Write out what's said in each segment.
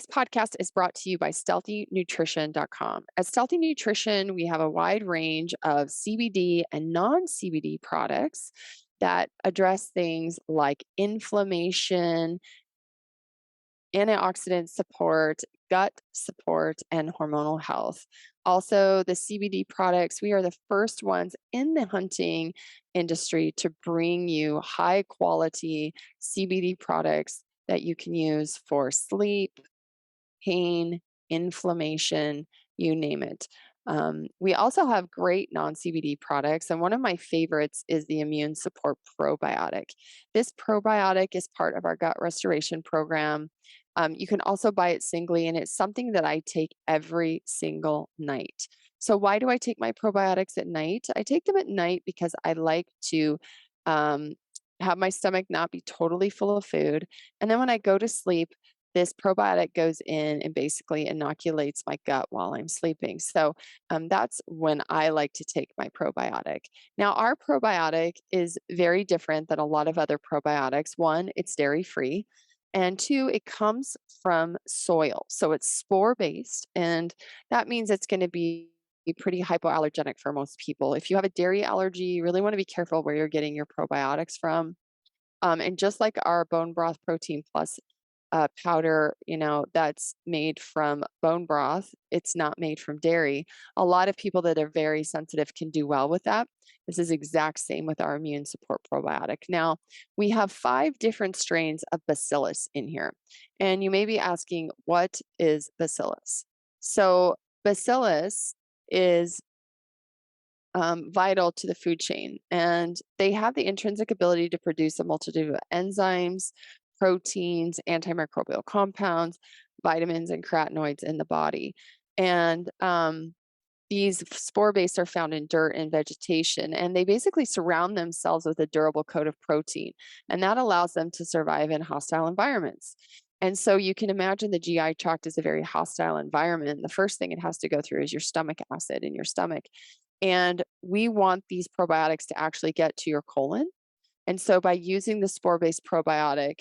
Today's podcast is brought to you by stealthynutrition.com. At Stealthy Nutrition, we have a wide range of CBD and non CBD products that address things like inflammation, antioxidant support, gut support, and hormonal health. Also, the CBD products, we are the first ones in the hunting industry to bring you high quality CBD products that you can use for sleep, pain, inflammation, you name it. We also have great non CBD products, and one of my favorites is the Immune Support Probiotic. This probiotic is part of our gut restoration program. You can also buy it singly, and it's something that I take every single night. So, why do I take my probiotics at night? I take them at night because I like to um, have my stomach not be totally full of food. And then when I go to sleep, this probiotic goes in and basically inoculates my gut while I'm sleeping. So that's when I like to take my probiotic. Now, our probiotic is very different than a lot of other probiotics. One, it's dairy free. And two, it comes from soil. So it's spore based. And that means it's going to be pretty hypoallergenic for most people. If you have a dairy allergy, you really want to be careful where you're getting your probiotics from. And just like our bone broth protein plus powder, that's made from bone broth. It's not made from dairy. A lot of people that are very sensitive can do well with that. This is exact same with our immune support probiotic. Now, we have 5 different strains of bacillus in here. And you may be asking, what is bacillus? So, bacillus is vital to the food chain, and they have the intrinsic ability to produce a multitude of enzymes, proteins, antimicrobial compounds, vitamins, and carotenoids in the body. And these spore based are found in dirt and vegetation, and they basically surround themselves with a durable coat of protein, and that allows them to survive in hostile environments. And so you can imagine the GI tract is a very hostile environment. The first thing it has to go through is your stomach acid in your stomach. And we want these probiotics to actually get to your colon. And so by using the spore-based probiotic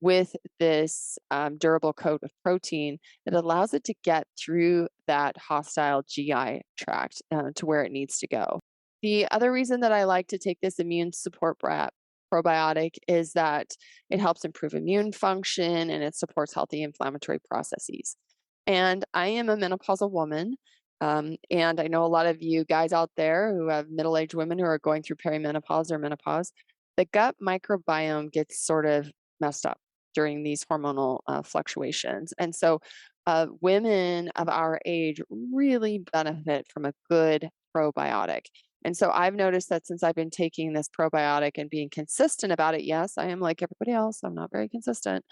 with this durable coat of protein, it allows it to get through that hostile GI tract to where it needs to go. The other reason that I like to take this immune support probiotic is that it helps improve immune function and it supports healthy inflammatory processes. And I am a menopausal woman. And I know a lot of you guys out there who have middle aged women who are going through perimenopause or menopause. The gut microbiome gets sort of messed up during these hormonal fluctuations. And so women of our age really benefit from a good probiotic. And so I've noticed that since I've been taking this probiotic and being consistent about it, yes, I am like everybody else, I'm not very consistent.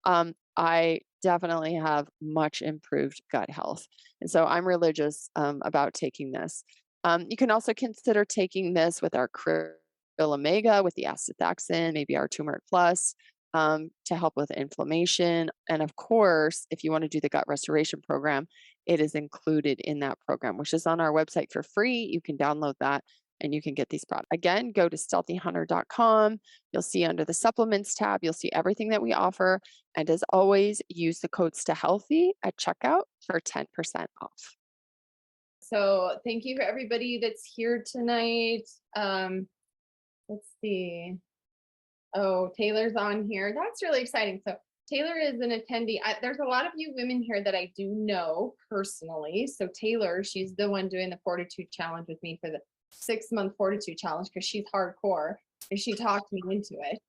I definitely have much improved gut health. And so I'm religious about taking this. You can also consider taking this with our krill omega, with the astaxanthin, maybe our turmeric plus, to help with inflammation. And of course, if you want to do the gut restoration program, it is included in that program, which is on our website for free. You can download that and you can get these products. Again, go to stealthyhunter.com. You'll see under the supplements tab, you'll see everything that we offer. And as always, use the code STAHEALTHY at checkout for 10% off. So thank you for everybody that's here tonight. Let's see. Oh, Taylor's on here. That's really exciting. So Taylor is an attendee. There's a lot of you women here that I do know personally. So Taylor, she's the one doing the Fortitude Challenge with me for the 6-month Fortitude Challenge because she's hardcore and she talked me into it.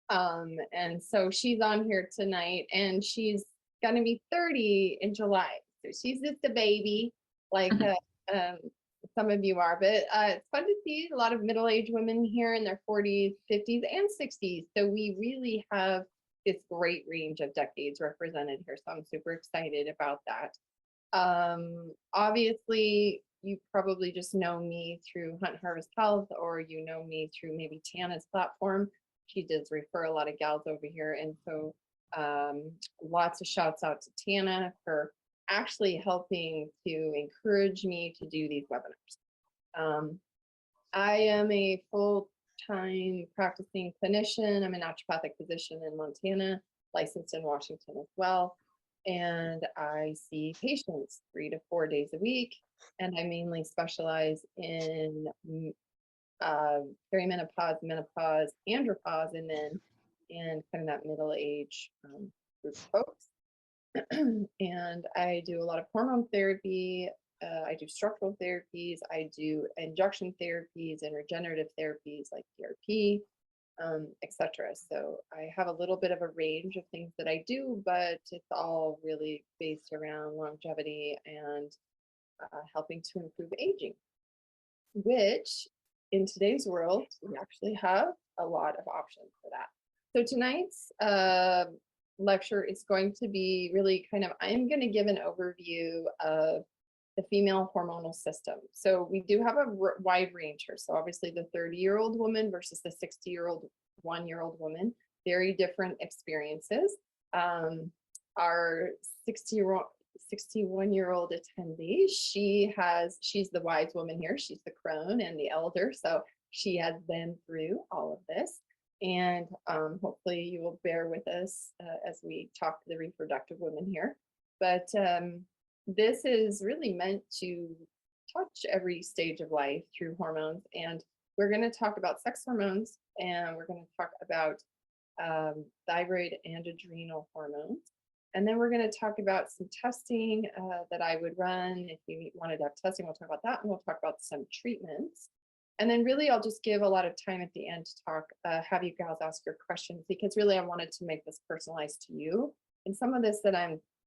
And so she's on here tonight and she's going to be 30 in July. So she's just a baby, like some of you are, but it's fun to see a lot of middle-aged women here in their 40s, 50s, and 60s. So we really have this great range of decades represented here. So I'm super excited about that. Obviously, you probably just know me through Hunt Harvest Health, or you know me through maybe Tana's platform. She does refer a lot of gals over here. And so lots of shouts out to Tana for actually helping to encourage me to do these webinars. I am a full-time practicing clinician. I'm a naturopathic physician in Montana, licensed in Washington as well. and I see patients 3 to 4 days a week. And I mainly specialize in perimenopause, menopause, andropause in men, and kind of that middle age group of folks. And I do a lot of hormone therapy. I do structural therapies. I do injection therapies and regenerative therapies like PRP, etc. So I have a little bit of a range of things that I do, but it's all really based around longevity and helping to improve aging, which in today's world, we actually have a lot of options for that. So tonight's lecture is going to be really kind of, I'm going to give an overview of the female hormonal system. So we do have a wide range here. So obviously the 30-year-old woman versus the 60-year-old, 1-year-old woman, very different experiences. Our 61-year-old attendee, she's the wise woman here. She's the crone and the elder. So she has been through all of this. And hopefully you will bear with us as we talk to the reproductive women here. But this is really meant to touch every stage of life through hormones. And we're going to talk about sex hormones, and we're going to talk about thyroid and adrenal hormones. And then we're going to talk about some testing that I would run. If you wanted to have testing, we'll talk about that, and we'll talk about some treatments. And then really, I'll just give a lot of time at the end to talk, have you guys ask your questions, because really I wanted to make this personalized to you. And some of this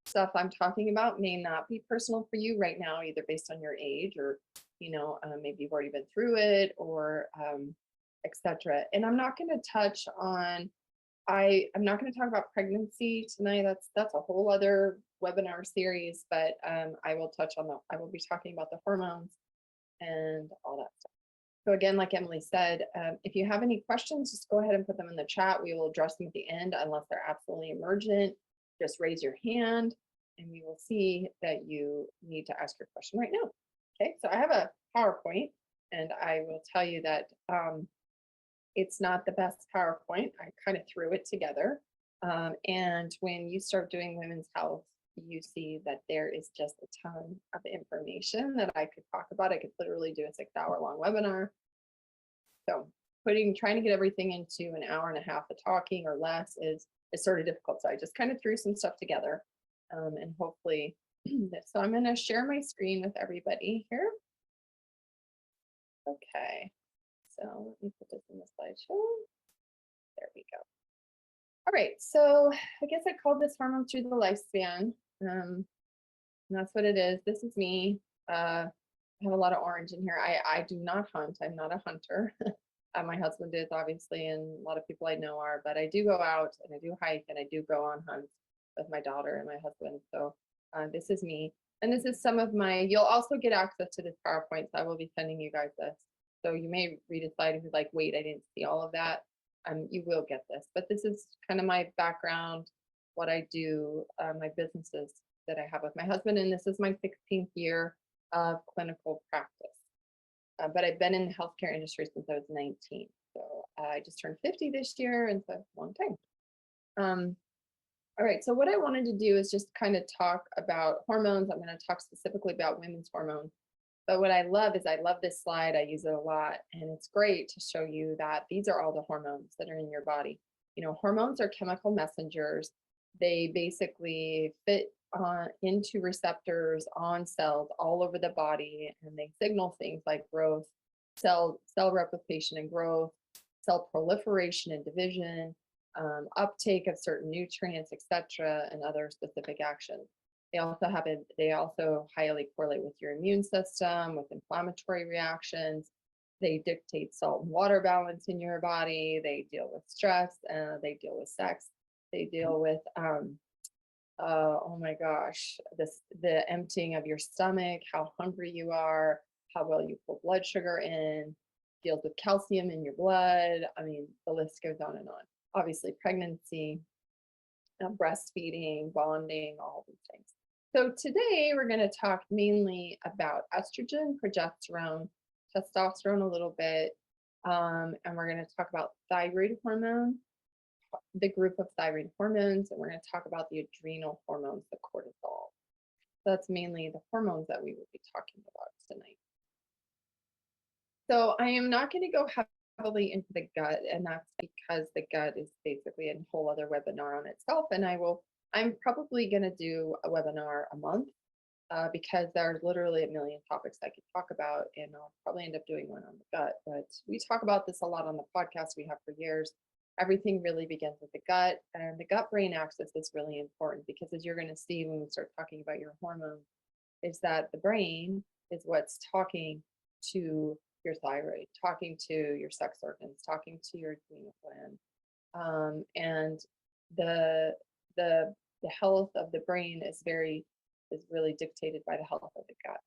stuff I'm talking about may not be personal for you right now, either based on your age or, maybe you've already been through it or etc. And I'm not going to touch on, I'm not going to talk about pregnancy tonight. That's a whole other webinar series, but I will be talking about the hormones and all that stuff. So again, like Emily said, if you have any questions, just go ahead and put them in the chat. We will address them at the end unless they're absolutely emergent. Just raise your hand and we will see that you need to ask your question right now. Okay, so I have a PowerPoint, and I will tell you that it's not the best PowerPoint. I kind of threw it together. And when you start doing women's health, you see that there is just a ton of information that I could talk about. I could literally do a 6-hour-long webinar. So trying to get everything into an hour and a half of talking or less is sort of difficult. So I just kind of threw some stuff together, and hopefully so I'm going to share my screen with everybody here. Okay, so let me put this in the slideshow. There we go. All right, so I guess I called this hormone through the lifespan. And that's what it is. This is me. I have a lot of orange in here. I do not hunt. I'm not a hunter. My husband is, obviously, and a lot of people I know are, but I do go out and I do hike and I do go on hunts with my daughter and my husband. So this is me. And this is some of you'll also get access to this PowerPoint. So I will be sending you guys this. So you may read a slide and be like, wait, I didn't see all of that. You will get this, but this is kind of my background, what I do, my businesses that I have with my husband, and this is my 16th year of clinical practice. But I've been in the healthcare industry since I was 19, so I just turned 50 this year, and so a long time. All right, so what I wanted to do is just kind of talk about hormones. I'm going to talk specifically about women's hormones. But what I love is I love this slide. I use it a lot, and it's great to show you that these are all the hormones that are in your body. Hormones are chemical messengers. They basically fit into receptors on cells all over the body, and they signal things like growth, cell replication and growth, cell proliferation and division, uptake of certain nutrients, etc., and other specific actions. They also highly correlate with your immune system, with inflammatory reactions. They dictate salt and water balance in your body. They deal with stress. They deal with sex. They deal with, oh my gosh, the emptying of your stomach, how hungry you are, how well you pull blood sugar in, deals with calcium in your blood. I mean, the list goes on and on. Obviously, pregnancy, breastfeeding, bonding, all these things. So today we're going to talk mainly about estrogen, progesterone, testosterone a little bit, and we're going to talk about thyroid hormone, the group of thyroid hormones, and we're going to talk about the adrenal hormones, the cortisol. That's mainly the hormones that we will be talking about tonight. So I am not going to go heavily into the gut, and that's because the gut is basically a whole other webinar on itself. And I'm probably going to do a webinar a month because there are literally a million topics I could talk about, and I'll probably end up doing one on the gut. But we talk about this a lot on the podcast we have for years. Everything really begins with the gut, and the gut-brain axis is really important because, as you're going to see when we start talking about your hormones, is that the brain is what's talking to your thyroid, talking to your sex organs, talking to your adrenal gland, and the the the health of the brain is really dictated by the health of the gut.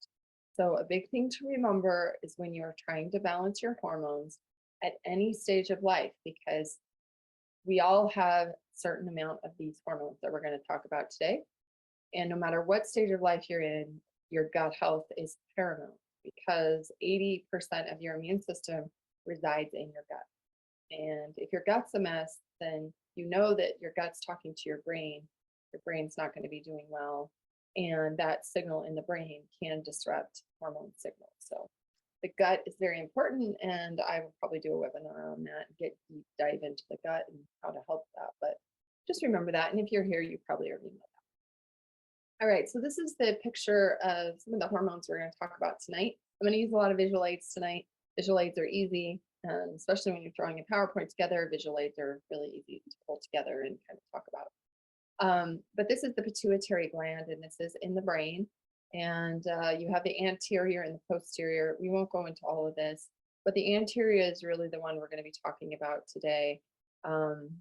So a big thing to remember is when you're trying to balance your hormones at any stage of life, because we all have a certain amount of these hormones that we're going to talk about today. And no matter what stage of life you're in, your gut health is paramount because 80% of your immune system resides in your gut. And if your gut's a mess, then you know that your gut's talking to your brain. Your brain's not going to be doing well. And that signal in the brain can disrupt hormone signals. So the gut is very important, and I will probably do a webinar on that and get deep dive into the gut and how to help that. But just remember that. And if you're here, you probably already know that. All right, so this is the picture of some of the hormones we're going to talk about tonight. I'm going to use a lot of visual aids tonight. Visual aids are easy, especially when you're throwing a PowerPoint together. Visual aids are really easy to pull together and kind of talk about. But this is the pituitary gland, and this is in the brain. And you have the anterior and the posterior. We won't go into all of this, but the anterior is really the one we're going to be talking about today. And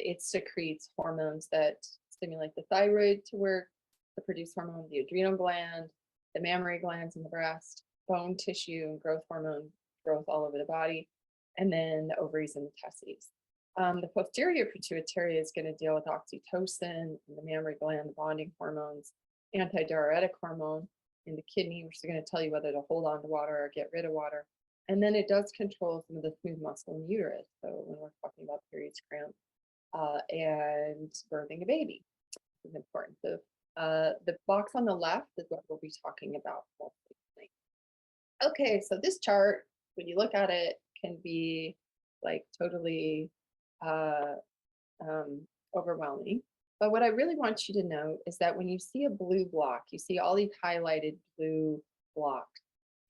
it secretes hormones that stimulate the thyroid to work, to produce hormone, the adrenal gland, the mammary glands in the breast, bone tissue and growth hormone, growth all over the body, and then the ovaries and the testes. The posterior pituitary is going to deal with oxytocin, the mammary gland, the bonding hormones, antidiuretic hormone in the kidney, which is going to tell you whether to hold on to water or get rid of water. And then it does control some of the smooth muscle in the uterus. So when we're talking about periods, cramps, and birthing a baby, this is important. So the box on the left is what we'll be talking about mostly tonight. Okay, so this chart, when you look at it, can be like totally overwhelming. But what I really want you to know is that when you see a blue block, you see all these highlighted blue blocks.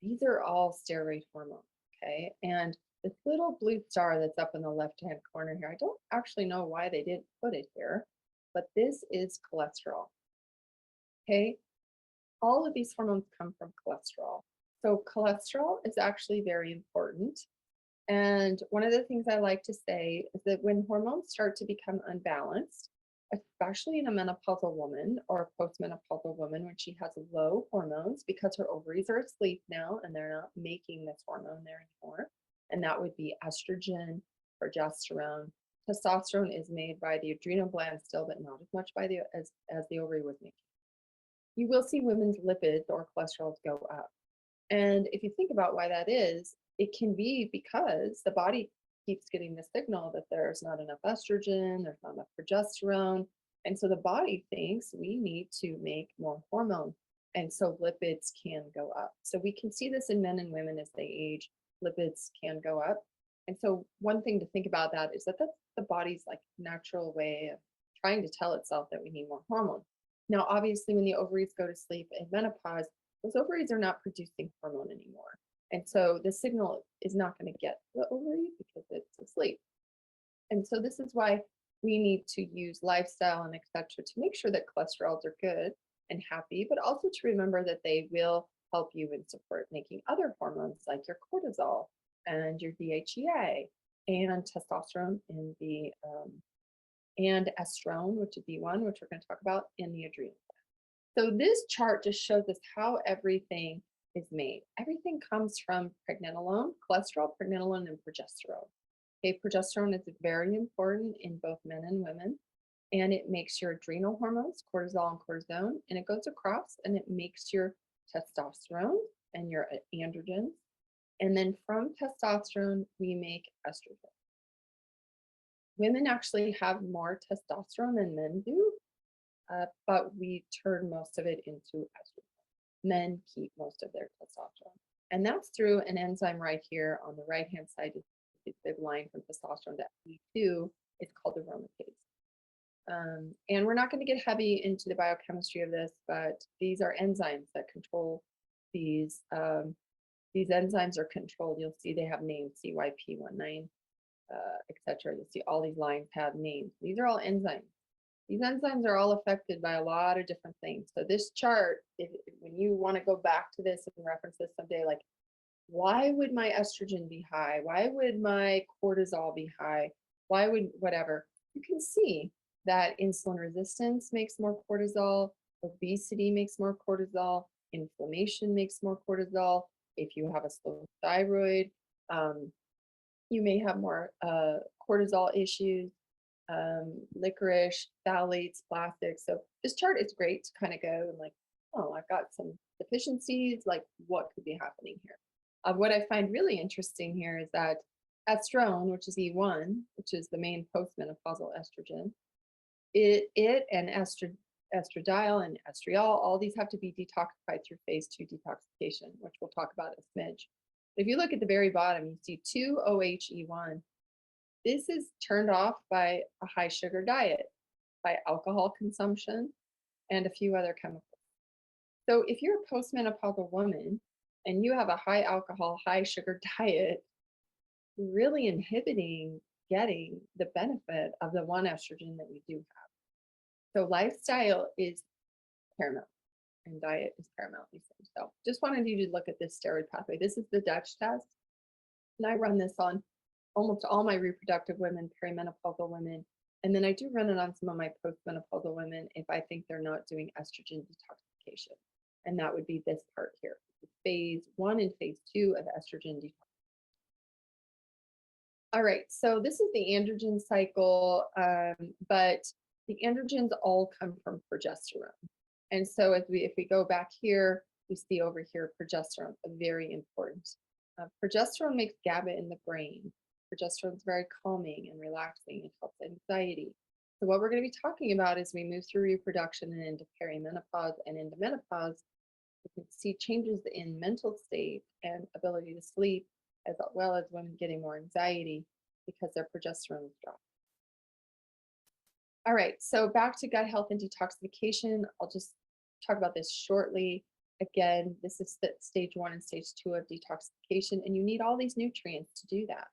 These are all steroid hormones, okay? And this little blue star that's up in the left-hand corner here, I don't actually know why they didn't put it here, but this is cholesterol, okay? All of these hormones come from cholesterol. So cholesterol is actually very important. And one of the things I like to say is that when hormones start to become unbalanced, especially in a menopausal woman or a postmenopausal woman when she has low hormones because her ovaries are asleep now and they're not making this hormone there anymore, and that would be estrogen, progesterone. Testosterone is made by the adrenal gland still, but not as much by as the ovary was making. You will see women's lipids or cholesterol go up. And if you think about why that is, it can be because the body keeps getting the signal that there's not enough estrogen, there's not enough progesterone. And so the body thinks we need to make more hormone. And so lipids can go up. So we can see this in men and women as they age, lipids can go up. And so one thing to think about that is that that's the body's like natural way of trying to tell itself that we need more hormone. Now, obviously, when the ovaries go to sleep in menopause, those ovaries are not producing hormone anymore. And so the signal is not going to get the ovary because it's asleep. And so this is why we need to use lifestyle and et cetera to make sure that cholesterols are good and happy, but also to remember that they will help you and support making other hormones like your cortisol and your DHEA and testosterone in the and estrone, which is D1, which we're going to talk about in the adrenal gland. So this chart just shows us how everything is made. Everything comes from pregnenolone, cholesterol, pregnenolone, and progesterone. Okay, progesterone is very important in both men and women, and it makes your adrenal hormones, cortisol and cortisone, and it goes across and it makes your testosterone and your androgens. And then from testosterone, we make estrogen. Women actually have more testosterone than men do, but we turn most of it into estrogen. Men keep most of their testosterone. And that's through an enzyme right here on the right-hand side. It's the line from testosterone to E2. It's called aromatase. And we're not going to get heavy into the biochemistry of this, but these are enzymes that control these. These enzymes are controlled. You'll see they have names, CYP19, etc. You'll see all these lines have names. These are all enzymes. These enzymes are all affected by a lot of different things. So this chart, when you want to go back to this and reference this someday, like, why would my estrogen be high? Why would my cortisol be high? Why would whatever? You can see that insulin resistance makes more cortisol, obesity makes more cortisol, inflammation makes more cortisol. If you have a slow thyroid, you may have more cortisol issues, licorice, phthalates, plastics. So this chart is great to kind of go and like, oh, I've got some deficiencies, like what could be happening here? What I find really interesting here is that estrone, which is E1, which is the main postmenopausal estrogen, it and estradiol and estriol, all these have to be detoxified through phase 2 detoxification, which we'll talk about in a smidge. If you look at the very bottom, you see 2-OHE1. This is turned off by a high sugar diet, by alcohol consumption, and a few other chemicals. So if you're a postmenopausal woman and you have a high alcohol, high sugar diet, you're really inhibiting getting the benefit of the one estrogen that we do have. So lifestyle is paramount and diet is paramount, these things. So just wanted you to look at this steroid pathway. This is the Dutch test. And I run this on almost all my reproductive women, perimenopausal women. And then I do run it on some of my postmenopausal women if I think they're not doing estrogen detoxification. And that would be this part here, phase 1 and phase 2 of estrogen detoxification. All right, so this is the androgen cycle, but the androgens all come from progesterone. And so if we go back here, we see over here progesterone, very important. Progesterone makes GABA in the brain. Progesterone is very calming and relaxing. It helps anxiety. So what we're going to be talking about as we move through reproduction and into perimenopause and into menopause, we can see changes in mental state and ability to sleep, as well as women getting more anxiety because their progesterone is dropped. All right, so back to gut health and detoxification. I'll just talk about this shortly. Again, this is stage 1 and stage 2 of detoxification, and you need all these nutrients to do that.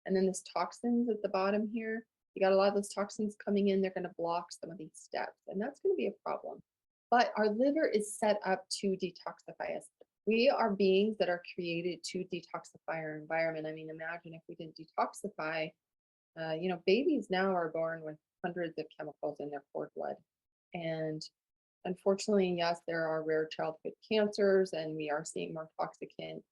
And then this toxins at the bottom here, you got a lot of those toxins coming in, they're going to block some of these steps, and that's going to be a problem. But our liver is set up to detoxify us. We are beings that are created to detoxify our environment. I mean, imagine if we didn't detoxify, babies now are born with hundreds of chemicals in their cord blood. And unfortunately, yes, there are rare childhood cancers, and we are seeing more toxicant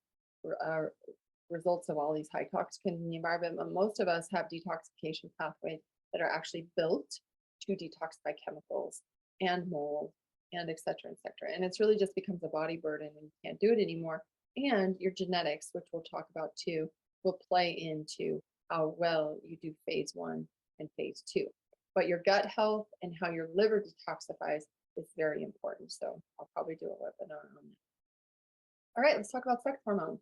results of all these high toxicants in the environment. But most of us have detoxification pathways that are actually built to detoxify chemicals and mold and et cetera, et cetera. And it's really just becomes a body burden and you can't do it anymore. And your genetics, which we'll talk about too, will play into how well you do phase 1 and phase 2. But your gut health and how your liver detoxifies is very important. So I'll probably do a webinar on that. All right, let's talk about sex hormones.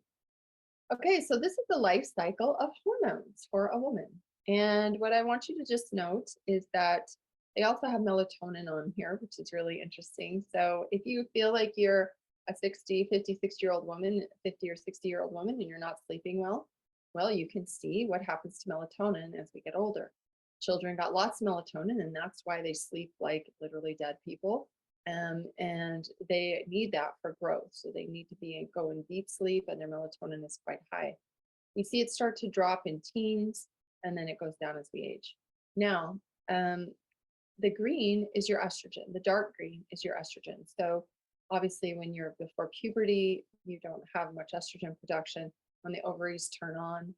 Okay, so this is the life cycle of hormones for a woman. And what I want you to just note is that they also have melatonin on here, which is really interesting. So if you feel like you're a 60, 50, 60-year-old woman, 50 or 60-year-old woman, and you're not sleeping well, you can see what happens to melatonin as we get older. Children got lots of melatonin, and that's why they sleep like literally dead people. And they need that for growth. So they need to go in deep sleep, and their melatonin is quite high. We see it start to drop in teens, and then it goes down as we age. Now, the green is your estrogen. The dark green is your estrogen. So obviously when you're before puberty, you don't have much estrogen production. When the ovaries turn on,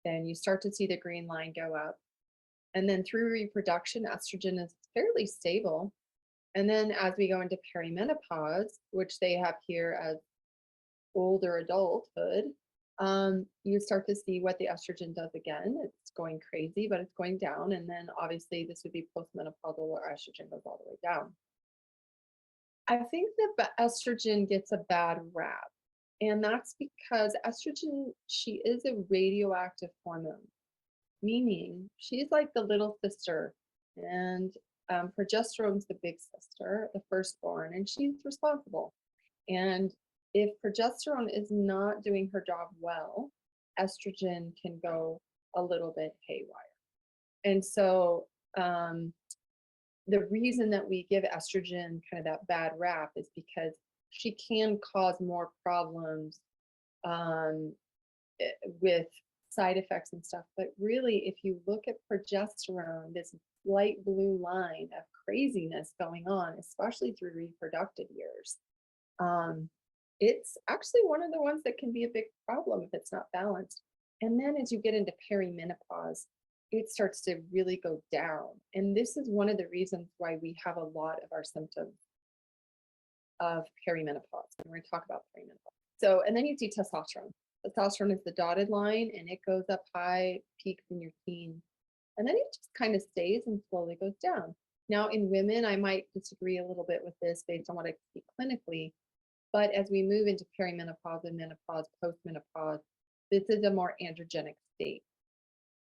then you start to see the green line go up. And then through reproduction, estrogen is fairly stable. And then as we go into perimenopause, which they have here as older adulthood, you start to see what the estrogen does again. It's going crazy, but it's going down. And then obviously this would be postmenopausal where estrogen goes all the way down. I think that estrogen gets a bad rap. And that's because estrogen, she is a radioactive hormone, meaning she's like the little sister, and progesterone's the big sister, the firstborn, and she's responsible. And if progesterone is not doing her job well, estrogen can go a little bit haywire. And so the reason that we give estrogen kind of that bad rap is because she can cause more problems um, with side effects and stuff. But really, if you look at progesterone, this light blue line of craziness going on, especially through reproductive years, it's actually one of the ones that can be a big problem if it's not balanced. And then as you get into perimenopause, it starts to really go down. And this is one of the reasons why we have a lot of our symptoms of perimenopause. And we're going to talk about perimenopause. So, and then you see testosterone. Testosterone is the dotted line, and it goes up high, peaks in your teens, and then it just kind of stays and slowly goes down. Now, in women, I might disagree a little bit with this based on what I see clinically, but as we move into perimenopause and menopause, postmenopause, this is a more androgenic state.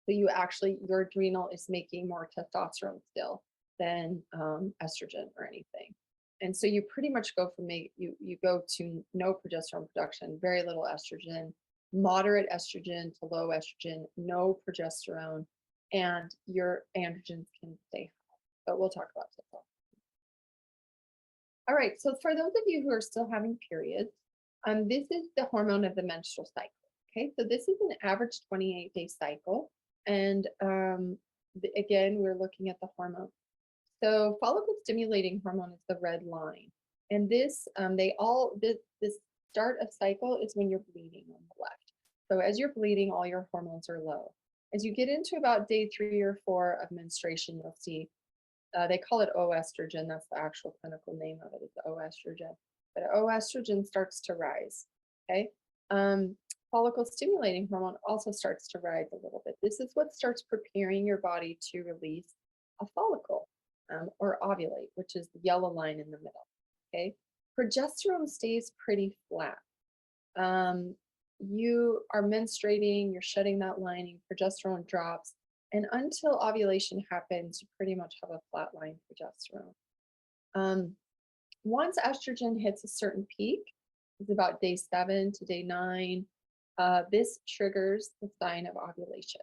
So you actually, your adrenal is making more testosterone still than estrogen or anything. And so you pretty much go from you go to no progesterone production, very little estrogen, moderate estrogen to low estrogen, no progesterone, and your androgens can stay high. But we'll talk about that. All right, so for those of you who are still having periods, this is the hormone of the menstrual cycle. Okay, so this is an average 28-day cycle. And again, we're looking at the hormone. So follicle stimulating hormone is the red line. And this, this start of cycle is when you're bleeding on the left. So as you're bleeding, all your hormones are low. As you get into about day 3 or 4 of menstruation, you'll see, they call it oestrogen. That's the actual clinical name of it, is oestrogen. But oestrogen starts to rise, okay? Follicle stimulating hormone also starts to rise a little bit. This is what starts preparing your body to release a follicle or ovulate, which is the yellow line in the middle, okay? Progesterone stays pretty flat. You are menstruating, you're shedding that lining, progesterone drops, and until ovulation happens, you pretty much have a flat line progesterone. Once estrogen hits a certain peak, it's about day 7 to day 9, this triggers the sign of ovulation.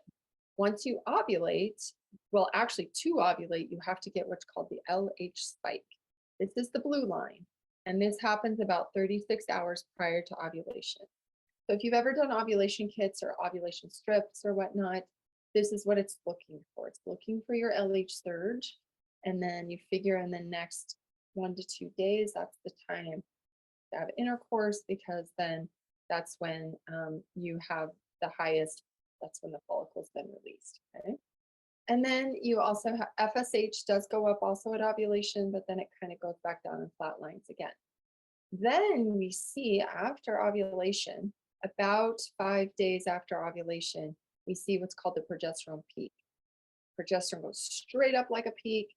Once you ovulate, well, actually to ovulate, you have to get what's called the LH spike. This is the blue line, and this happens about 36 hours prior to ovulation. So if you've ever done ovulation kits or ovulation strips or whatnot, this is what it's looking for. It's looking for your LH surge, and then you figure in the next 1 to 2 days, that's the time to have intercourse, because then that's when you have the highest, that's when the follicle's been released, okay? And then you also have FSH does go up also at ovulation, but then it kind of goes back down and flatlines again. Then we see after ovulation, about 5 days after ovulation, we see what's called the progesterone peak. Progesterone goes straight up like a peak,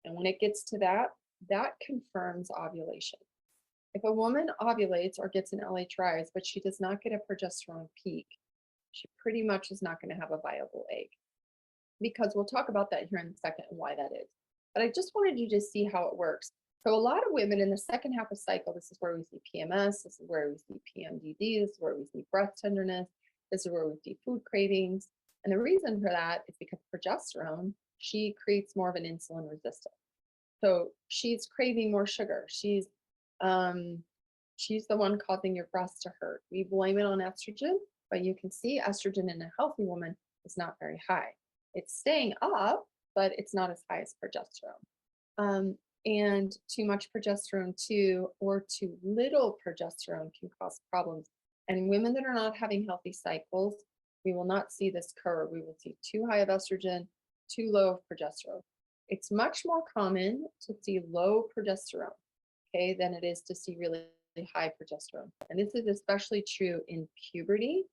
and when it gets to that, that confirms ovulation. If a woman ovulates or gets an LH rise, but she does not get a progesterone peak, she pretty much is not going to have a viable egg, because we'll talk about that here in a second and why that is. But I just wanted you to see how it works. So a lot of women in the second half of cycle, this is where we see PMS, this is where we see PMDD, this is where we see breast tenderness, this is where we see food cravings. And the reason for that is because progesterone, she creates more of an insulin resistance. So she's craving more sugar. She's the one causing your breasts to hurt. We blame it on estrogen, but you can see estrogen in a healthy woman is not very high. It's staying up, but it's not as high as progesterone. And too much progesterone too, or too little progesterone can cause problems. And women that are not having healthy cycles, we will not see this curve. We will see too high of estrogen, too low of progesterone. It's much more common to see low progesterone, okay, than it is to see really high progesterone. And this is especially true in puberty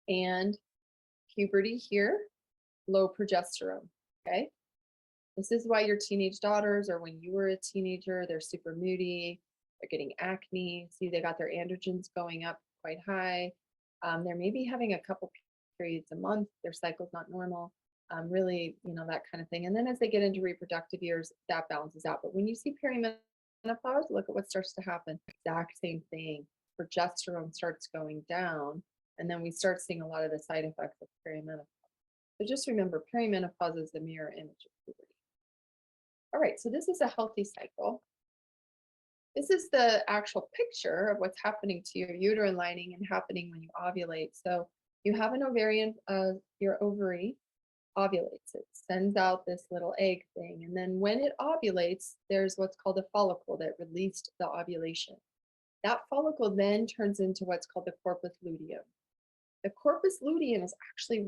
And puberty here, low progesterone. Okay. This is why your teenage daughters, or when you were a teenager, they're super moody, they're getting acne. See, they got their androgens going up quite high. They're maybe having a couple periods a month, their cycle's not normal, really, that kind of thing. And then as they get into reproductive years, that balances out. But when you see perimenopause, look at what starts to happen. Exact same thing. Progesterone starts going down, and then we start seeing a lot of the side effects of perimenopause. So just remember, perimenopause is the mirror image of puberty. All right, so this is a healthy cycle. This is the actual picture of what's happening to your uterine lining and happening when you ovulate. So you have an ovarian, your ovary ovulates. It sends out this little egg thing. And then when it ovulates, there's what's called a follicle that released the ovulation. That follicle then turns into what's called the corpus luteum. The corpus luteum is actually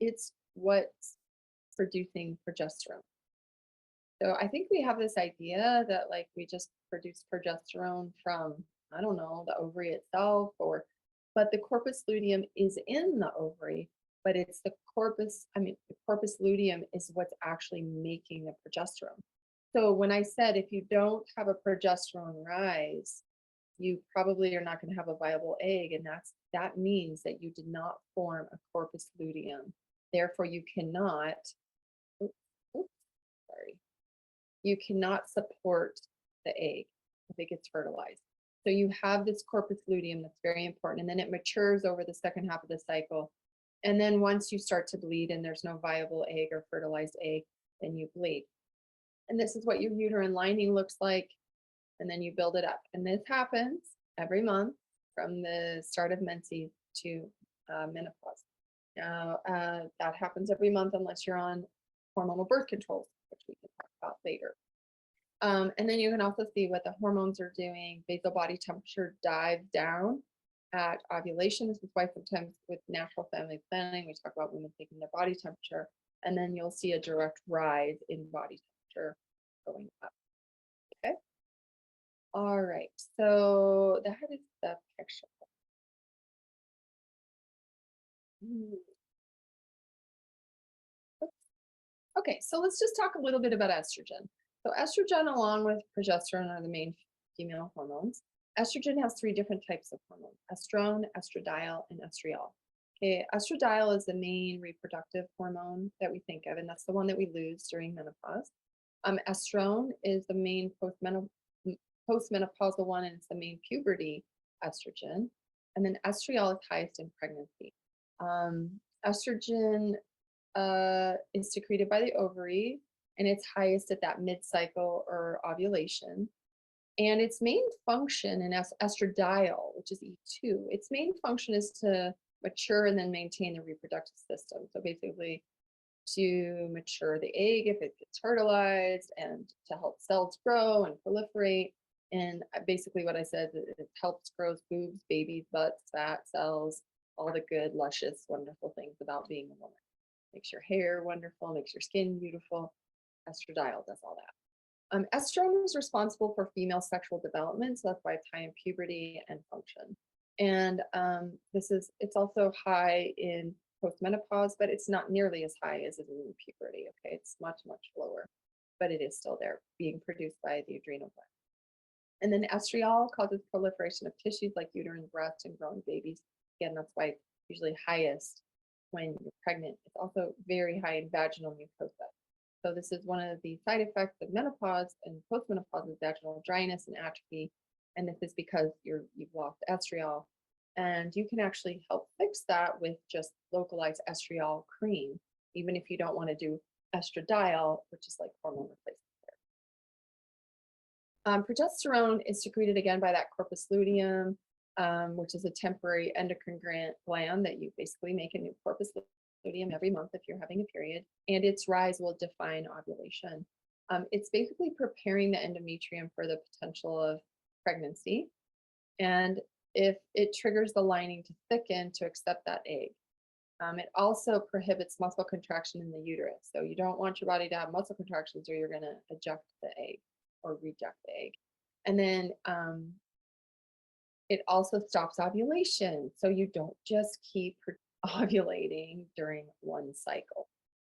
it's what's producing progesterone. So I think we have this idea that like we just produce progesterone from, I don't know, the ovary itself, but the corpus luteum is in the ovary, but it's the corpus luteum is what's actually making the progesterone. So when I said if you don't have a progesterone rise, you probably are not going to have a viable egg, and that means that you did not form a corpus luteum. Therefore, you cannot. Oops, oops, sorry. You cannot support the egg if it gets fertilized. So you have this corpus luteum that's very important, and then it matures over the second half of the cycle. And then once you start to bleed and there's no viable egg or fertilized egg, then you bleed. And this is what your uterine lining looks like. And then you build it up. And this happens every month from the start of menses to menopause. Now, that happens every month unless you're on hormonal birth controls, which we can talk about later. And then you can also see what the hormones are doing. Basal body temperature dives down at ovulation. This is why sometimes with natural family planning, we talk about women taking their body temperature, and then you'll see a direct rise in body temperature going up. Okay. All right. So that is the picture. Okay, so let's just talk a little bit about estrogen. So estrogen along with progesterone are the main female hormones. Estrogen has three different types of hormones: estrone, estradiol, and estriol. Okay, estradiol is the main reproductive hormone that we think of, and that's the one that we lose during menopause. Estrone is the main postmenopausal one, and it's the main puberty estrogen. And then estriol is highest in pregnancy. Estrogen is secreted by the ovary, and it's highest at that mid-cycle or ovulation. And its main function in estradiol, which is E2, its main function is to mature and then maintain the reproductive system. So basically, to mature the egg if it gets fertilized, and to help cells grow and proliferate. And basically, what I said, it helps grow boobs, babies, butts, fat cells, all the good, luscious, wonderful things about being a woman. Makes your hair wonderful, makes your skin beautiful. Estradiol does all that. Estrone is responsible for female sexual development, so that's why it's high in puberty and function. And it's also high in postmenopause, but it's not nearly as high as it is in puberty. Okay, it's much, much lower, but it is still there, being produced by the adrenal gland. And then estriol causes proliferation of tissues like uterine, breast, and growing babies. Again, that's why it's usually highest when you're pregnant. It's also very high in vaginal mucosa. So this is one of the side effects of menopause and postmenopause is vaginal dryness and atrophy. And this is because you've lost estriol. And you can actually help fix that with just localized estriol cream, even if you don't want to do estradiol, which is like hormone replacement therapy. Progesterone is secreted again by that corpus luteum, which is a temporary endocrine gland that you basically make a new corpus luteum every month if you're having a period, and its rise will define ovulation. It's basically preparing the endometrium for the potential of pregnancy, and if it triggers the lining to thicken to accept that egg. It also prohibits muscle contraction in the uterus. So you don't want your body to have muscle contractions or you're going to eject the egg or reject the egg. And then It also stops ovulation, so you don't just keep ovulating during one cycle.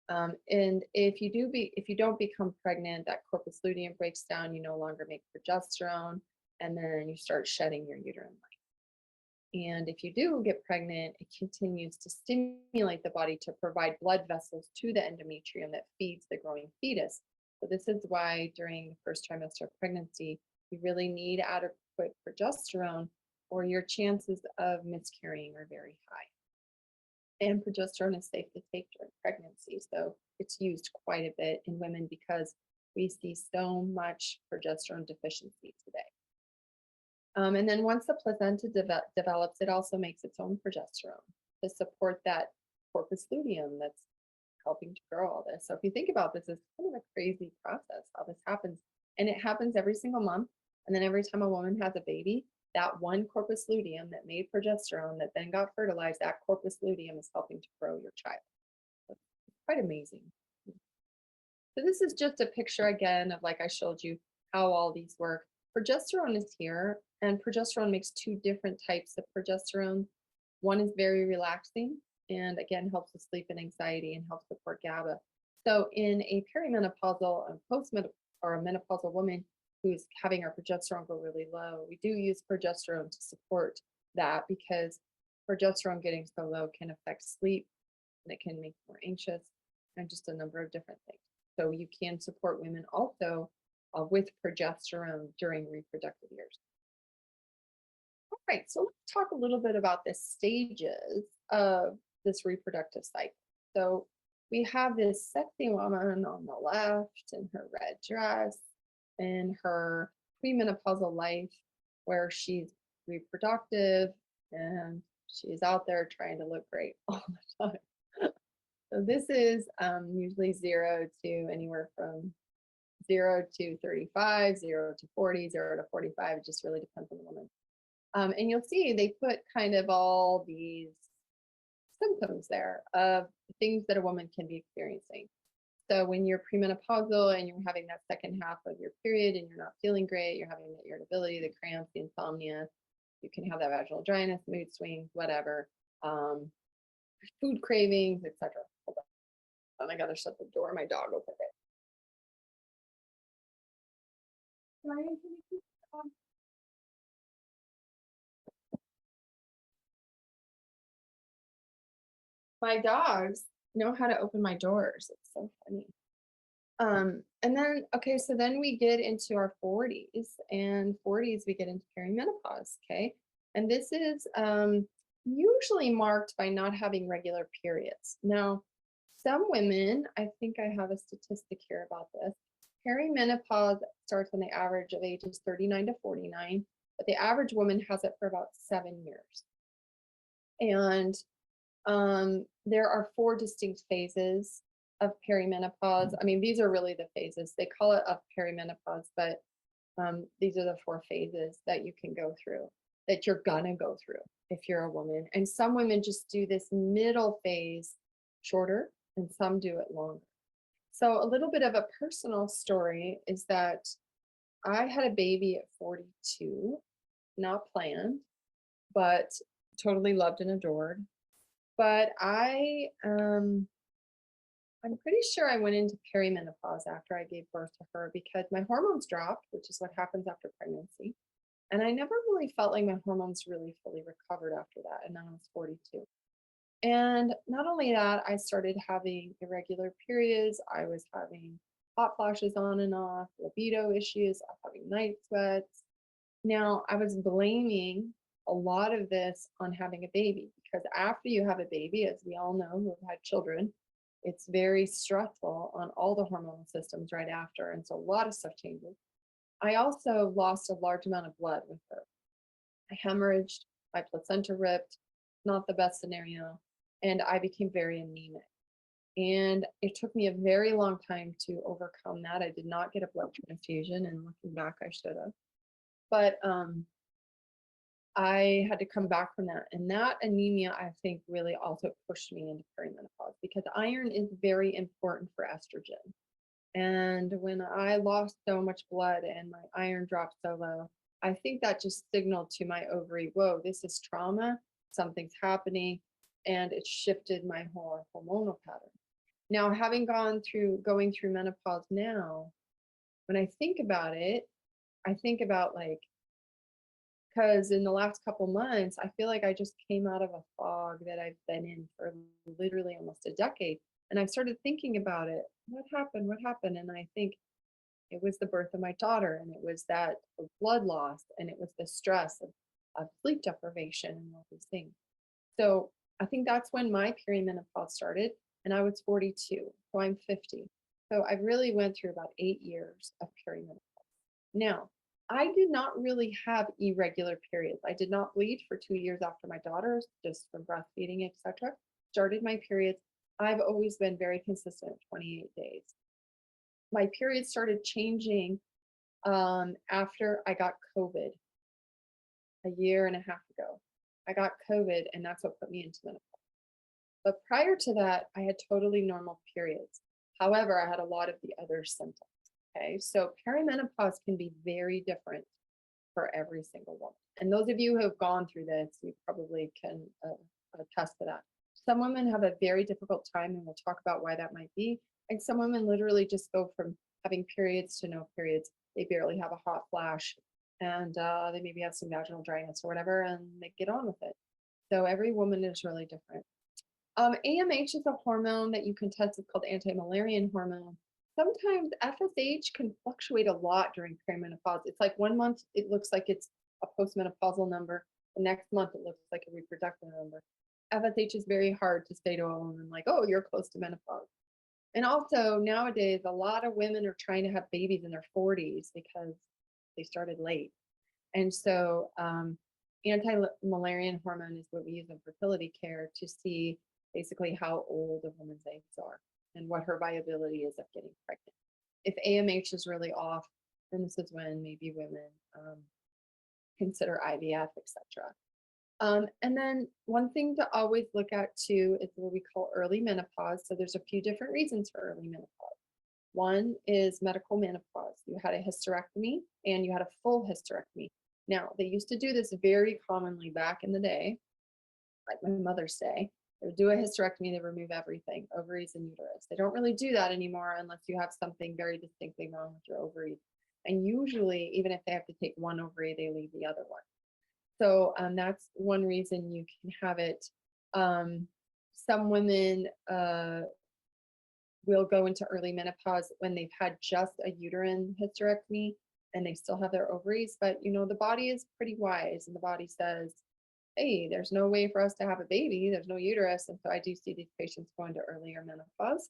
And if you don't become pregnant, that corpus luteum breaks down. You no longer make progesterone, and then you start shedding your uterine lining. And if you do get pregnant, it continues to stimulate the body to provide blood vessels to the endometrium that feeds the growing fetus. So this is why during the first trimester of pregnancy, you really need adequate progesterone, or your chances of miscarrying are very high. And progesterone is safe to take during pregnancy. So it's used quite a bit in women because we see so much progesterone deficiency today. And then once the placenta develops, it also makes its own progesterone to support that corpus luteum that's helping to grow all this. So if you think about this, it's kind of a crazy process how this happens. And it happens every single month. And then every time a woman has a baby, that one corpus luteum that made progesterone that then got fertilized, that corpus luteum is helping to grow your child. It's quite amazing. So this is just a picture again of, like I showed you, how all these work. Progesterone is here, and progesterone makes two different types of progesterone. One is very relaxing, and again helps with sleep and anxiety and helps support GABA. So in a perimenopausal and or a menopausal woman who's having our progesterone go really low, we do use progesterone to support that, because progesterone getting so low can affect sleep, and it can make you more anxious, and just a number of different things. So you can support women also with progesterone during reproductive years. All right, so let's talk a little bit about the stages of this reproductive cycle. So we have this sexy woman on the left in her red dress, in her premenopausal life, where she's reproductive and she's out there trying to look great all the time. So this is usually 0 to anywhere from 0 to 35, 0 to 40, 0 to 45. It just really depends on the woman. And you'll see they put kind of all these symptoms there of things that a woman can be experiencing. So when you're premenopausal and you're having that second half of your period and you're not feeling great, you're having the irritability, the cramps, the insomnia, you can have that vaginal dryness, mood swings, whatever, food cravings, etc. Hold on, I gotta shut the door. My dog opened it. Ryan, can you keep on? My dogs know how to open my doors. It's so funny. And then, okay, so then we get into our 40s, and 40s, we get into perimenopause, okay? And this is usually marked by not having regular periods. Now, some women, I think I have a statistic here about this. Perimenopause starts on the average of ages 39 to 49, but the average woman has it for about 7 years. And there are 4 distinct phases of perimenopause. I mean, these are really the phases. They call it of perimenopause, but these are the 4 phases that you can go through, that you're gonna go through if you're a woman. And some women just do this middle phase shorter, and some do it longer. So a little bit of a personal story is that I had a baby at 42, not planned, but totally loved and adored. But I'm pretty sure I went into perimenopause after I gave birth to her, because my hormones dropped, which is what happens after pregnancy. And I never really felt like my hormones really fully recovered after that. And now I was 42. And not only that, I started having irregular periods. I was having hot flashes on and off, libido issues, I was having night sweats. Now, I was blaming a lot of this on having a baby, because after you have a baby, as we all know who have had children, it's very stressful on all the hormonal systems right after. And so a lot of stuff changes. I also lost a large amount of blood with her. I hemorrhaged, my placenta ripped, not the best scenario, and I became very anemic. And it took me a very long time to overcome that. I did not get a blood transfusion, and looking back, I should have. But I had to come back from that. And that anemia, I think, really also pushed me into perimenopause, because iron is very important for estrogen. And when I lost so much blood and my iron dropped so low, I think that just signaled to my ovary, whoa, this is trauma, something's happening, and it shifted my whole hormonal pattern. Now, having going through menopause now, when I think about it, I think about like, because in the last couple months, I feel like I just came out of a fog that I've been in for literally almost a decade. And I started thinking about it. What happened? What happened? And I think it was the birth of my daughter, and it was that blood loss, and it was the stress of sleep deprivation and all these things. So I think that's when my perimenopause started, and I was 42, so I'm 50. So I really went through about 8 years of perimenopause. Now, I did not really have irregular periods. I did not bleed for 2 years after my daughters, just from breastfeeding, etc. Started my periods. I've always been very consistent at 28 days. My periods started changing after I got COVID a year and a half ago. I got COVID, and that's what put me into menopause. But prior to that, I had totally normal periods. However, I had a lot of the other symptoms. Okay, so perimenopause can be very different for every single woman. And those of you who have gone through this, you probably can attest to that. Some women have a very difficult time, and we'll talk about why that might be. And some women literally just go from having periods to no periods. They barely have a hot flash, and they maybe have some vaginal dryness or whatever, and they get on with it. So every woman is really different. AMH is a hormone that you can test. It's called anti-Müllerian hormone. Sometimes FSH can fluctuate a lot during perimenopause. It's like 1 month, it looks like it's a postmenopausal number. The next month, it looks like a reproductive number. FSH is very hard to say to a woman, like, oh, you're close to menopause. And also, nowadays, a lot of women are trying to have babies in their 40s because they started late. And so, anti-Müllerian hormone is what we use in fertility care to see basically how old a woman's eggs are and what her viability is of getting pregnant. If AMH is really off, then this is when maybe women consider IVF, etc. And then one thing to always look at too is what we call early menopause. So there's a few different reasons for early menopause. One is medical menopause. You had a hysterectomy and you had a full hysterectomy. Now, they used to do this very commonly back in the day, like my mother's day. They would do a hysterectomy, they remove everything, ovaries and uterus. They don't really do that anymore unless you have something very distinctly wrong with your ovaries. And usually, even if they have to take one ovary, they leave the other one. So that's one reason you can have it. Some women will go into early menopause when they've had just a uterine hysterectomy and they still have their ovaries. But you know, the body is pretty wise, and the body says, hey, there's no way for us to have a baby. There's no uterus. And so I do see these patients go into earlier menopause.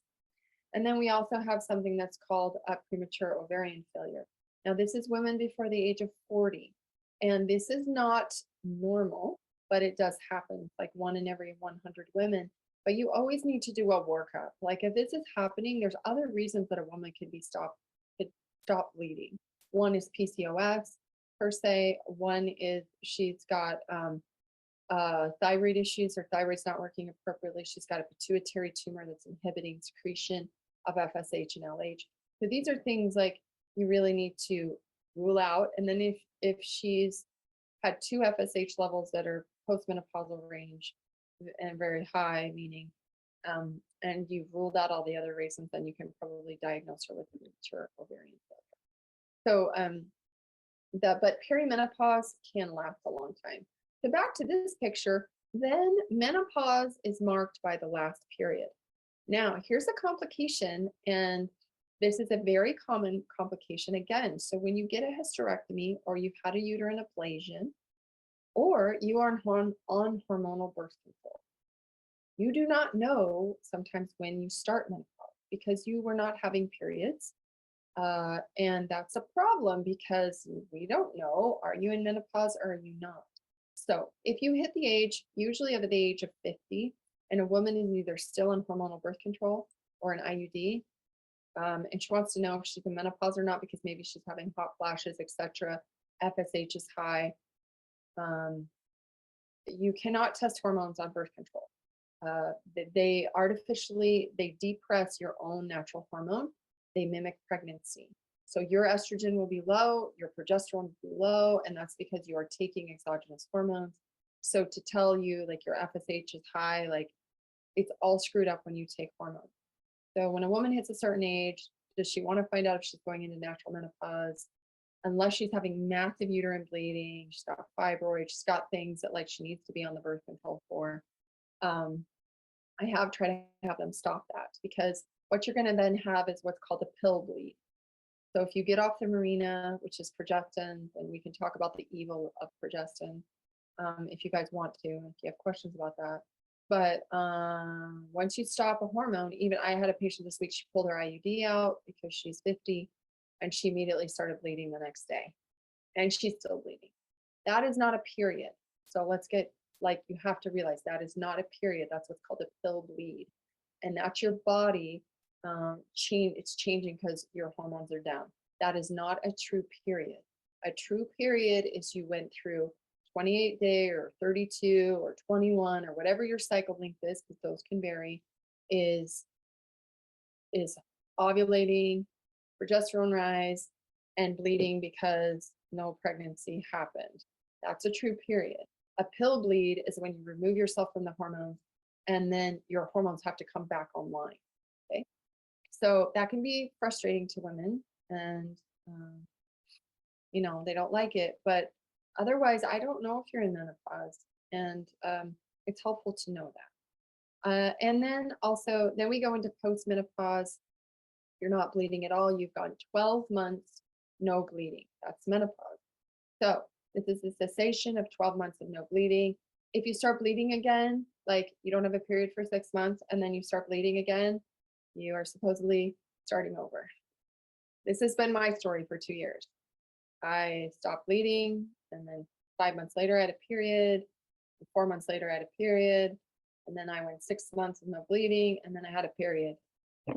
And then we also have something that's called premature ovarian failure. Now, this is women before the age of 40. And this is not normal, but it does happen, like 1 in every 100 women. But you always need to do a workup. Like if this is happening, there's other reasons that a woman could stop bleeding. One is PCOS per se. One is she's got thyroid issues, or thyroid's not working appropriately. She's got a pituitary tumor that's inhibiting secretion of FSH and LH. So these are things like you really need to rule out. And then if she's had 2 FSH levels that are postmenopausal range and very high, meaning, and you've ruled out all the other reasons, then you can probably diagnose her with premature ovarian failure. So but perimenopause can last a long time. So back to this picture, then menopause is marked by the last period. Now, here's a complication, and this is a very common complication again. So when you get a hysterectomy, or you've had a uterine ablation, or you are on hormonal birth control, you do not know sometimes when you start menopause because you were not having periods. And that's a problem because we don't know, are you in menopause or are you not? So if you hit the age, usually of the age of 50, and a woman is either still in hormonal birth control or an IUD, and she wants to know if she's in menopause or not because maybe she's having hot flashes, etc. FSH is high. You cannot test hormones on birth control. They depress your own natural hormone. They mimic pregnancy. So your estrogen will be low, your progesterone will be low, and that's because you are taking exogenous hormones. So to tell you like your FSH is high, like it's all screwed up when you take hormones. So when a woman hits a certain age, does she want to find out if she's going into natural menopause? Unless she's having massive uterine bleeding, she's got fibroids, she's got things that like she needs to be on the birth control for. Um, I have tried to have them stop that because what you're going to then have is what's called a pill bleed. So if you get off the Mirena, which is progestin, then we can talk about the evil of progestin if you guys want to, if you have questions about that. But once you stop a hormone, even I had a patient this week, she pulled her IUD out because she's 50 and she immediately started bleeding the next day and she's still bleeding. That is not a period. So let's get like, you have to realize that is not a period. That's what's called a pill bleed. And that's your body it's changing because your hormones are down. That is not a true period. A true period is you went through 28-day or 32 or 21 or whatever your cycle length is, because those can vary, is ovulating, progesterone rise, and bleeding because no pregnancy happened. That's a true period. A pill bleed is when you remove yourself from the hormones and then your hormones have to come back online. Okay. So that can be frustrating to women and, they don't like it, but otherwise, I don't know if you're in menopause and it's helpful to know that. And then also, then we go into postmenopause. You're not bleeding at all. You've gone 12 months, no bleeding. That's menopause. So this is the cessation of 12 months of no bleeding. If you start bleeding again, like you don't have a period for 6 months and then you start bleeding again, you are supposedly starting over. This has been my story for 2 years. I stopped bleeding and then 5 months later I had a period, and 4 months later I had a period, and then I went 6 months with no bleeding, and then I had a period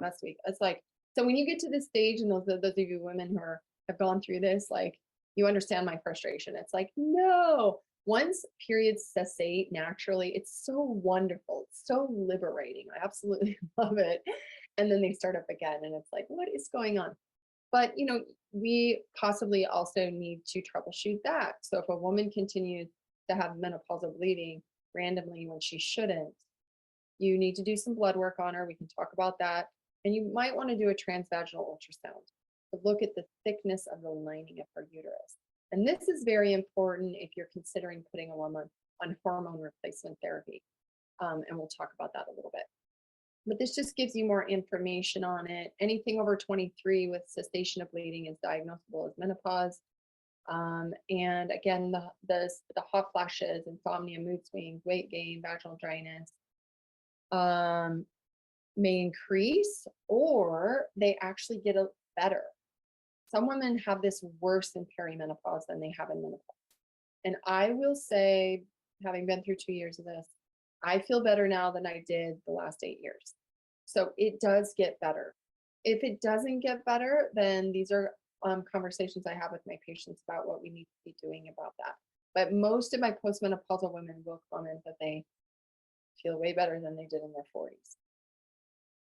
last week. It's like, so when you get to this stage, and those of you women who have gone through this, like you understand my frustration. It's like, no, once periods cessate naturally, it's so wonderful. It's so liberating. I absolutely love it. And then they start up again, and it's like, what is going on? But we possibly also need to troubleshoot that. So if a woman continues to have menopausal bleeding randomly when she shouldn't, you need to do some blood work on her. We can talk about that. And you might want to do a transvaginal ultrasound to look at the thickness of the lining of her uterus. And this is very important if you're considering putting a woman on hormone replacement therapy. And we'll talk about that a little bit. But this just gives you more information on it. Anything over 23 with cessation of bleeding is diagnosable as menopause. And again, the hot flashes, insomnia, mood swings, weight gain, vaginal dryness may increase, or they actually get better. Some women have this worse in perimenopause than they have in menopause. And I will say, having been through 2 years of this, I feel better now than I did the last 8 years. So it does get better. If it doesn't get better, then these are conversations I have with my patients about what we need to be doing about that. But most of my postmenopausal women will comment that they feel way better than they did in their 40s.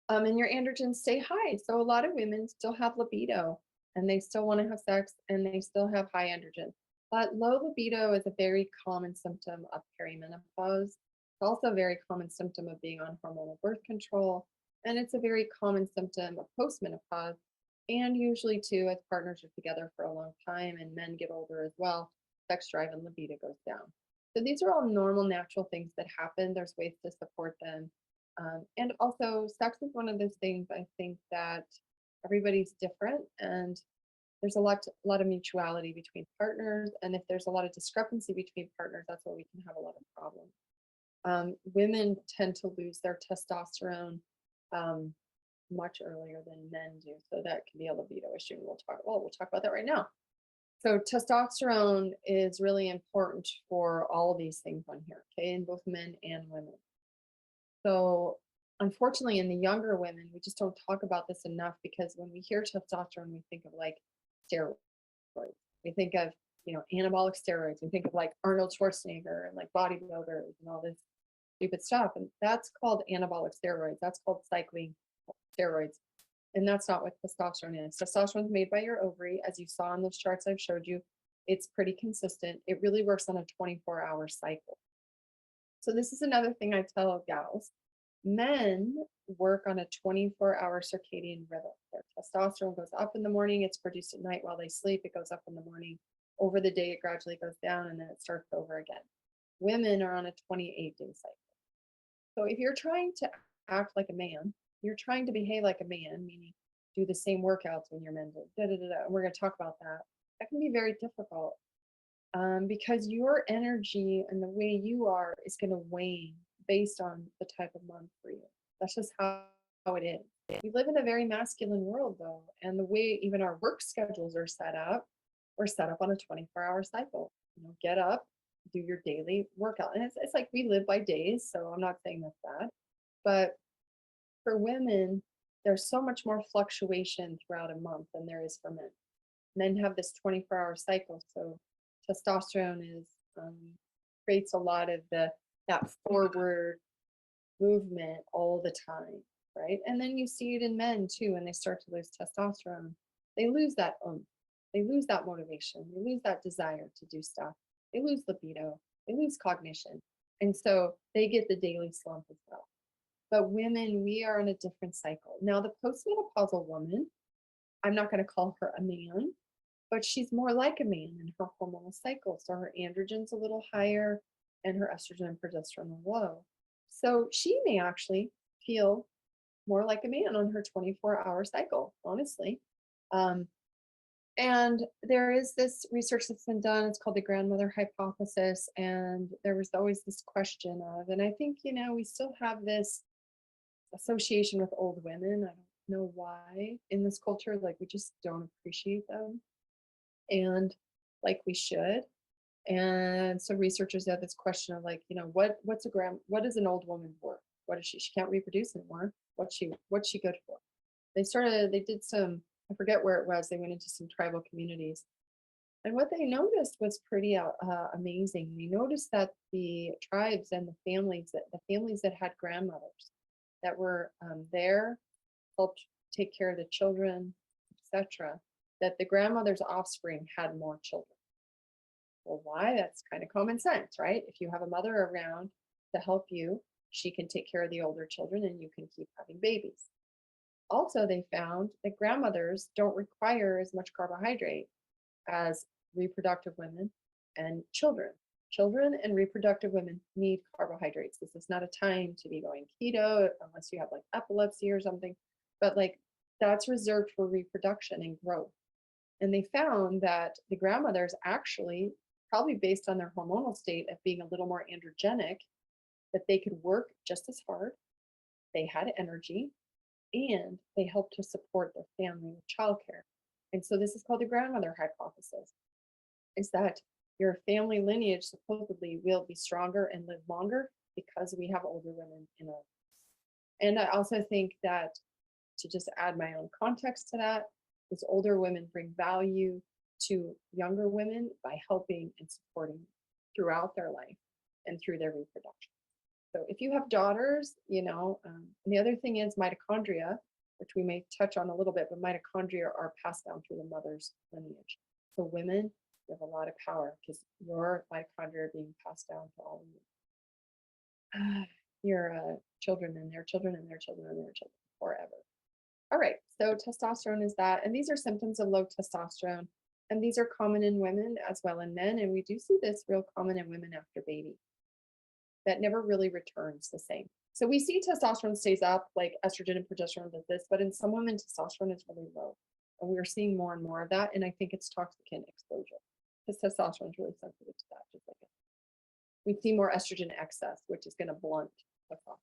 And your androgens stay high. So a lot of women still have libido and they still want to have sex and they still have high androgens. But low libido is a very common symptom of perimenopause. It's also a very common symptom of being on hormonal birth control. And it's a very common symptom of postmenopause. And usually too, as partners are together for a long time and men get older as well, sex drive and libido goes down. So these are all normal, natural things that happen. There's ways to support them. And also sex is one of those things I think that everybody's different and there's a lot of mutuality between partners. And if there's a lot of discrepancy between partners, that's where we can have a lot of problems. Women tend to lose their testosterone much earlier than men do. So that can be a libido issue. And we'll talk about that right now. So testosterone is really important for all of these things on here, okay, in both men and women. So unfortunately, in the younger women, we just don't talk about this enough because when we hear testosterone, we think of like steroids. We think of, anabolic steroids. We think of like Arnold Schwarzenegger and like bodybuilders and all this stupid stuff. And that's called anabolic steroids. That's called cycling steroids. And that's not what testosterone is. Testosterone is made by your ovary. As you saw in those charts I've showed you, it's pretty consistent. It really works on a 24-hour cycle. So this is another thing I tell gals. Men work on a 24-hour circadian rhythm. Their testosterone goes up in the morning, it's produced at night while they sleep, it goes up in the morning. Over the day, it gradually goes down and then it starts over again. Women are on a 28-day cycle. So if you're trying to act like a man, you're trying to behave like a man, meaning do the same workouts when you're men do, and we're going to talk about that. That can be very difficult because your energy and the way you are is going to wane based on the type of month for you. That's just how it is. We live in a very masculine world, though, and the way even our work schedules are set up, we're set up on a 24-hour cycle. Get up, do your daily workout. And it's like we live by days, so I'm not saying that's bad. But for women, there's so much more fluctuation throughout a month than there is for men. Men have this 24-hour cycle, so testosterone is creates a lot of that forward movement all the time, right? And then you see it in men too, when they start to lose testosterone, they lose that they lose that motivation, they lose that desire to do stuff, they lose libido, they lose cognition, and so they get the daily slump as well. But women, we are on a different cycle. Now, the postmenopausal woman, I'm not going to call her a man, but she's more like a man in her hormonal cycle. So her androgen's a little higher and her estrogen and progesterone are low. So she may actually feel more like a man on her 24-hour cycle, honestly. And there is this research that's been done. It's called the grandmother hypothesis. And there was always this question of, and I think, we still have this association with old women. I don't know why in this culture, like we just don't appreciate them and like we should. And so researchers have this question of like, what is an old woman worth? What is she? She can't reproduce anymore. What's she good for? They did some, I forget where it was. They went into some tribal communities. And what they noticed was pretty amazing. They noticed that the tribes and the families that had grandmothers that were there, helped take care of the children, etc., that the grandmother's offspring had more children. Well, why? That's kind of common sense, right? If you have a mother around to help you, she can take care of the older children and you can keep having babies. Also, they found that grandmothers don't require as much carbohydrate as reproductive women and children. Children and reproductive women need carbohydrates. This is not a time to be going keto unless you have like epilepsy or something, but like that's reserved for reproduction and growth. And they found that the grandmothers actually, probably based on their hormonal state of being a little more androgenic, that they could work just as hard, they had energy, and they helped to support their family with childcare. And so this is called the grandmother hypothesis, is that your family lineage supposedly will be stronger and live longer because we have older women in our lives. And I also think that, to just add my own context to that, is older women bring value to younger women by helping and supporting throughout their life and through their reproduction. So if you have daughters, and the other thing is mitochondria, which we may touch on a little bit, but mitochondria are passed down through the mother's lineage. So women, you have a lot of power because your mitochondria are being passed down to all of you. Your children and their children and their children and their children forever. All right, so testosterone is that, and these are symptoms of low testosterone, and these are common in women as well in men, and we do see this real common in women after baby. That never really returns the same. So we see testosterone stays up, like estrogen and progesterone does this, but in some women, testosterone is really low. And we're seeing more and more of that, and I think it's toxicant exposure, because testosterone is really sensitive to that, just like it. We see more estrogen excess, which is going to blunt testosterone.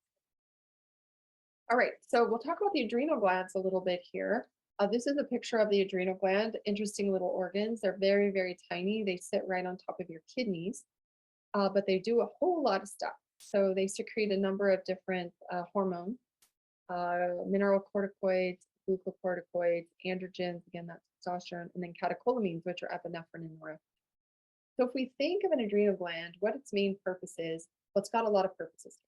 All right, so we'll talk about the adrenal glands a little bit here. This is a picture of the adrenal gland. Interesting little organs. They're very, very tiny. They sit right on top of your kidneys, but they do a whole lot of stuff. So they secrete a number of different hormones, mineralocorticoids, glucocorticoids, androgens, again, that's testosterone, and then catecholamines, which are epinephrine and norepinephrine. So if we think of an adrenal gland, what its main purpose is, well, it's got a lot of purposes.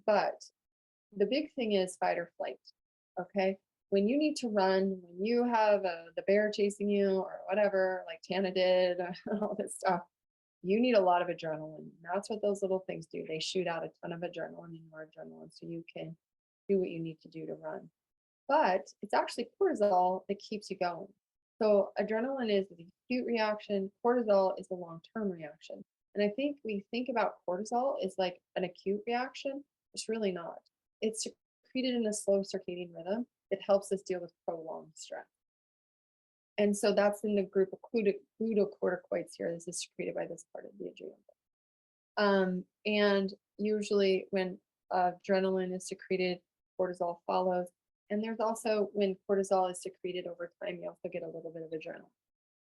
But the big thing is fight or flight, okay? when you need to run, when you have the bear chasing you or whatever, like Tana did, all this stuff, you need a lot of adrenaline. That's what those little things do. They shoot out a ton of adrenaline in your adrenaline so you can do what you need to do to run. But it's actually cortisol that keeps you going. So adrenaline is the acute reaction, cortisol is the long-term reaction. And I think we think about cortisol as like an acute reaction. It's really not. It's secreted in a slow circadian rhythm that helps us deal with prolonged stress. And so that's in the group of glucocorticoids here. This is secreted by this part of the adrenal. And usually when adrenaline is secreted, cortisol follows. And there's also when cortisol is secreted over time, you also get a little bit of adrenaline.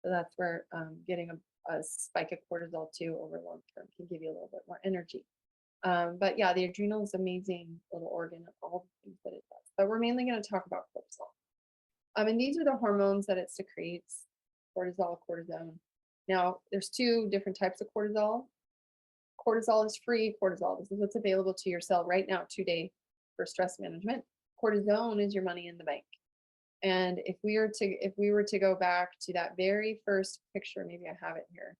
So that's where getting a spike of cortisol too over long term can give you a little bit more energy. But yeah, the adrenal is an amazing little organ and all the things that it does. But we're mainly going to talk about cortisol. And these are the hormones that it secretes, cortisol, cortisone. Now, there's two different types of cortisol. Cortisol is free cortisol. This is what's available to your cell right now today for stress management. Cortisone is your money in the bank. And if we were to go back to that very first picture, maybe I have it here.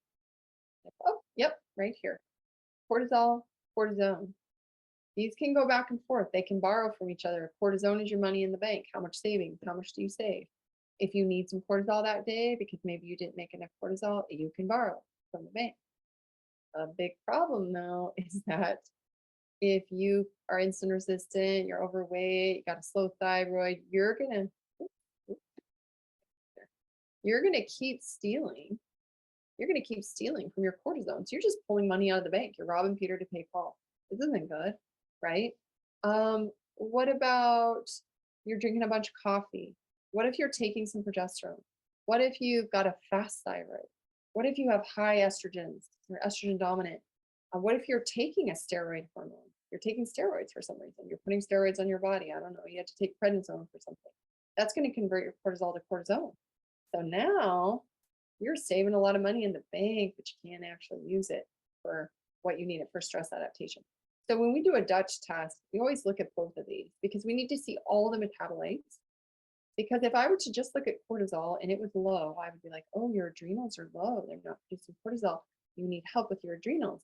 Oh, yep, right here. Cortisol, cortisone. These can go back and forth. They can borrow from each other. Cortisone is your money in the bank. How much savings? How much do you save? If you need some cortisol that day because maybe you didn't make enough cortisol, you can borrow from the bank. A big problem though is that if you are insulin resistant, you're overweight, you got a slow thyroid, you're gonna keep stealing. You're gonna keep stealing from your cortisone. So you're just pulling money out of the bank. You're robbing Peter to pay Paul. This isn't good, right? What about you're drinking a bunch of coffee? What if you're taking some progesterone? What if you've got a fast thyroid? What if you have high estrogens? You're estrogen dominant. What if you're taking a steroid hormone? You're taking steroids for some reason. You're putting steroids on your body. I don't know. You have to take prednisone for something. That's going to convert your cortisol to cortisone. So now you're saving a lot of money in the bank, but you can't actually use it for what you need it for stress adaptation. So when we do a Dutch test, we always look at both of these because we need to see all the metabolites. Because if I were to just look at cortisol and it was low, I would be like, oh, your adrenals are low. They're not producing cortisol. You need help with your adrenals.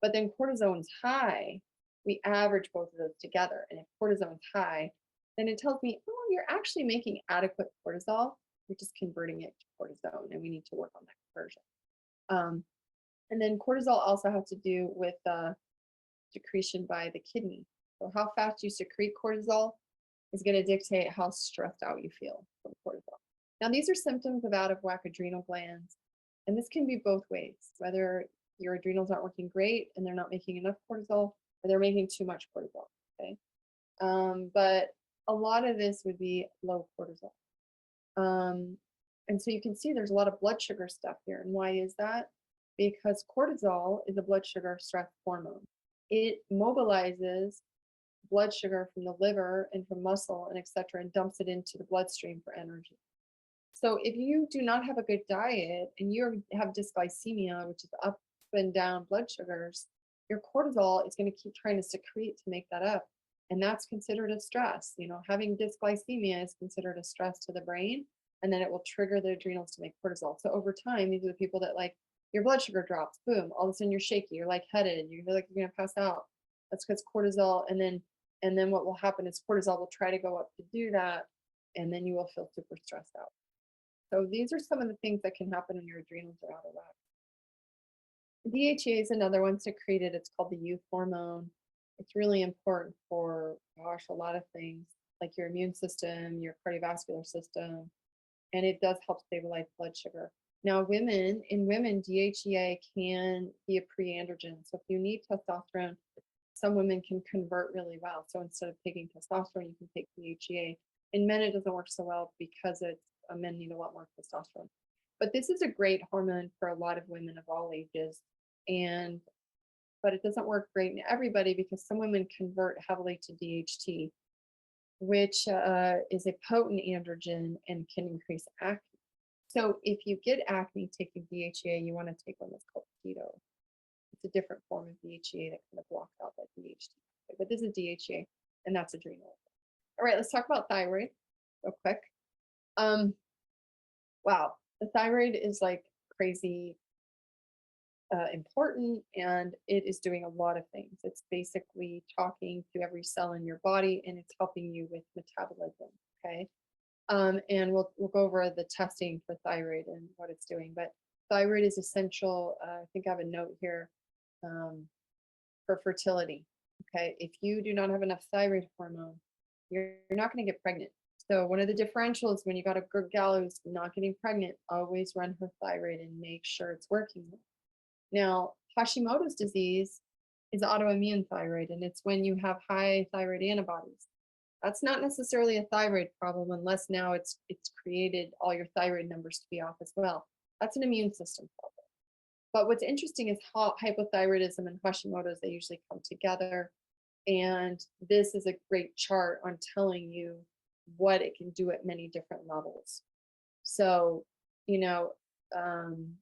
But then cortisone's high. We average both of those together. And if cortisone's high, then it tells me, oh, you're actually making adequate cortisol. You're just converting it to cortisone, and we need to work on that conversion. And then cortisol also has to do with secretion by the kidney. So how fast you secrete cortisol is going to dictate how stressed out you feel from cortisol. Now, these are symptoms of out of whack adrenal glands, and this can be both ways, whether your adrenals aren't working great and they're not making enough cortisol, or they're making too much cortisol, okay? But a lot of this would be low cortisol. And so you can see there's a lot of blood sugar stuff here. And why is that? Because cortisol is a blood sugar stress hormone. It mobilizes blood sugar from the liver and from muscle and etc. and dumps it into the bloodstream for energy. So if you do not have a good diet and you have dysglycemia, which is up and down blood sugars, your cortisol is going to keep trying to secrete to make that up. And that's considered a stress. You know, having dysglycemia is considered a stress to the brain, and then it will trigger the adrenals to make cortisol. So over time, these are the people that like your blood sugar drops, boom, all of a sudden you're shaky, you're lightheaded, you feel like you're gonna pass out. That's because cortisol, and then what will happen is cortisol will try to go up to do that, and then you will feel super stressed out. So these are some of the things that can happen when your adrenals are out of whack. DHEA is another one secreted. It's called the youth hormone. It's really important for, gosh, a lot of things like your immune system, your cardiovascular system, and it does help stabilize blood sugar. Now, in women, DHEA can be a pre-androgen. So if you need testosterone, some women can convert really well. So instead of taking testosterone, you can take DHEA. In men, it doesn't work so well because men need a lot more testosterone. But this is a great hormone for a lot of women of all ages. But it doesn't work great in everybody because some women convert heavily to DHT, which is a potent androgen and can increase acne. So if you get acne taking DHEA, you want to take one that's called keto. It's a different form of DHEA that kind of blocks out that DHT. But this is DHEA, and that's adrenal. All right, let's talk about thyroid. real quick. Um, wow, the thyroid is like crazy important, and it is doing a lot of things. It's basically talking to every cell in your body, and it's helping you with metabolism. Okay. And we'll go over the testing for thyroid and what it's doing. But thyroid is essential. I think I have a note here um, for fertility. Okay, if you do not have enough thyroid hormone, you're not going to get pregnant. So one of the differentials when you got a good gal who's not getting pregnant, always run her thyroid and make sure it's working. Now, Hashimoto's disease is autoimmune thyroid, and it's when you have high thyroid antibodies. That's not necessarily a thyroid problem unless now it's created all your thyroid numbers to be off as well. That's an immune system problem. But what's interesting is how hypothyroidism and Hashimoto's, they usually come together. And this is a great chart on telling you what it can do at many different levels. So, you know, um,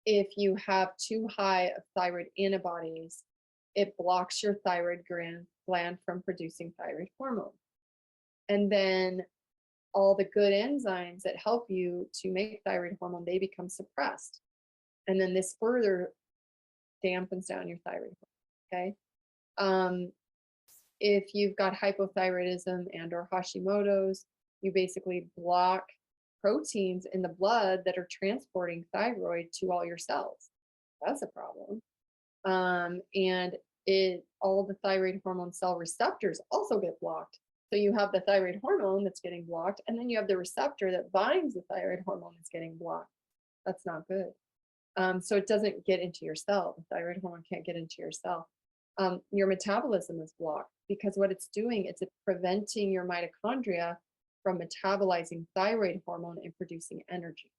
if you have too high of thyroid antibodies, it blocks your thyroid gland from producing thyroid hormone. And then all the good enzymes that help you to make thyroid hormone, they become suppressed. And then this further dampens down your thyroid hormone. Okay. Um, if you've got hypothyroidism and or Hashimoto's, you basically block proteins in the blood that are transporting thyroid to all your cells. That's a problem. And all the thyroid hormone cell receptors also get blocked. So you have the thyroid hormone that's getting blocked, and then you have the receptor that binds the thyroid hormone that's getting blocked. That's not good. So it doesn't get into your cell. The thyroid hormone can't get into your cell. Your metabolism is blocked because what it's doing is it's preventing your mitochondria from metabolizing thyroid hormone and producing energy.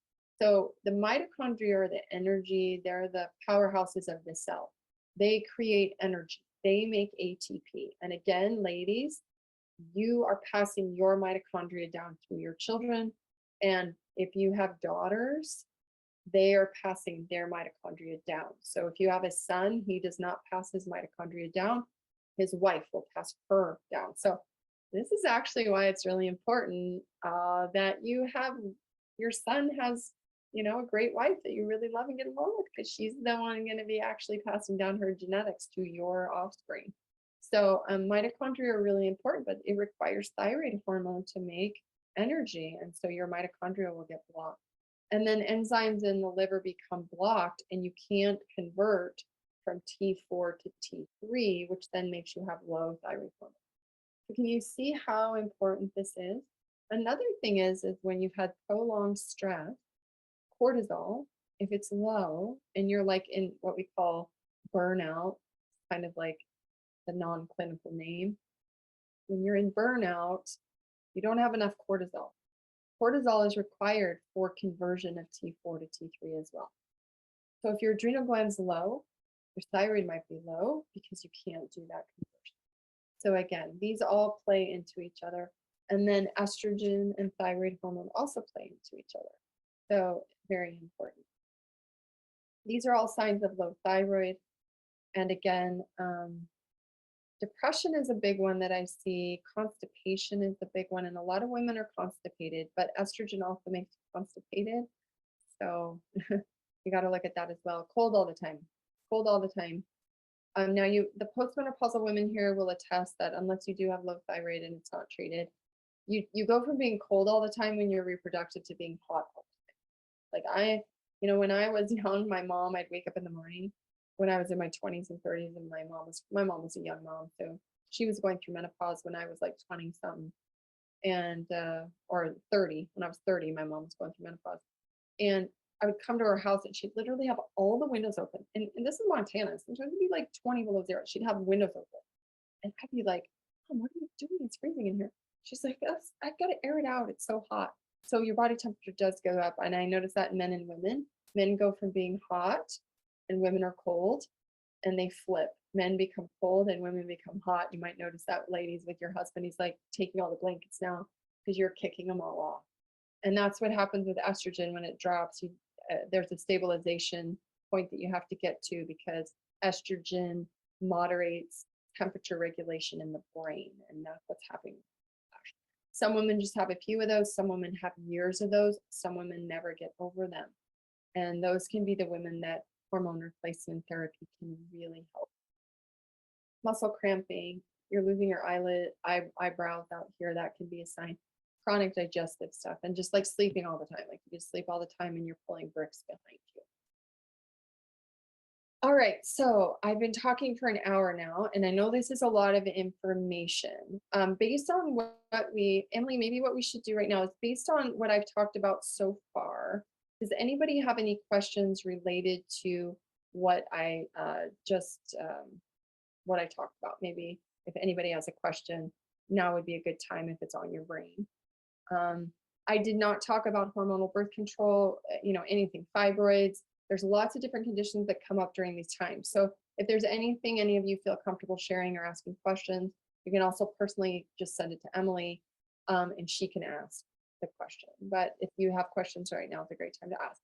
So the mitochondria are the energy, they're the powerhouses of the cell. They create energy, they make ATP. And again, ladies, you are passing your mitochondria down to your children. And if you have daughters, they are passing their mitochondria down. So if you have a son, he does not pass his mitochondria down, his wife will pass her down. So this is actually why it's really important that your son has, a great wife that you really love and get along with, because she's the one going to be actually passing down her genetics to your offspring. So mitochondria are really important, but it requires thyroid hormone to make energy. And so your mitochondria will get blocked. And then enzymes in the liver become blocked, and you can't convert from T4 to T3, which then makes you have low thyroid hormone. So can you see how important this is? Another thing is when you've had prolonged stress, cortisol, if it's low and you're like in what we call burnout, kind of like the non-clinical name, when you're in burnout, you don't have enough cortisol. Cortisol is required for conversion of T4 to T3 as well. So if your adrenal gland's low, your thyroid might be low because you can't do that conversion. So again, these all play into each other. And then estrogen and thyroid hormone also play into each other. So very important. These are all signs of low thyroid. And again, depression is a big one that I see. Constipation is a big one. And a lot of women are constipated, but estrogen also makes you constipated. So you got to look at that as well. Cold all the time. Cold all the time. Now the postmenopausal women here will attest that unless you do have low thyroid and it's not treated, you go from being cold all the time when you're reproductive to being hot all the time. Like when I was young, my mom, I'd wake up in the morning when I was in my 20s and 30s, and my mom was a young mom, so she was going through menopause when I was like 20 something, and or 30. When I was 30, my mom was going through menopause, and I would come to her house and she'd literally have all the windows open. And this is Montana. Sometimes it'd be like 20 below zero. She'd have windows open. And I'd be like, Mom, what are you doing? It's freezing in here. She's like, I got to air it out. It's so hot. So your body temperature does go up. And I notice that in men and women. Men go from being hot and women are cold, and they flip. Men become cold and women become hot. You might notice that, ladies, with your husband. He's like taking all the blankets now because you're kicking them all off. And that's what happens with estrogen when it drops. There's a stabilization point that you have to get to, because estrogen moderates temperature regulation in the brain, and that's what's happening. Some women just have a few of those. Some women have years of those. Some women never get over them. And those can be the women that hormone replacement therapy can really help. Muscle cramping, you're losing your eyebrows out here, that can be a sign. Chronic digestive stuff, and just like sleeping all the time, like you just sleep all the time and you're pulling bricks behind you. All right, so I've been talking for an hour now, and I know this is a lot of information. Based on what we, Emily, maybe what we should do right now is based on what I've talked about so far, does anybody have any questions related to what I what I talked about? Maybe if anybody has a question, now would be a good time if it's on your brain. I did not talk about hormonal birth control, anything fibroids. There's lots of different conditions that come up during these times. So if there's anything any of you feel comfortable sharing or asking questions, you can also personally just send it to Emily, and she can ask the question. But if you have questions right now, it's a great time to ask.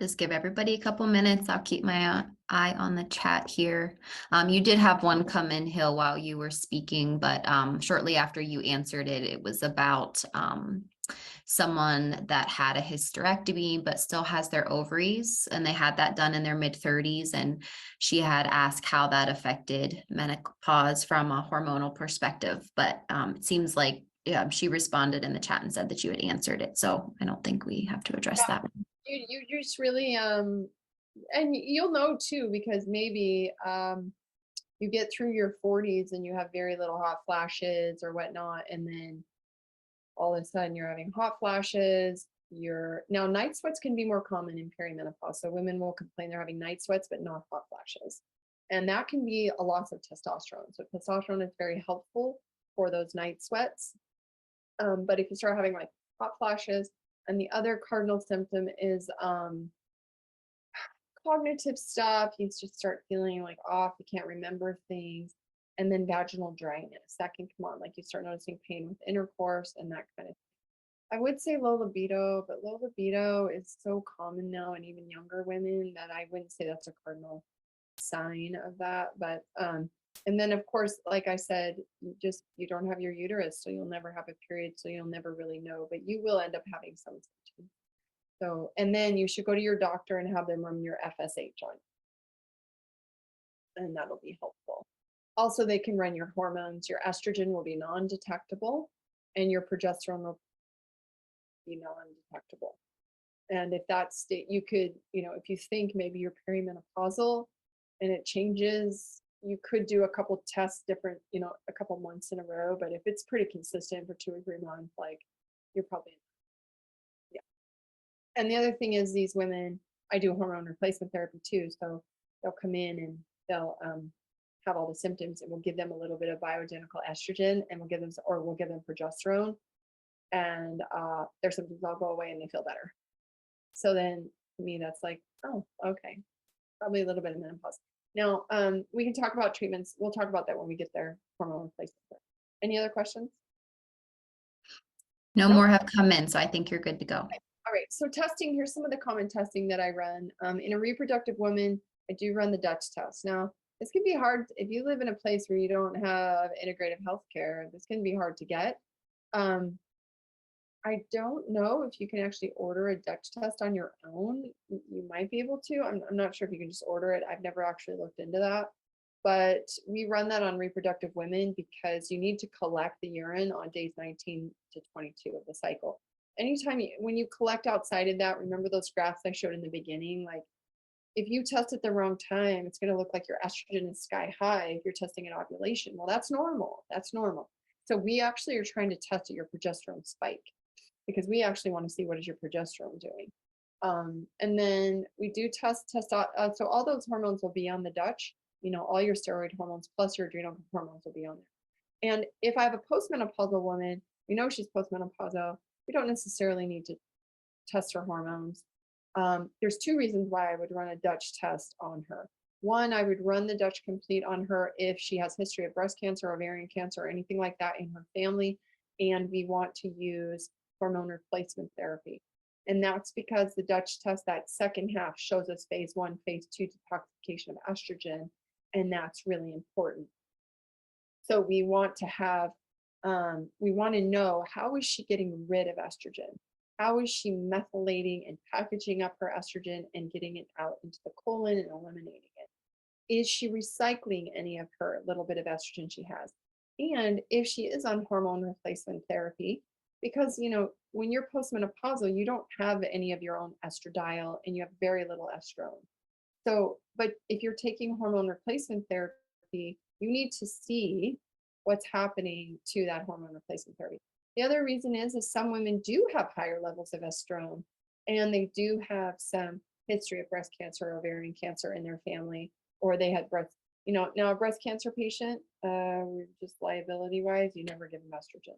Just give everybody a couple minutes. I'll keep my eye on the chat here. You did have one come in, Hill, while you were speaking, but shortly after you answered it, it was about someone that had a hysterectomy but still has their ovaries, and they had that done in their mid-30s, and she had asked how that affected menopause from a hormonal perspective. But it seems like she responded in the chat and said that you had answered it, so I don't think we have to address that. You just really and you'll know too, because maybe you get through your 40s and you have very little hot flashes or whatnot, and then all of a sudden you're having hot flashes. Now night sweats can be more common in perimenopause, so women will complain they're having night sweats but not hot flashes, and that can be a loss of testosterone. So testosterone is very helpful for those night sweats, but if you start having like hot flashes, and the other cardinal symptom is cognitive stuff. You just start feeling like off, you can't remember things. And then vaginal dryness, that can come on, like you start noticing pain with intercourse and that kind of thing. I would say low libido, but low libido is so common now in even younger women that I wouldn't say that's a cardinal sign of that. But and then of course, like I said, you don't have your uterus, so you'll never have a period, so you'll never really know, but you will end up having some symptoms. So, and then you should go to your doctor and have them run your FSH on you, and that'll be helpful. Also, they can run your hormones. Your estrogen will be non-detectable, and your progesterone will be non-detectable. And if that's you could, if you think maybe you're perimenopausal and it changes, you could do a couple tests different, a couple months in a row. But if it's pretty consistent for 2 or 3 months, like you're probably, yeah. And the other thing is, these women, I do hormone replacement therapy too. So they'll come in and they'll have all the symptoms, and we'll give them a little bit of bioidentical estrogen, and we'll give them progesterone, and their symptoms all go away and they feel better. So then to me, that's like, oh, okay, probably a little bit of menopause. Now, we can talk about treatments. We'll talk about that when we get there, hormone replacement. Any other questions? No more have come in, so I think you're good to go. Okay. All right, so testing, here's some of the common testing that I run. In a reproductive woman, I do run the Dutch test. Now, this can be hard if you live in a place where you don't have integrative healthcare. This can be hard to get. I don't know if you can actually order a Dutch test on your own. You might be able to. I'm not sure if you can just order it. I've never actually looked into that. But we run that on reproductive women because you need to collect the urine on days 19 to 22 of the cycle. Anytime when you collect outside of that, remember those graphs I showed in the beginning? Like if you test at the wrong time, it's going to look like your estrogen is sky high if you're testing at ovulation. Well, that's normal. That's normal. So we actually are trying to test at your progesterone spike, because we actually want to see what is your progesterone doing. And then we do test so all those hormones will be on the Dutch, all your steroid hormones plus your adrenal hormones will be on there. And if I have a postmenopausal woman, we know she's postmenopausal, we don't necessarily need to test her hormones. There's 2 reasons why I would run a Dutch test on her. One, I would run the Dutch complete on her if she has history of breast cancer, ovarian cancer, or anything like that in her family, and we want to use hormone replacement therapy. And that's because the Dutch test, that second half, shows us phase 1, phase 2 detoxification of estrogen, and that's really important. So we want to have, we want to know, how is she getting rid of estrogen? How is she methylating and packaging up her estrogen and getting it out into the colon and eliminating it? Is she recycling any of her little bit of estrogen she has? And if she is on hormone replacement therapy, because when you're postmenopausal, you don't have any of your own estradiol and you have very little estrone. So, but if you're taking hormone replacement therapy, you need to see what's happening to that hormone replacement therapy. The other reason is some women do have higher levels of estrone and they do have some history of breast cancer or ovarian cancer in their family, or they had breast, now a breast cancer patient, just liability wise, you never give them estrogen.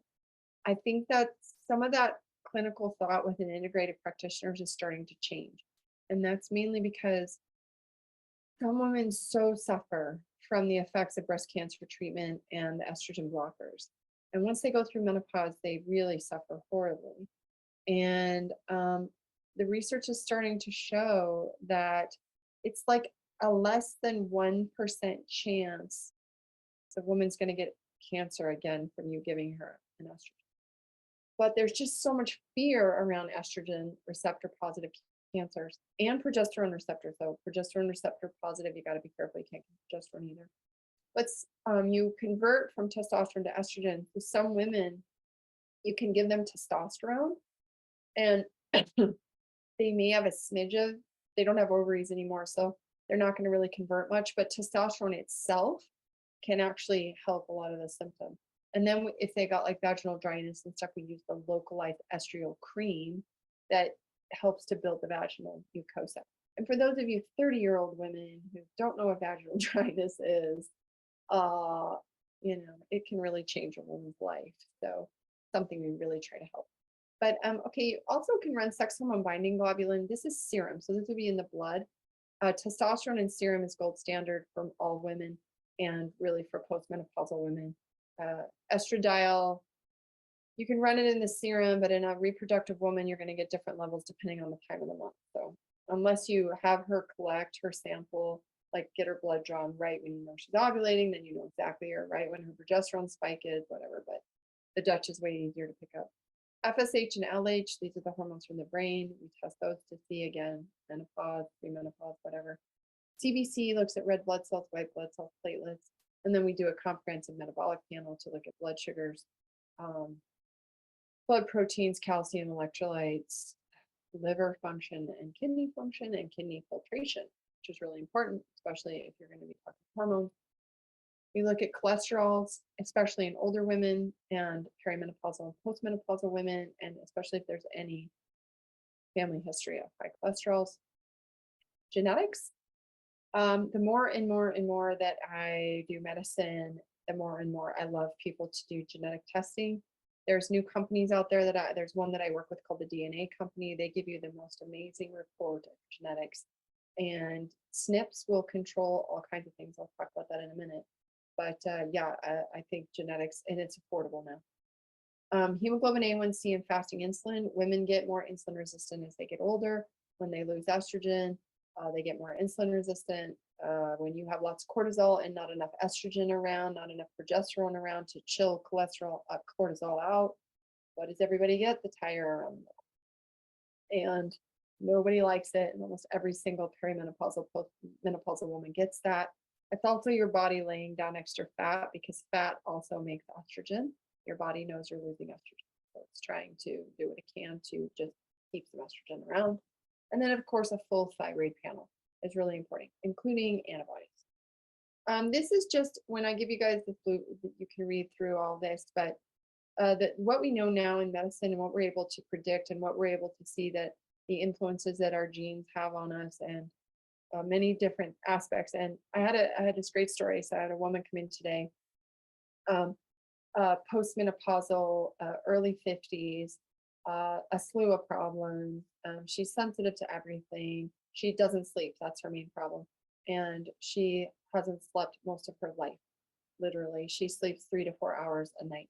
I think that some of that clinical thought with an integrated practitioners is starting to change. And that's mainly because some women so suffer from the effects of breast cancer treatment and the estrogen blockers. And once they go through menopause, they really suffer horribly. And the research is starting to show that it's like a less than 1% chance a woman's going to get cancer again from you giving her an estrogen. But there's just so much fear around estrogen receptor positive cancers and progesterone receptor. So progesterone receptor positive, you got to be careful. You can't get progesterone either. But you convert from testosterone to estrogen. For some women, you can give them testosterone and they may have a smidge of, they don't have ovaries anymore, so they're not going to really convert much, but testosterone itself can actually help a lot of the symptoms. And then if they got like vaginal dryness and stuff, we use the localized estriol cream that helps to build the vaginal mucosa. And for those of you 30-year-old women who don't know what vaginal dryness is, it can really change a woman's life. So something we really try to help. But okay, you also can run sex hormone binding globulin. This is serum, so this would be in the blood. Testosterone in serum is gold standard for all women and really for postmenopausal women. Estradiol, you can run it in the serum, but in a reproductive woman, you're going to get different levels depending on the time of the month. So unless you have her collect her sample, like get her blood drawn right when you know she's ovulating, then you know exactly, or right when her progesterone spike is, whatever. But the Dutch is way easier to pick up. FSH and LH, these are the hormones from the brain. We test those to see, again, menopause, premenopause, whatever. CBC looks at red blood cells, white blood cells, platelets, and then we do a comprehensive metabolic panel to look at blood sugars, blood proteins, calcium, electrolytes, liver function and kidney filtration, which is really important, especially if you're going to be talking hormones. We look at cholesterols, especially in older women and perimenopausal and postmenopausal women, and especially if there's any family history of high cholesterols. Genetics. The more and more and more that I do medicine, the more and more I love people to do genetic testing. There's new companies out there there's one that I work with called the DNA Company. They give you the most amazing report of genetics, and SNPs will control all kinds of things. I'll talk about that in a minute. But I think genetics, and it's affordable now. Hemoglobin A1C and fasting insulin. Women get more insulin resistant as they get older. When they lose estrogen, they get more insulin resistant. When you have lots of cortisol and not enough estrogen around, not enough progesterone around to chill cortisol out, what does everybody get? The tire around the middle. And nobody likes it. And almost every single perimenopausal, postmenopausal woman gets that. It's also your body laying down extra fat, because fat also makes estrogen. Your body knows you're losing estrogen, so it's trying to do what it can to just keep some estrogen around. And then, of course, a full thyroid panel is really important, including antibodies. This is just when I give you guys the flu, you can read through all this, but what we know now in medicine and what we're able to predict and what we're able to see, that the influences that our genes have on us, and many different aspects. And I had this great story. So I had a woman come in today, postmenopausal, early 50s, a slew of problems. She's sensitive to everything. She doesn't sleep. That's her main problem. And she hasn't slept most of her life. Literally, she sleeps 3 to 4 hours a night.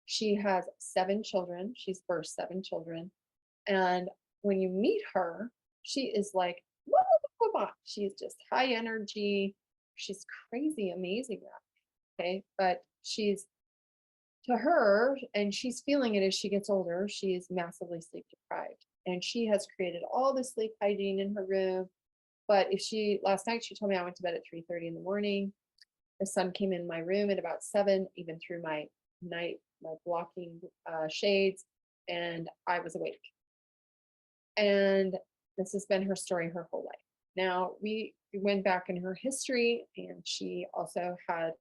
She has 7 children. She's birthed 7 children. And when you meet her, she is like, she's just high energy. She's crazy, amazing. Okay. But to her, and she's feeling it as she gets older, she is massively sleep deprived. And she has created all the sleep hygiene in her room. But last night, she told me I went to bed at 3:30 in the morning. The sun came in my room at about 7, even through my blocking shades, and I was awake. And this has been her story her whole life. Now, we went back in her history, and she also had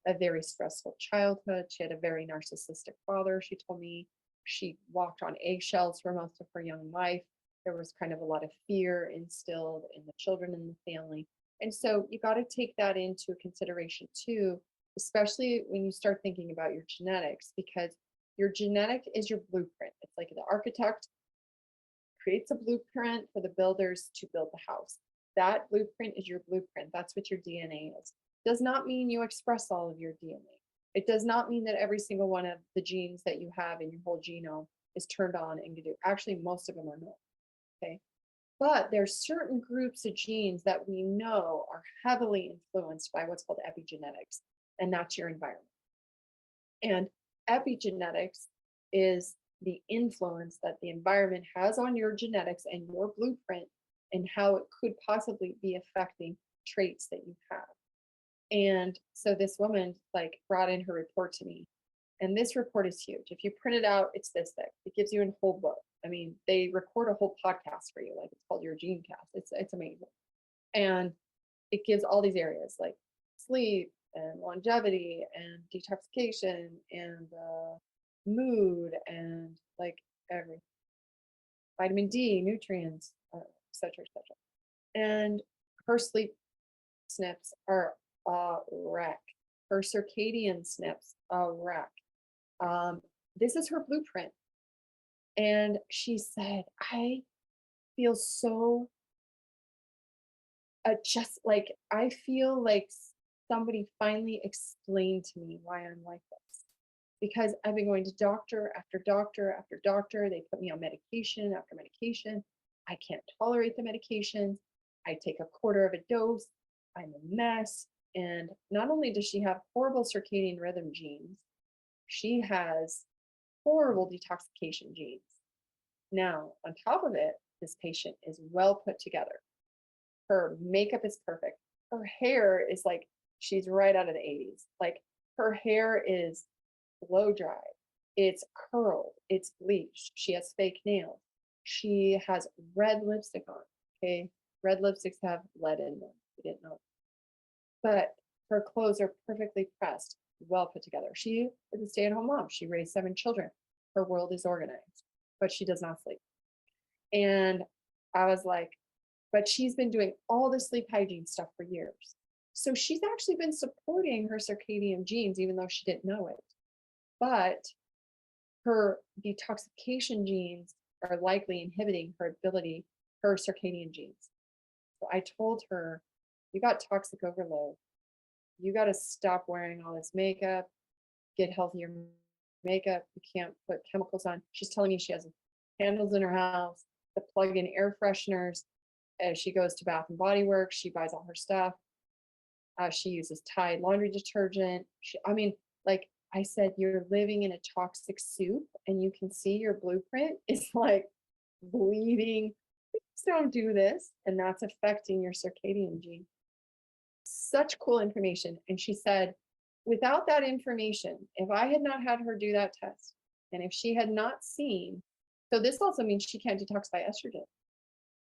a very stressful childhood. She had a very narcissistic father. She told me she walked on eggshells for most of her young life. There was kind of a lot of fear instilled in the children in the family. And so you got to take that into consideration too, especially when you start thinking about your genetics, because your genetic is your blueprint. It's like the architect creates a blueprint for the builders to build the house. That blueprint is your blueprint. That's what your DNA is. Does not mean you express all of your DNA. It does not mean that every single one of the genes that you have in your whole genome is turned on and you do. Actually, most of them are not. Okay. But there's certain groups of genes that we know are heavily influenced by what's called epigenetics, and that's your environment. And epigenetics is the influence that the environment has on your genetics and your blueprint, and how it could possibly be affecting traits that you have. And so this woman brought in her report to me, and this report is huge. If you print it out, it's this thick. It gives you a whole book. I mean, they record a whole podcast for you, like it's called your Gene Cast. It's amazing, and it gives all these areas like sleep and longevity and detoxification and mood and every vitamin D, nutrients, et cetera, et cetera. And her sleep SNPs are a wreck. Her circadian SNPs, a wreck. This is her blueprint. And she said, I feel so I feel like somebody finally explained to me why I'm like this. Because I've been going to doctor after doctor after doctor. They put me on medication after medication. I can't tolerate the medications. I take a quarter of a dose. I'm a mess. And not only does she have horrible circadian rhythm genes, she has horrible detoxification genes. Now, on top of it, this patient is well put together. Her makeup is perfect. Her hair is like she's right out of the 80s. Like her hair is blow dried. It's curled. It's bleached. She has fake nails. She has red lipstick on. Okay. Red lipsticks have lead in them. You didn't know. But her clothes are perfectly pressed, well put together. She is a stay-at-home mom. She raised 7 children. Her world is organized, but she does not sleep. And I was like, but she's been doing all the sleep hygiene stuff for years. So she's actually been supporting her circadian genes, even though she didn't know it. But her detoxification genes are likely inhibiting her circadian genes. So I told her, you got toxic overload. You got to stop wearing all this makeup, get healthier makeup. You can't put chemicals on. She's telling me she has candles in her house, the plug-in air fresheners. As she goes to Bath and Body Works, she buys all her stuff. She uses Tide laundry detergent. I said, you're living in a toxic soup, and you can see your blueprint is like bleeding. Please don't do this. And that's affecting your circadian gene. Such cool information. And she said, without that information, if I had not had her do that test, and if she had not seen, so this also means she can't detoxify estrogen.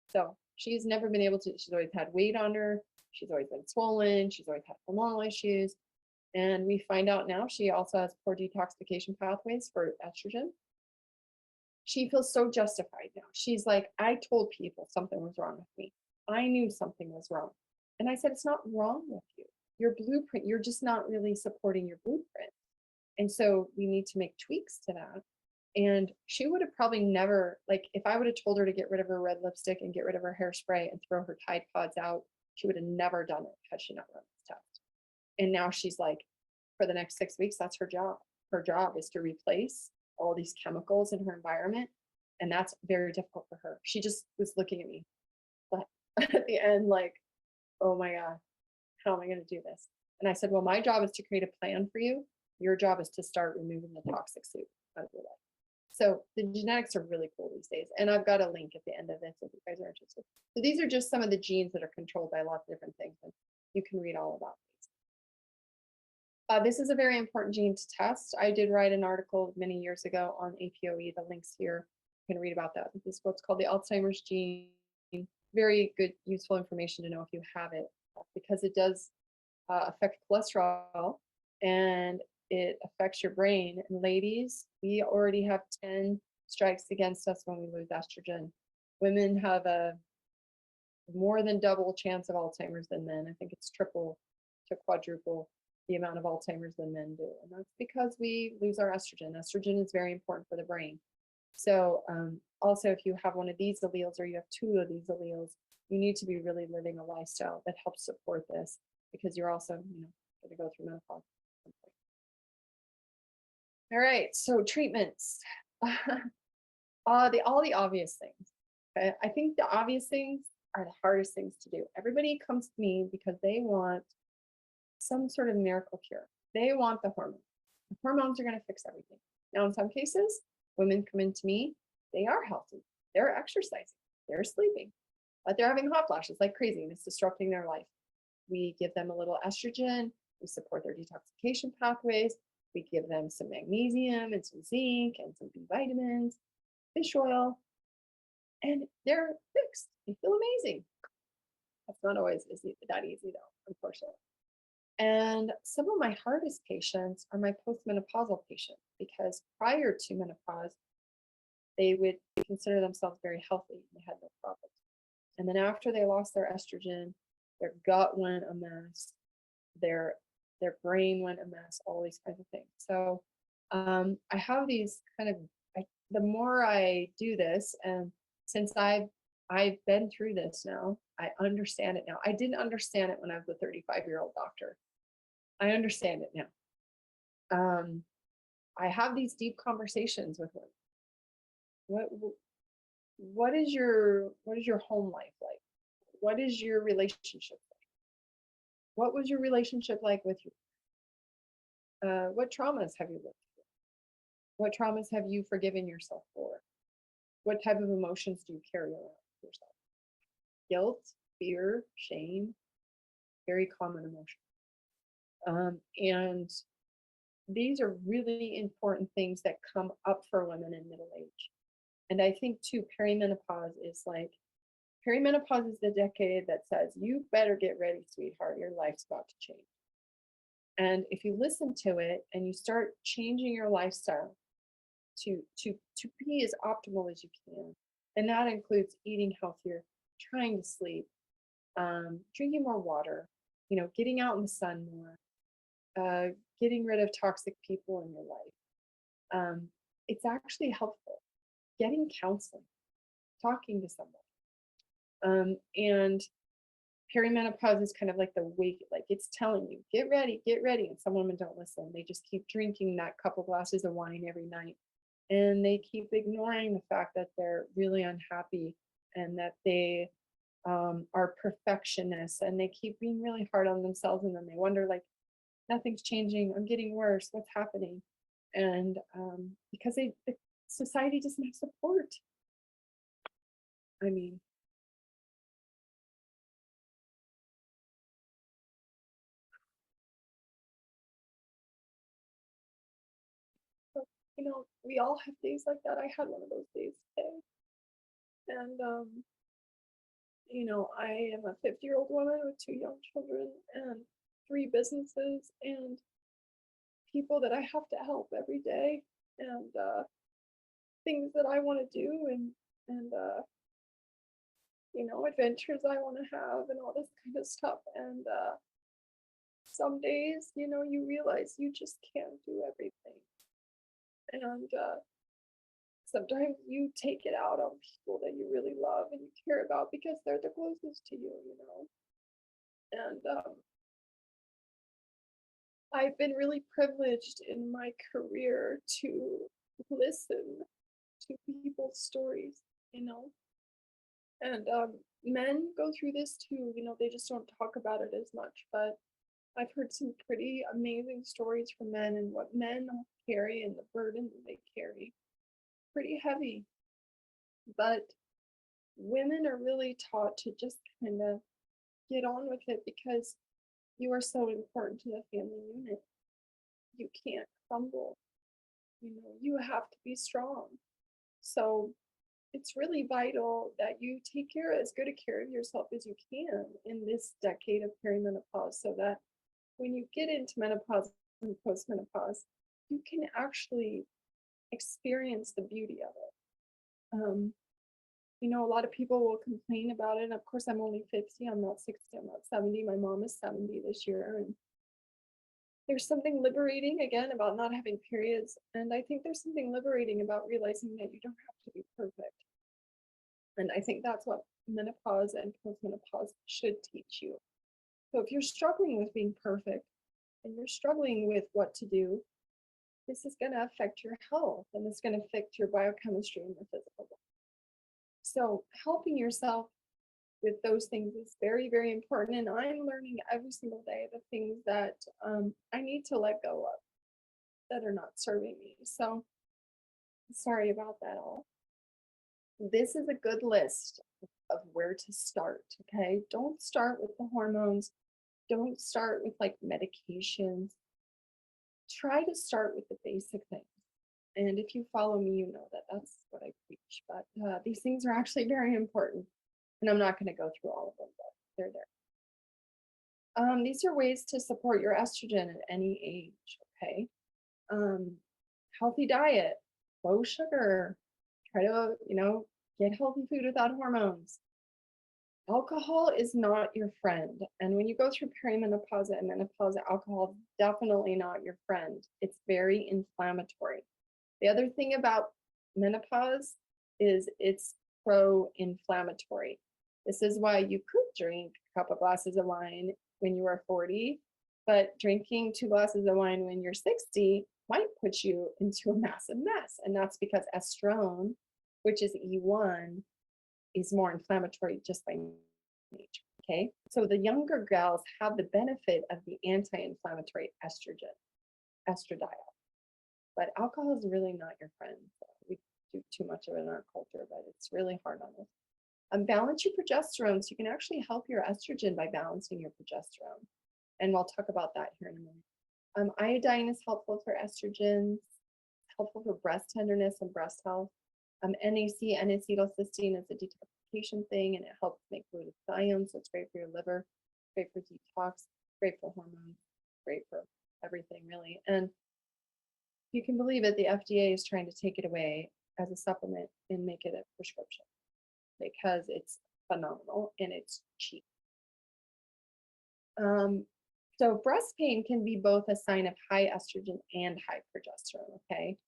So she's never been able to, she's always had weight on her. She's always been swollen. She's always had hormonal issues. And we find out now she also has poor detoxification pathways for estrogen. She feels so justified now. She's like, I told people something was wrong with me. I knew something was wrong. And I said, it's not wrong with you. Your blueprint, you're just not really supporting your blueprint. And so we need to make tweaks to that. And she would have probably never, if I would have told her to get rid of her red lipstick and get rid of her hairspray and throw her Tide Pods out, she would have never done it had she not run this test. And now she's like, for the next 6 weeks, that's her job. Her job is to replace all these chemicals in her environment. And that's very difficult for her. She just was looking at me, but at the end, oh my God, how am I going to do this? And I said, well, my job is to create a plan for you. Your job is to start removing the toxic soup out of your life. So the genetics are really cool these days. And I've got a link at the end of this if you guys are interested. So these are just some of the genes that are controlled by lots of different things. And you can read all about these. This is a very important gene to test. I did write an article many years ago on APOE. The link's here. You can read about that. This is what's called the Alzheimer's gene. Very good, useful information to know if you have it, because it does affect cholesterol and it affects your brain. And ladies, we already have 10 strikes against us when we lose estrogen. Women have a more than double chance of Alzheimer's than men. I think it's triple to quadruple the amount of Alzheimer's than men do. And that's because we lose our estrogen. Estrogen is very important for the brain. So also, if you have one of these alleles or you have two of these alleles, you need to be really living a lifestyle that helps support this, because you're also, going to go through menopause. All right, so treatments. all the obvious things. Okay? I think the obvious things are the hardest things to do. Everybody comes to me because they want some sort of miracle cure. They want the hormones. The hormones are going to fix everything. Now, in some cases, women come into me, they are healthy, they're exercising, they're sleeping, but they're having hot flashes like crazy, and it's disrupting their life. We give them a little estrogen, we support their detoxification pathways, we give them some magnesium and some zinc and some B vitamins, fish oil, and they're fixed. They feel amazing. That's not always that easy though, unfortunately. And some of my hardest patients are my postmenopausal patients, because prior to menopause, they would consider themselves very healthy and they had no problems. And then after they lost their estrogen, their gut went a mess, their brain went a mess, all these kinds of things. So I have these kind of, the more I do this, and since I've been through this now, I understand it now. I didn't understand it when I was a 35-year-old doctor. I understand it now. I have these deep conversations with women. What is your home life like? What is your relationship like? What was your relationship like with you? What traumas have you lived through? What traumas have you forgiven yourself for? What type of emotions do you carry around with yourself? Guilt, fear, shame, very common emotion. And these are really important things that come up for women in middle age. And I think too, perimenopause is the decade that says, you better get ready, sweetheart, your life's about to change. And if you listen to it and you start changing your lifestyle to be as optimal as you can, and that includes eating healthier, trying to sleep, drinking more water, getting out in the sun more, getting rid of toxic people in your life. It's actually helpful. Getting counseling, talking to someone. And perimenopause is kind of like the wake, like it's telling you, get ready. And some women don't listen. They just keep drinking that couple glasses of wine every night. And they keep ignoring the fact that they're really unhappy and that they are perfectionists, and they keep being really hard on themselves. And then they wonder, like, nothing's changing. I'm getting worse. What's happening? And because the society doesn't have support. I mean, we all have days like that. I had one of those days today. And, I am a 50-year-old woman with 2 young children and 3 businesses and people that I have to help every day, and things that I want to do, and adventures I want to have, and all this kind of stuff. And some days, you realize you just can't do everything. And sometimes you take it out on people that you really love and you care about because they're the closest to you, And I've been really privileged in my career to listen to people's stories, And men go through this too, they just don't talk about it as much. But I've heard some pretty amazing stories from men and what men carry and the burden that they carry. Pretty heavy. But women are really taught to just kind of get on with it because you are so important to the family unit. You can't crumble. You have to be strong. So it's really vital that you take as good a care of yourself as you can in this decade of perimenopause so that when you get into menopause and postmenopause, you can actually experience the beauty of it. A lot of people will complain about it. And of course, I'm only 50. I'm not 60. I'm not 70. My mom is 70 this year. And there's something liberating, again, about not having periods. And I think there's something liberating about realizing that you don't have to be perfect. And I think that's what menopause and postmenopause should teach you. So if you're struggling with being perfect and you're struggling with what to do, this is going to affect your health and it's going to affect your biochemistry and your physical body. So helping yourself with those things is very, very important. And I'm learning every single day the things that I need to let go of that are not serving me. So sorry about that all. This is a good list of where to start, okay? Don't start with the hormones. Don't start with like medications. Try to start with the basic things. And if you follow me, you know that that's what I preach. But these things are actually very important. And I'm not going to go through all of them, but they're there. These are ways to support your estrogen at any age, okay? Healthy diet, low sugar, try to, get healthy food without hormones. Alcohol is not your friend. And when you go through perimenopause and menopause, alcohol is definitely not your friend. It's very inflammatory. The other thing about menopause is it's pro-inflammatory. This is why you could drink a couple glasses of wine when you are 40, but drinking 2 glasses of wine when you're 60 might put you into a massive mess. And that's because estrone, which is E1, is more inflammatory just by nature, okay? So the younger gals have the benefit of the anti-inflammatory estradiol. But alcohol is really not your friend. We do too much of it in our culture, but it's really hard on us. Balance your progesterone. So you can actually help your estrogen by balancing your progesterone. And we'll talk about that here in a minute. Iodine is helpful for estrogens, helpful for breast tenderness and breast health. NAC, N-acetylcysteine, is a detoxification thing, and it helps make glutathione, so it's great for your liver, great for detox, great for hormones, great for everything, really. And you can believe it, the FDA is trying to take it away as a supplement and make it a prescription because it's phenomenal and it's cheap. So breast pain can be both a sign of high estrogen and high progesterone, okay?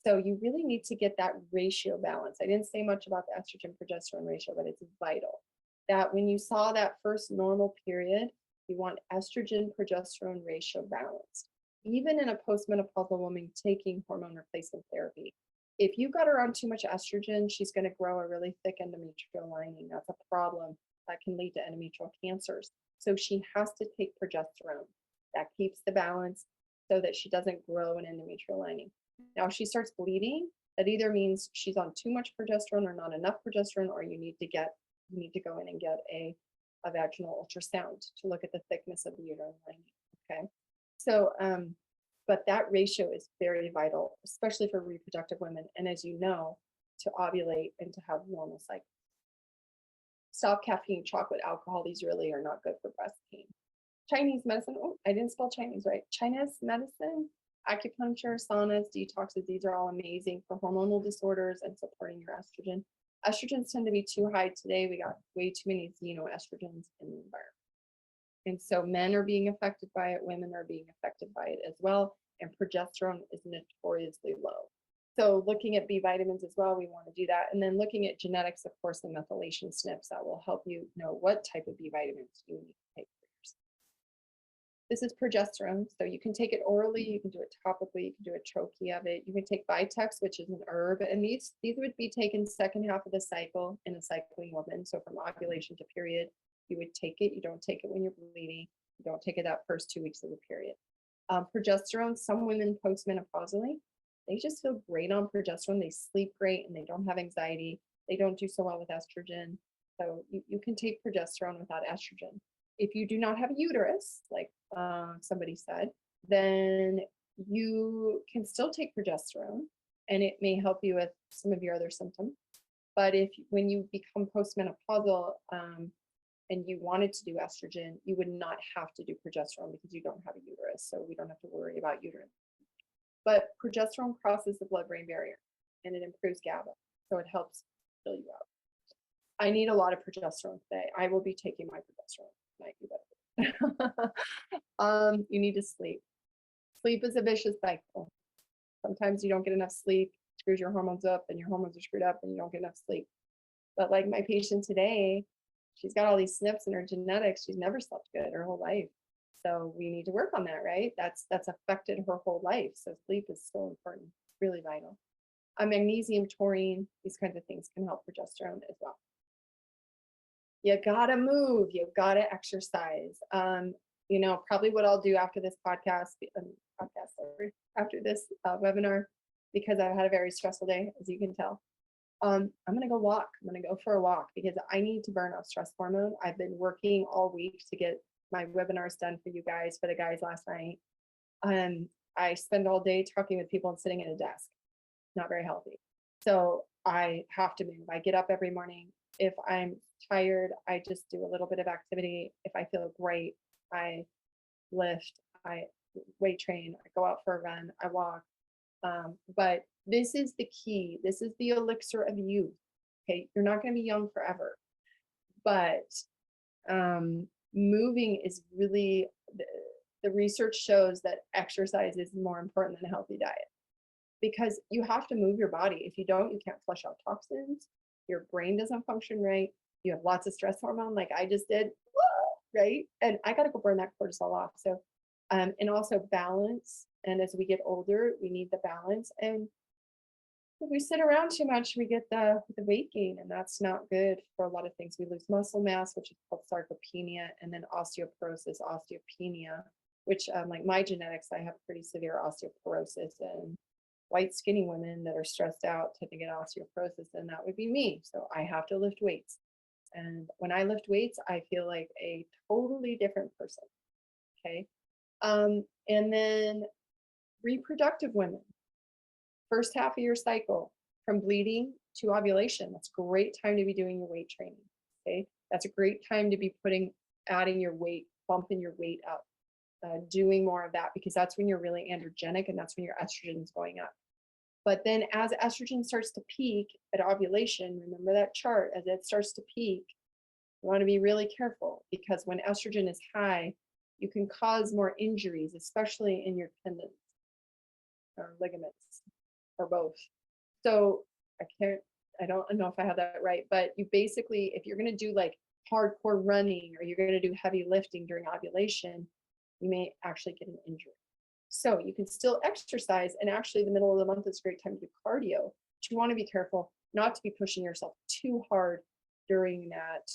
So you really need to get that ratio balance. I didn't say much about the estrogen progesterone ratio, but it's vital that when you saw that first normal period, you want estrogen progesterone ratio balanced. Even in a postmenopausal woman taking hormone replacement therapy, if you got her on too much estrogen, she's going to grow a really thick endometrial lining. That's a problem that can lead to endometrial cancers. So she has to take progesterone. That keeps the balance so that she doesn't grow an endometrial lining. Now, if she starts bleeding, that either means she's on too much progesterone or not enough progesterone, or you need to go in and get a vaginal ultrasound to look at the thickness of the uterine lining. Okay, so but that ratio is very vital, especially for reproductive women, and as you know, to ovulate and to have normal cycles. Stop caffeine, chocolate, alcohol. These really are not good for breast pain. Chinese medicine. Oh, I didn't spell Chinese right. Chinese medicine, acupuncture, saunas, detoxes. These are all amazing for hormonal disorders and supporting your estrogen. Estrogens tend to be too high today. We got way too many xenoestrogens in the environment. And so men are being affected by it. Women are being affected by it as well. And progesterone is notoriously low. So looking at B vitamins as well, we want to do that. And then looking at genetics, of course, and methylation SNPs, that will help you know what type of B vitamins you need to take for yourself. This is progesterone. So you can take it orally, you can do it topically, you can do a troche of it. You can take Vitex, which is an herb. And these would be taken second half of the cycle in a cycling woman. So from ovulation to period, you would take it. You don't take it when you're bleeding. Don't take it that first 2 weeks of the period. Progesterone, some women postmenopausally, they just feel great on progesterone. They sleep great and they don't have anxiety. They don't do so well with estrogen. So you can take progesterone without estrogen. If you do not have a uterus, like somebody said, then you can still take progesterone and it may help you with some of your other symptoms. But when you become postmenopausal and you wanted to do estrogen, you would not have to do progesterone because you don't have a uterus. So we don't have to worry about uterus. But progesterone crosses the blood-brain barrier and it improves GABA. So it helps fill you out. I need a lot of progesterone today. I will be taking my progesterone tonight. You better. You need to sleep. Sleep is a vicious cycle. Sometimes you don't get enough sleep, screws your hormones up, and your hormones are screwed up, and you don't get enough sleep. But like my patient today, she's got all these SNPs in her genetics. She's never slept good her whole life. So we need to work on that, right? That's affected her whole life. So sleep is so important, really vital. Magnesium, taurine, these kinds of things can help progesterone as well. You gotta move, you gotta exercise. Probably what I'll do after this after this webinar, because I've had a very stressful day, as you can tell. I'm gonna go walk. I'm gonna go for a walk because I need to burn off stress hormone. I've been working all week to get my webinars done for you guys, for the guys last night. I spend all day talking with people and sitting at a desk. Not very healthy. So I have to move. I get up every morning. If I'm tired, I just do a little bit of activity. If I feel great, I lift, I weight train, I go out for a run, I walk. But this is the key. This is the elixir of youth. Okay, you're not going to be young forever, but moving is really, the research shows that exercise is more important than a healthy diet, because you have to move your body. If you don't, you can't flush out toxins. Your brain doesn't function right. You have lots of stress hormone like I just did, right? And I got to go burn that cortisol off. So, and also balance. And as we get older, we need the balance. And if we sit around too much, we get the weight gain, and that's not good for a lot of things. We lose muscle mass, which is called sarcopenia, and then osteoporosis, osteopenia, which like my genetics, I have pretty severe osteoporosis, and white skinny women that are stressed out tend to get osteoporosis, and that would be me. So I have to lift weights. And when I lift weights, I feel like a totally different person. Okay. And then reproductive women, first half of your cycle, from bleeding to ovulation, that's a great time to be doing your weight training. Okay. That's a great time to be adding your weight, bumping your weight up, doing more of that, because that's when you're really androgenic and that's when your estrogen is going up. But then as estrogen starts to peak at ovulation, remember that chart, as it starts to peak, you want to be really careful, because when estrogen is high, you can cause more injuries, especially in your tendons or ligaments or both. So I don't know if I have that right, but you basically, if you're going to do like hardcore running or you're going to do heavy lifting during ovulation, you may actually get an injury. So you can still exercise, and actually the middle of the month is a great time to do cardio, but you want to be careful not to be pushing yourself too hard during that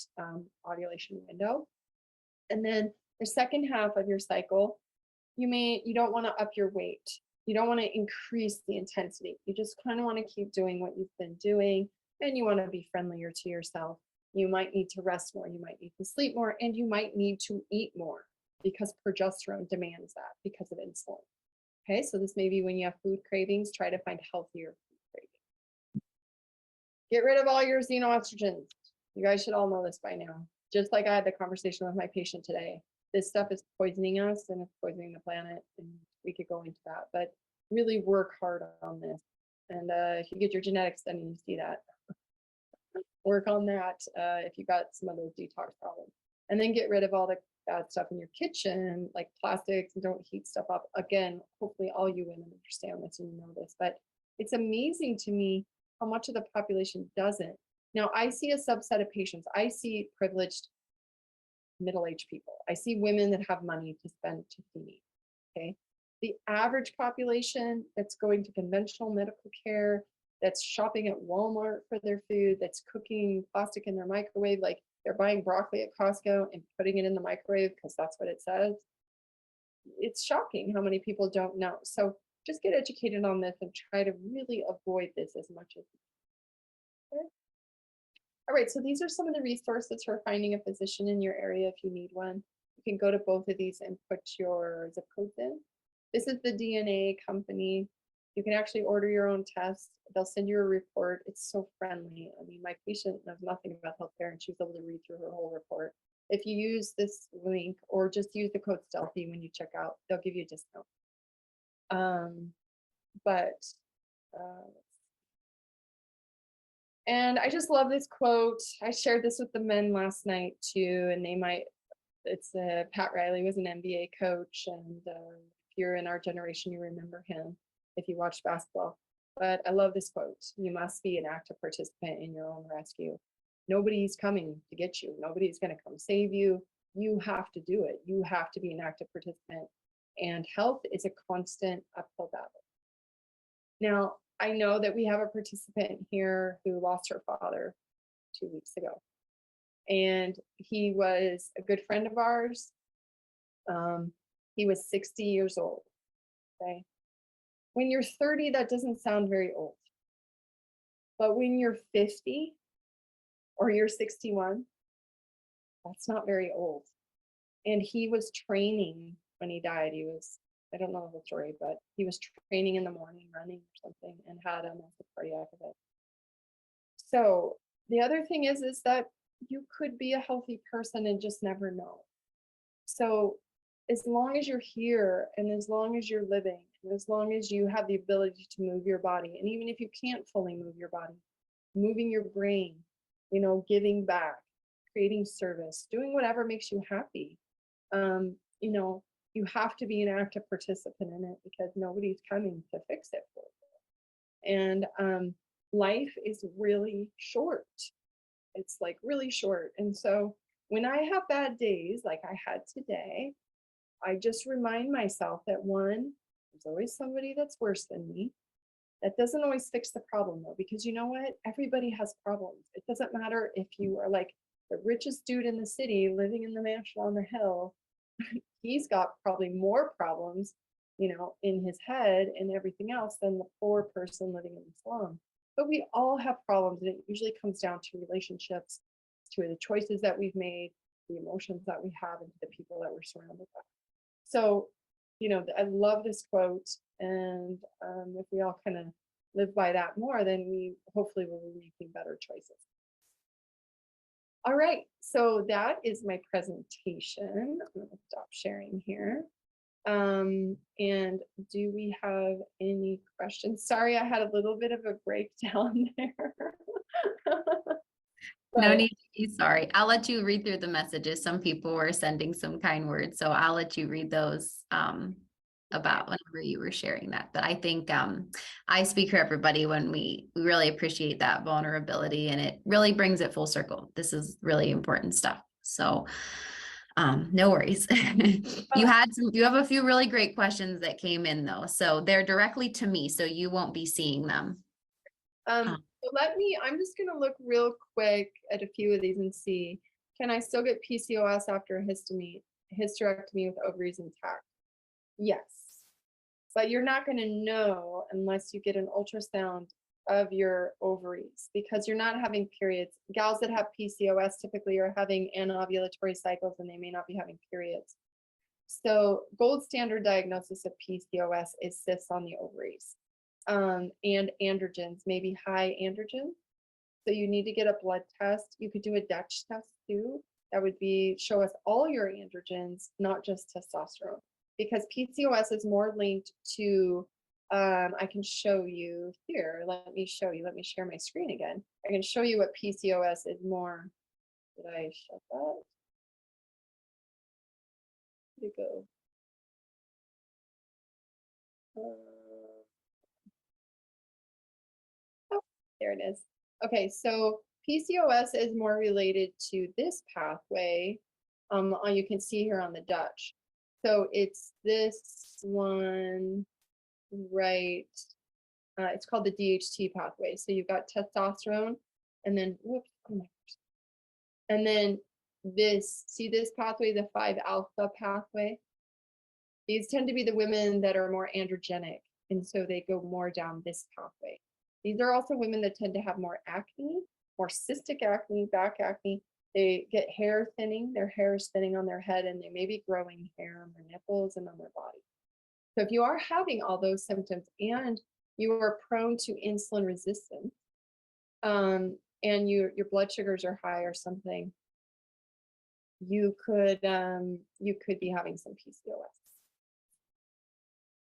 ovulation window. And then the second half of your cycle, you don't want to up your weight. You don't want to increase the intensity. You just kind of want to keep doing what you've been doing, and you want to be friendlier to yourself. You might need to rest more, you might need to sleep more, and you might need to eat more, because progesterone demands that because of insulin. Okay, so this may be when you have food cravings, try to find healthier food cravings. Get rid of all your xenoestrogens. You guys should all know this by now. Just like I had the conversation with my patient today. This stuff is poisoning us and it's poisoning the planet, and we could go into that, but really work hard on this. And if you get your genetics done, you see that. Work on that if you got some of those detox problems. And then get rid of all the bad stuff in your kitchen, like plastics, and don't heat stuff up. Again, hopefully all you women understand this and you know this, but it's amazing to me how much of the population doesn't. Now, I see a subset of patients. I see privileged middle-aged people. I see women that have money to spend to feed, okay? The average population that's going to conventional medical care, that's shopping at Walmart for their food, that's cooking plastic in their microwave, like they're buying broccoli at Costco and putting it in the microwave because that's what it says. It's shocking how many people don't know. So just get educated on this and try to really avoid this as much as you can. All right, so these are some of the resources for finding a physician in your area if you need one. You can go to both of these and put your zip codes in. This is the DNA company. You can actually order your own test. They'll send you a report. It's so friendly. I mean, my patient knows nothing about healthcare and she was able to read through her whole report. If you use this link or just use the code STEALTHY when you check out, they'll give you a discount. And I just love this quote. I shared this with the men last night too, and it's Pat Riley was an NBA coach, and if you're in our generation, you remember him if you watched basketball. But I love this quote. You must be an active participant in your own rescue. Nobody's coming to get you. Nobody's going to come save you. You have to do it. You have to be an active participant. And health is a constant uphill battle. Now, I know that we have a participant here who lost her father 2 weeks ago. And he was a good friend of ours. He was 60 years old. Okay. When you're 30, that doesn't sound very old. But when you're 50 or you're 61, that's not very old. And he was training when he died. I don't know the whole story, but he was training in the morning, running or something, and had a massive cardiac event. So the other thing is that you could be a healthy person and just never know. So as long as you're here and as long as you're living, and as long as you have the ability to move your body, and even if you can't fully move your body, moving your brain, giving back, creating service, doing whatever makes you happy, you have to be an active participant in it because nobody's coming to fix it for you. And life is really short. It's like really short. And so when I have bad days like I had today, I just remind myself that one, there's always somebody that's worse than me. That doesn't always fix the problem though, because you know what? Everybody has problems. It doesn't matter if you are like the richest dude in the city living in the mansion on the hill. He's got probably more problems, in his head and everything else than the poor person living in the slum. But we all have problems, and it usually comes down to relationships, to the choices that we've made, the emotions that we have, and to the people that we're surrounded by. So, I love this quote, and if we all kind of live by that more, then we hopefully will be making better choices. All right, so that is my presentation. I'm going to stop sharing here. And do we have any questions? Sorry, I had a little bit of a breakdown there. No need to be sorry. I'll let you read through the messages. Some people were sending some kind words, so I'll let you read those about whenever you were sharing that. But I think I speak for everybody when we really appreciate that vulnerability, and it really brings it full circle. This is really important stuff. So no worries. You have a few really great questions that came in though. So they're directly to me, so you won't be seeing them. So I'm just going to look real quick at a few of these and see, can I still get PCOS after a hysterectomy with ovaries intact? Yes, but you're not going to know unless you get an ultrasound of your ovaries, because you're not having periods. Gals that have PCOS typically are having anovulatory cycles and they may not be having periods. So gold standard diagnosis of PCOS is cysts on the ovaries, and androgens, maybe high androgen. So you need to get a blood test. You could do a Dutch test too. That would show us all your androgens, not just testosterone, because PCOS is more linked to, I can show you here. Let me share my screen again. I can show you what PCOS is more. Did I shut that? Where'd it go? Oh, there it is. Okay, so PCOS is more related to this pathway. You can see here on the Dutch. So it's this one, right? It's called the DHT pathway. So you've got testosterone, and then, whoops, oh my gosh. And then see this pathway, the 5-alpha pathway? These tend to be the women that are more androgenic, and so they go more down this pathway. These are also women that tend to have more acne, more cystic acne, back acne. They get hair thinning, their hair is thinning on their head, and they may be growing hair on their nipples and on their body. So if you are having all those symptoms and you are prone to insulin resistance, and your blood sugars are high or something, you could be having some PCOS.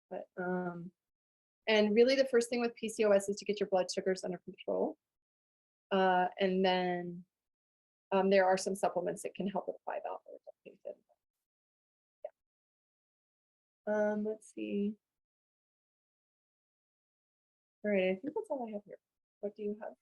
But and really the first thing with PCOS is to get your blood sugars under control. And then there are some supplements that can help with 5-alpha. Yeah. Let's see. All right, I think that's all I have here. What do you have?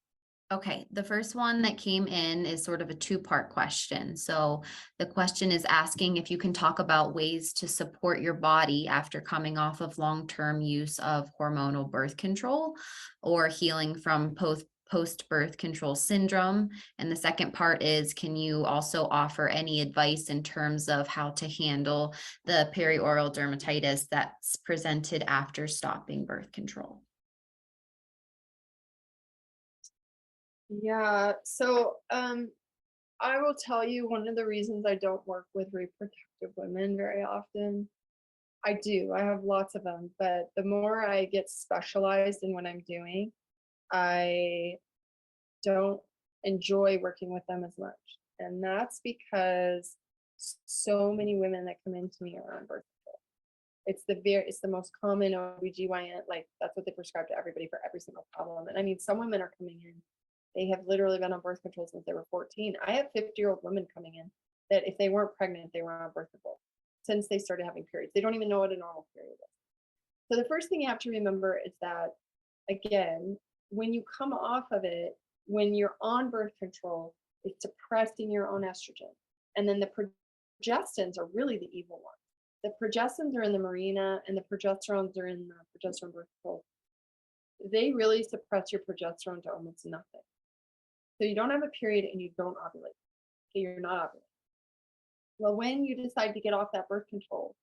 Okay, the first one that came in is sort of a two-part question. So the question is asking if you can talk about ways to support your body after coming off of long-term use of hormonal birth control or healing from post-birth control syndrome. And the second part is, can you also offer any advice in terms of how to handle the perioral dermatitis that's presented after stopping birth control? Yeah, so I will tell you one of the reasons I don't work with reproductive women very often. I do, I have lots of them, but the more I get specialized in what I'm doing, I don't enjoy working with them as much. And that's because so many women that come into me are on birth control. It's the most common OBGYN, like that's what they prescribe to everybody for every single problem. And I mean, some women are coming in, they have literally been on birth control since they were 14. I have 50-year-old women coming in that if they weren't pregnant, they were on birth control since they started having periods. They don't even know what a normal period is. So the first thing you have to remember is that, again, when you come off of it, when you're on birth control, it's suppressing your own estrogen. And then the progestins are really the evil ones. The progestins are in the Mirena and the progesterones are in the progesterone birth control. They really suppress your progesterone to almost nothing. So you don't have a period and you don't ovulate. Okay, you're not ovulating. Well, when you decide to get off that birth control,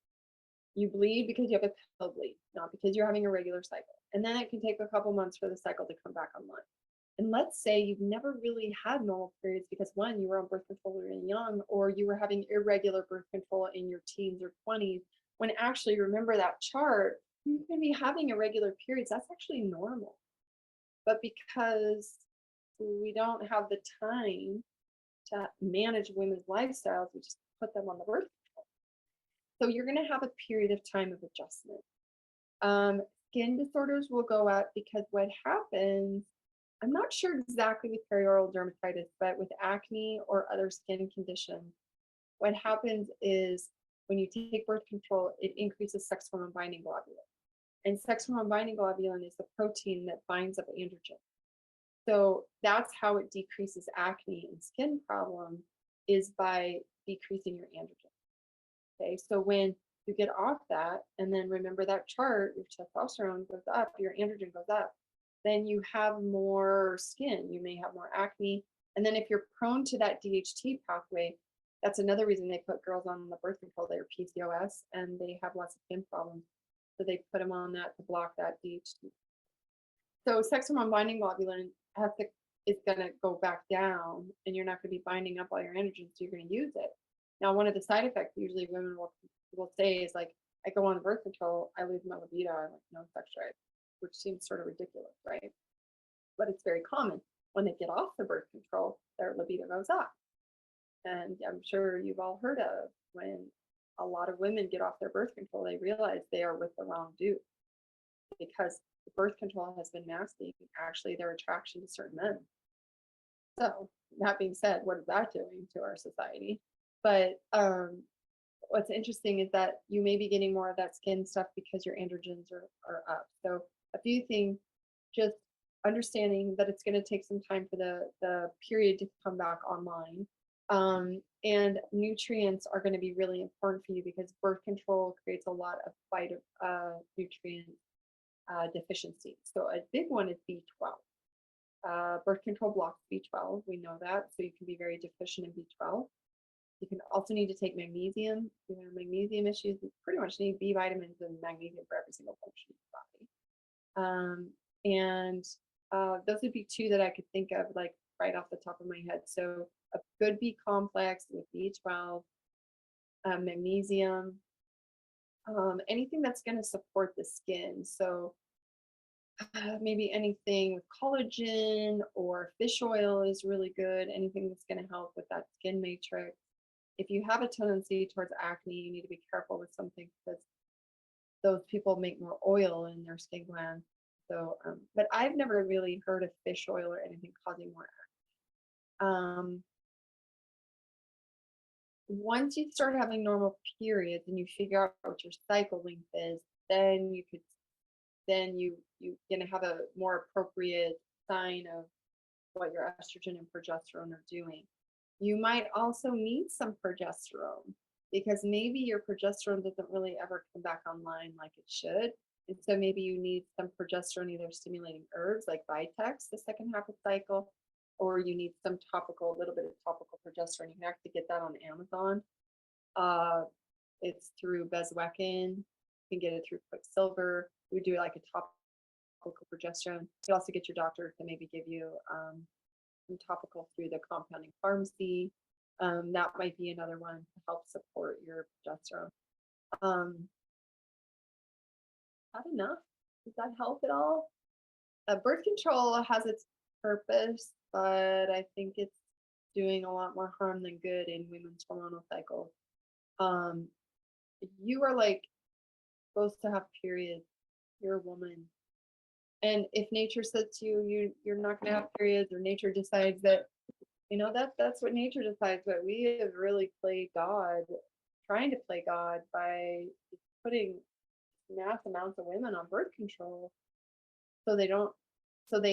you bleed because you have a pill bleed, not because you're having a regular cycle. And then it can take a couple months for the cycle to come back online. And let's say you've never really had normal periods because one, you were on birth control when you were young, or you were having irregular birth control in your teens or 20s, when actually, remember that chart, you can be having irregular periods. That's actually normal. But because we don't have the time to manage women's lifestyles, we just put them on the birth control. So you're going to have a period of time of adjustment. Skin disorders will go up because what happens, I'm not sure exactly with perioral dermatitis, but with acne or other skin conditions, what happens is when you take birth control, it increases sex hormone binding globulin. And sex hormone binding globulin is the protein that binds up androgen. So that's how it decreases acne and skin problems, is by decreasing your androgen. Okay, so when you get off that, and then remember that chart, your testosterone goes up, your androgen goes up, then you have more skin, you may have more acne. And then if you're prone to that DHT pathway, that's another reason they put girls on the birth control. They're PCOS and they have lots of skin problems. So they put them on that to block that DHT. So sex hormone binding globulin is going to go back down, and you're not going to be binding up all your androgens, so you're going to use it. Now, one of the side effects usually women will say is like, I go on birth control, I lose my libido, I have no sex drive, which seems sort of ridiculous, right? But it's very common. When they get off the birth control, their libido goes up. And I'm sure you've all heard of when a lot of women get off their birth control, they realize they are with the wrong dude, because the birth control has been masking actually their attraction to certain men. So that being said, what is that doing to our society? But what's interesting is that you may be getting more of that skin stuff because your androgens are up. So a few things, just understanding that it's going to take some time for the period to come back online. And nutrients are going to be really important for you because birth control creates a lot of nutrient deficiency. So a big one is B12. Birth control blocks B12. We know that. So you can be very deficient in B12. You can also need to take magnesium. You know, magnesium issues, you pretty much need B vitamins and magnesium for every single function in the body. Those would be two that I could think of like right off the top of my head. So a good B complex with B12, magnesium, anything that's going to support the skin. So maybe anything with collagen or fish oil is really good. Anything that's going to help with that skin matrix. If you have a tendency towards acne, you need to be careful with something because those people make more oil in their skin glands. So, but I've never really heard of fish oil or anything causing more acne. Once you start having normal periods and you figure out what your cycle length is, then you're gonna have a more appropriate sign of what your estrogen and progesterone are doing. You might also need some progesterone because maybe your progesterone doesn't really ever come back online like it should. And so maybe you need some progesterone, either stimulating herbs like Vitex the second half of cycle, or you need some topical, a little bit of topical progesterone. You can actually get that on Amazon. It's through Bezwecken. You can get it through Quicksilver. We do like a topical progesterone. You can also get your doctor to maybe give you some topical through the compounding pharmacy. That might be another one to help support your progesterone. Not enough. Does that help at all? Birth control has its purpose, but I think it's doing a lot more harm than good in women's hormonal cycles. You are like supposed to have periods. You're a woman. And if nature says to you, you're not going to have periods, or nature decides that, you know, that's what nature decides. But we have really played God, trying to play God by putting mass amounts of women on birth control so they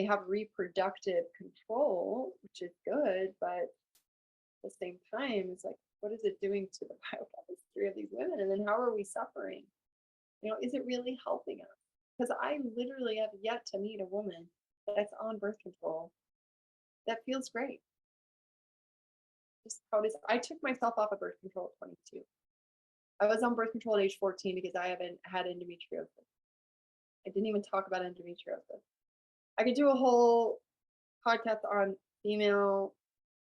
have reproductive control, which is good, but at the same time, it's like, what is it doing to the biochemistry of these women? And then how are we suffering? You know, is it really helping us? Because I literally have yet to meet a woman that's on birth control that feels great. Just how it is. I took myself off of birth control at 22. I was on birth control at age 14 because I haven't had endometriosis. I didn't even talk about endometriosis. I could do a whole podcast on female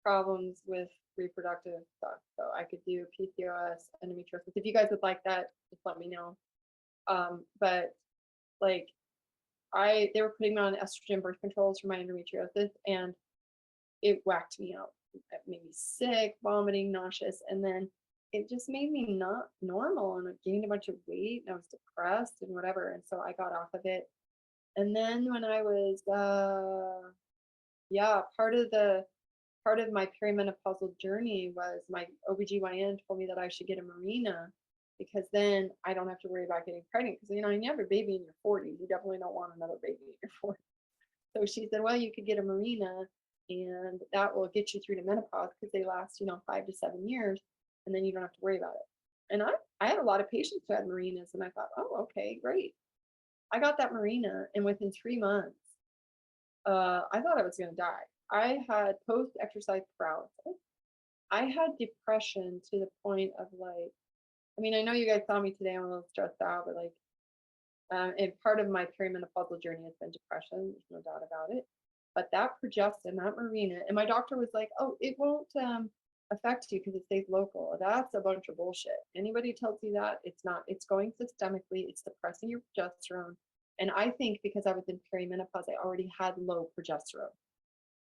problems with reproductive stuff. So I could do PCOS, endometriosis. If you guys would like that, just let me know. But like they were putting me on estrogen birth controls for my endometriosis, and it whacked me out. It made me sick, vomiting, nauseous, and then it just made me not normal, and I gained a bunch of weight, and I was depressed and whatever, and so I got off of it. And then when I was part of my perimenopausal journey was my OBGYN told me that I should get a Mirena, because then I don't have to worry about getting pregnant, because you know, when you have a baby in your 40s, you definitely don't want another baby in your 40s. So she said, well, you could get a Mirena, and that will get you through to menopause, because they last, you know, 5 to 7 years, and then you don't have to worry about it. And I had a lot of patients who had Mirenas, and I thought, oh, okay, great. I got that Mirena, and within 3 months, I thought I was going to die. I had post-exercise paralysis. I had depression to the point of like, I mean, I know you guys saw me today, I'm a little stressed out, but like, and part of my perimenopausal journey has been depression, there's no doubt about it. But that progestin, that Mirena, and my doctor was like, oh, it won't affect you because it stays local. That's a bunch of bullshit. Anybody tells you that, it's not. It's going systemically, it's suppressing your progesterone. And I think because I was in perimenopause, I already had low progesterone.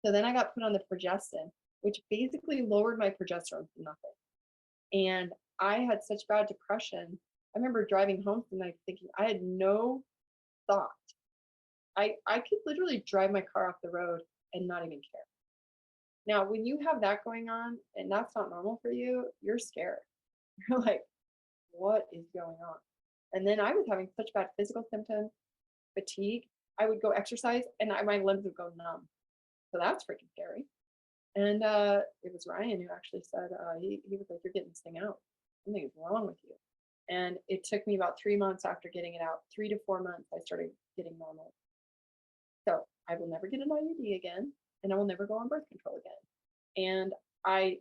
So then I got put on the progestin, which basically lowered my progesterone to nothing. And I had such bad depression. I remember driving home tonight thinking I had no thought. I could literally drive my car off the road and not even care. Now, when you have that going on and that's not normal for you, you're scared. You're like, what is going on? And then I was having such bad physical symptoms, fatigue. I would go exercise and my limbs would go numb. So that's freaking scary. And it was Ryan who actually said, he was like, you're getting this thing out. Something is wrong with you. And it took me about 3 months after getting it out, 3 to 4 months, I started getting normal. So I will never get an IUD again, and I will never go on birth control again. And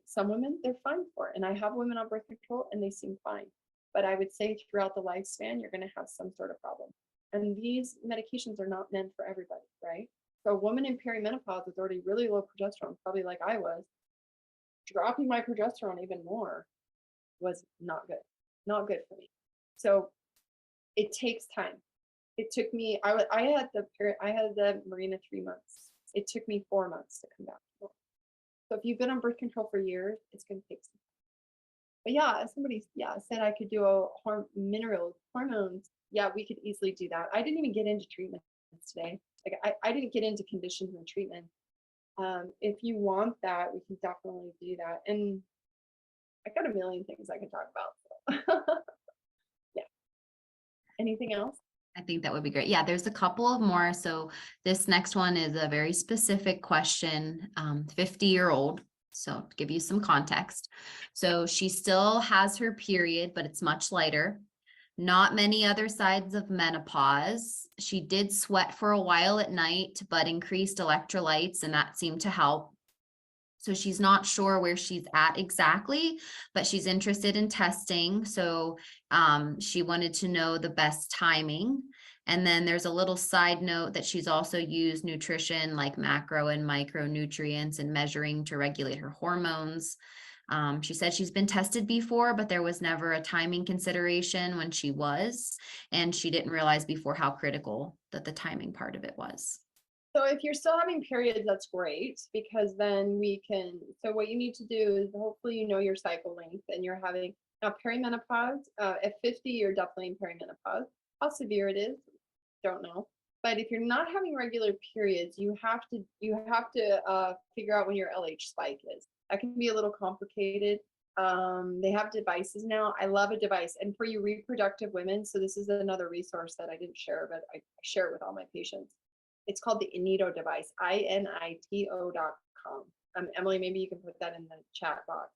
some women, they're fine for it. And I have women on birth control and they seem fine. But I would say throughout the lifespan, you're going to have some sort of problem. And these medications are not meant for everybody, right? So a woman in perimenopause is already really low progesterone, probably like I was. Dropping my progesterone even more was not good, not good for me. So it takes time. It took me, I had the Mirena 3 months. It took me 4 months to come back. So if you've been on birth control for years, it's going to take some time. But yeah, somebody said I could do a hormones. Yeah, we could easily do that. I didn't even get into treatment today. Like I didn't get into conditions and treatment. If you want that, we can definitely do that. And I got a million things I can talk about. So. Yeah. Anything else? I think that would be great. Yeah, there's a couple of more. So this next one is a very specific question, 50-year-old. So to give you some context. So she still has her period, but it's much lighter. Not many other signs of menopause. She did sweat for a while at night, but increased electrolytes, and that seemed to help. So she's not sure where she's at exactly, but she's interested in testing. So she wanted to know the best timing. And then there's a little side note that she's also used nutrition like macro and micronutrients and measuring to regulate her hormones. She said she's been tested before, but there was never a timing consideration when she was, and she didn't realize before how critical that the timing part of it was. So if you're still having periods, that's great, because then so what you need to do is hopefully you know your cycle length and you're having, now perimenopause, at 50, you're definitely in perimenopause. How severe it is, don't know. But if you're not having regular periods, you have to figure out when your LH spike is. That can be a little complicated. They have devices now. I love a device. And for you reproductive women, so this is another resource that I didn't share, but I share it with all my patients. It's called the Inito device, INITO.com. Emily, maybe you can put that in the chat box.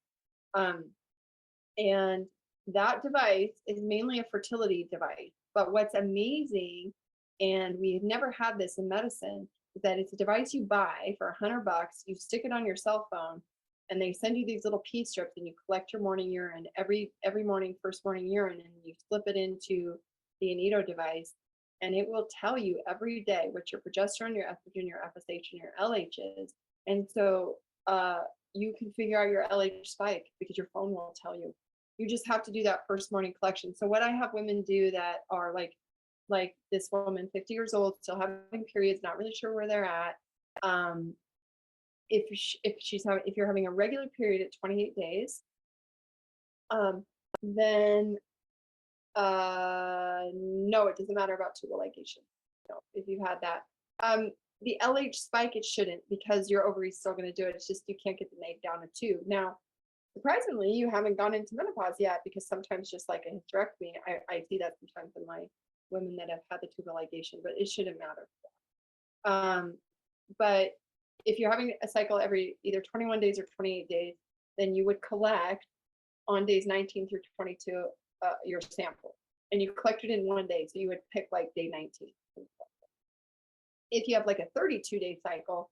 And that device is mainly a fertility device. But what's amazing, and we've never had this in medicine, is that it's a device you buy for $100. You stick it on your cell phone, and they send you these little pee strips, and you collect your morning urine every morning, first morning urine, and you slip it into the Inito device. And it will tell you every day what your progesterone, your estrogen, your FSH, and your LH is. And so you can figure out your LH spike because your phone will tell you. You just have to do that first morning collection. So what I have women do that are like this woman, 50 years old, still having periods, not really sure where they're at. If you're having a regular period at 28 days, then no, it doesn't matter about tubal ligation. No, if you had that. The LH spike, it shouldn't, because your ovary's still going to do it. It's just you can't get the egg down a tube. Now, surprisingly, you haven't gone into menopause yet, because sometimes just like a hysterectomy, I see that sometimes in my women that have had the tubal ligation, but it shouldn't matter. But if you're having a cycle every either 21 days or 28 days, then you would collect on days 19 through 22 your sample, and you collect it in one day. So you would pick like day 19. If you have like a 32-day cycle,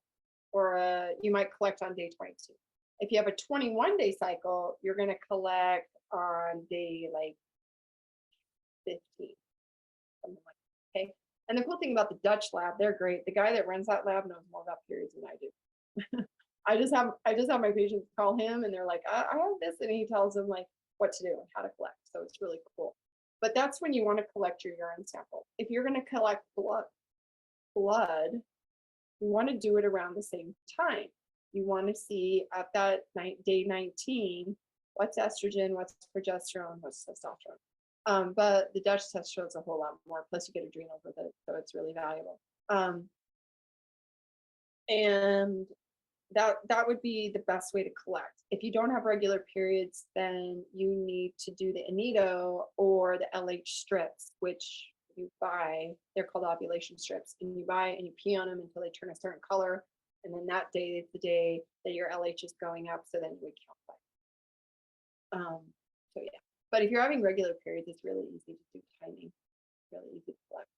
or you might collect on day 22. If you have a 21-day cycle, you're going to collect on day like 15, something like that. Okay. And the cool thing about the Dutch lab, they're great. The guy that runs that lab knows more about periods than I do. I just have my patients call him, and they're like, I have this, and he tells them like what to do and how to collect. So it's really cool. But that's when you want to collect your urine sample. If you're going to collect blood, you want to do it around the same time. You want to see at that day 19, what's estrogen, what's progesterone, what's testosterone. But the Dutch test shows a whole lot more. Plus, you get adrenals with it, so it's really valuable. And that would be the best way to collect. If you don't have regular periods, then you need to do the Inito or the LH strips, which you buy. They're called ovulation strips, and you buy and you pee on them until they turn a certain color, and then that day is the day that your LH is going up, so then you would count that. So yeah, but if you're having regular periods, it's really easy to do timing, really easy to collect.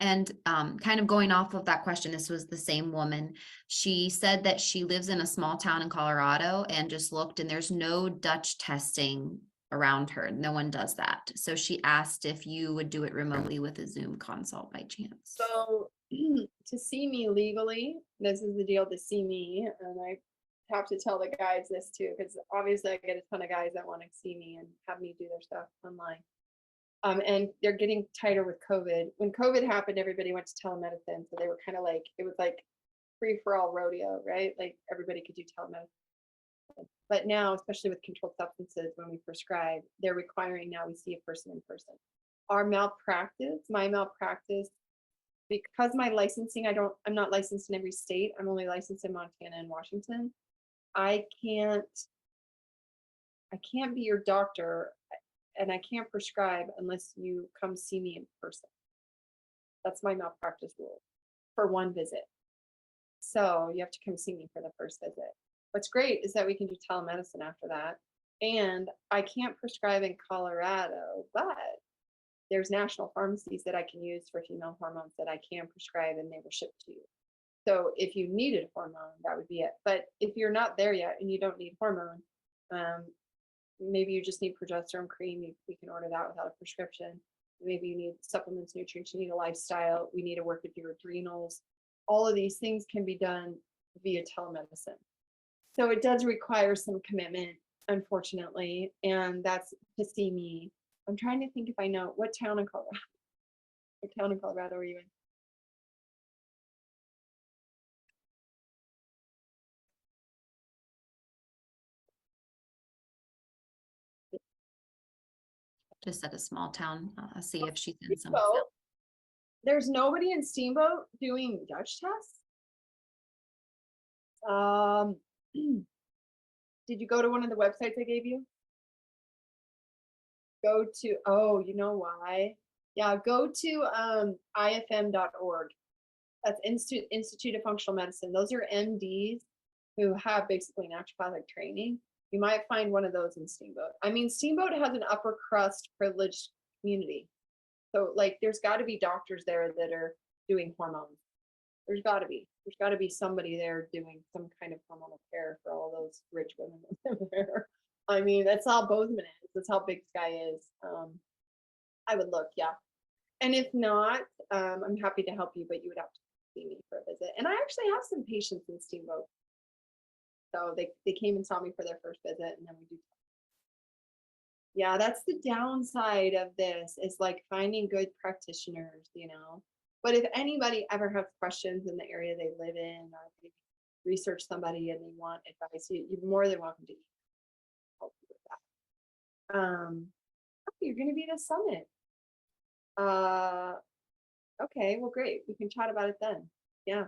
And kind of going off of that question, this was the same woman. She said that she lives in a small town in Colorado and just looked, and there's no Dutch testing around her. No one does that. So she asked if you would do it remotely with a Zoom consult by chance. So to see me legally, this is the deal to see me. And I have to tell the guys this too, because obviously I get a ton of guys that want to see me and have me do their stuff online. And they're getting tighter with COVID. When COVID happened, everybody went to telemedicine. So they were kind of like, it was like free for all rodeo, right? Like everybody could do telemedicine. But now, especially with controlled substances, when we prescribe, they're requiring now we see a person in person. Our malpractice, my malpractice, because my licensing, I'm not licensed in every state. I'm only licensed in Montana and Washington. I can't be your doctor and I can't prescribe unless you come see me in person. That's my malpractice rule for one visit. So you have to come see me for the first visit. What's great is that we can do telemedicine after that. And I can't prescribe in Colorado, but there's national pharmacies that I can use for female hormones that I can prescribe and they will ship to you. So if you needed hormone, that would be it. But if you're not there yet and you don't need hormone, maybe you just need progesterone cream, we can order that without a prescription. Maybe you need supplements, nutrients, you need a lifestyle, we need to work with your adrenals. All of these things can be done via telemedicine. So it does require some commitment, unfortunately, and that's to see me. I'm trying to think if I know what town in Colorado. What town in Colorado are you in? Just at a small town, see if she's in some. Steamboat. There's nobody in Steamboat doing Dutch tests. Did you go to one of the websites I gave you? Go to, oh, you know why? Yeah, go to ifm.org. That's Institute of Functional Medicine. Those are MDs who have basically naturopathic training. You might find one of those in Steamboat. I mean, Steamboat has an upper crust privileged community. So like there's got to be doctors there that are doing hormones. There's got to be somebody there doing some kind of hormonal care for all those rich women that live there. I mean, that's how Bozeman is. That's how Big Sky is. I would look, yeah. And if not, I'm happy to help you, but you would have to see me for a visit. And I actually have some patients in Steamboat. So they came and saw me for their first visit, and then we do. Yeah, that's the downside of this is like finding good practitioners, you know. But if anybody ever has questions in the area they live in, or they research somebody and they want advice, you're more than welcome to help you with that. You're going to be at a summit. Okay, well, great. We can chat about it then. Yeah.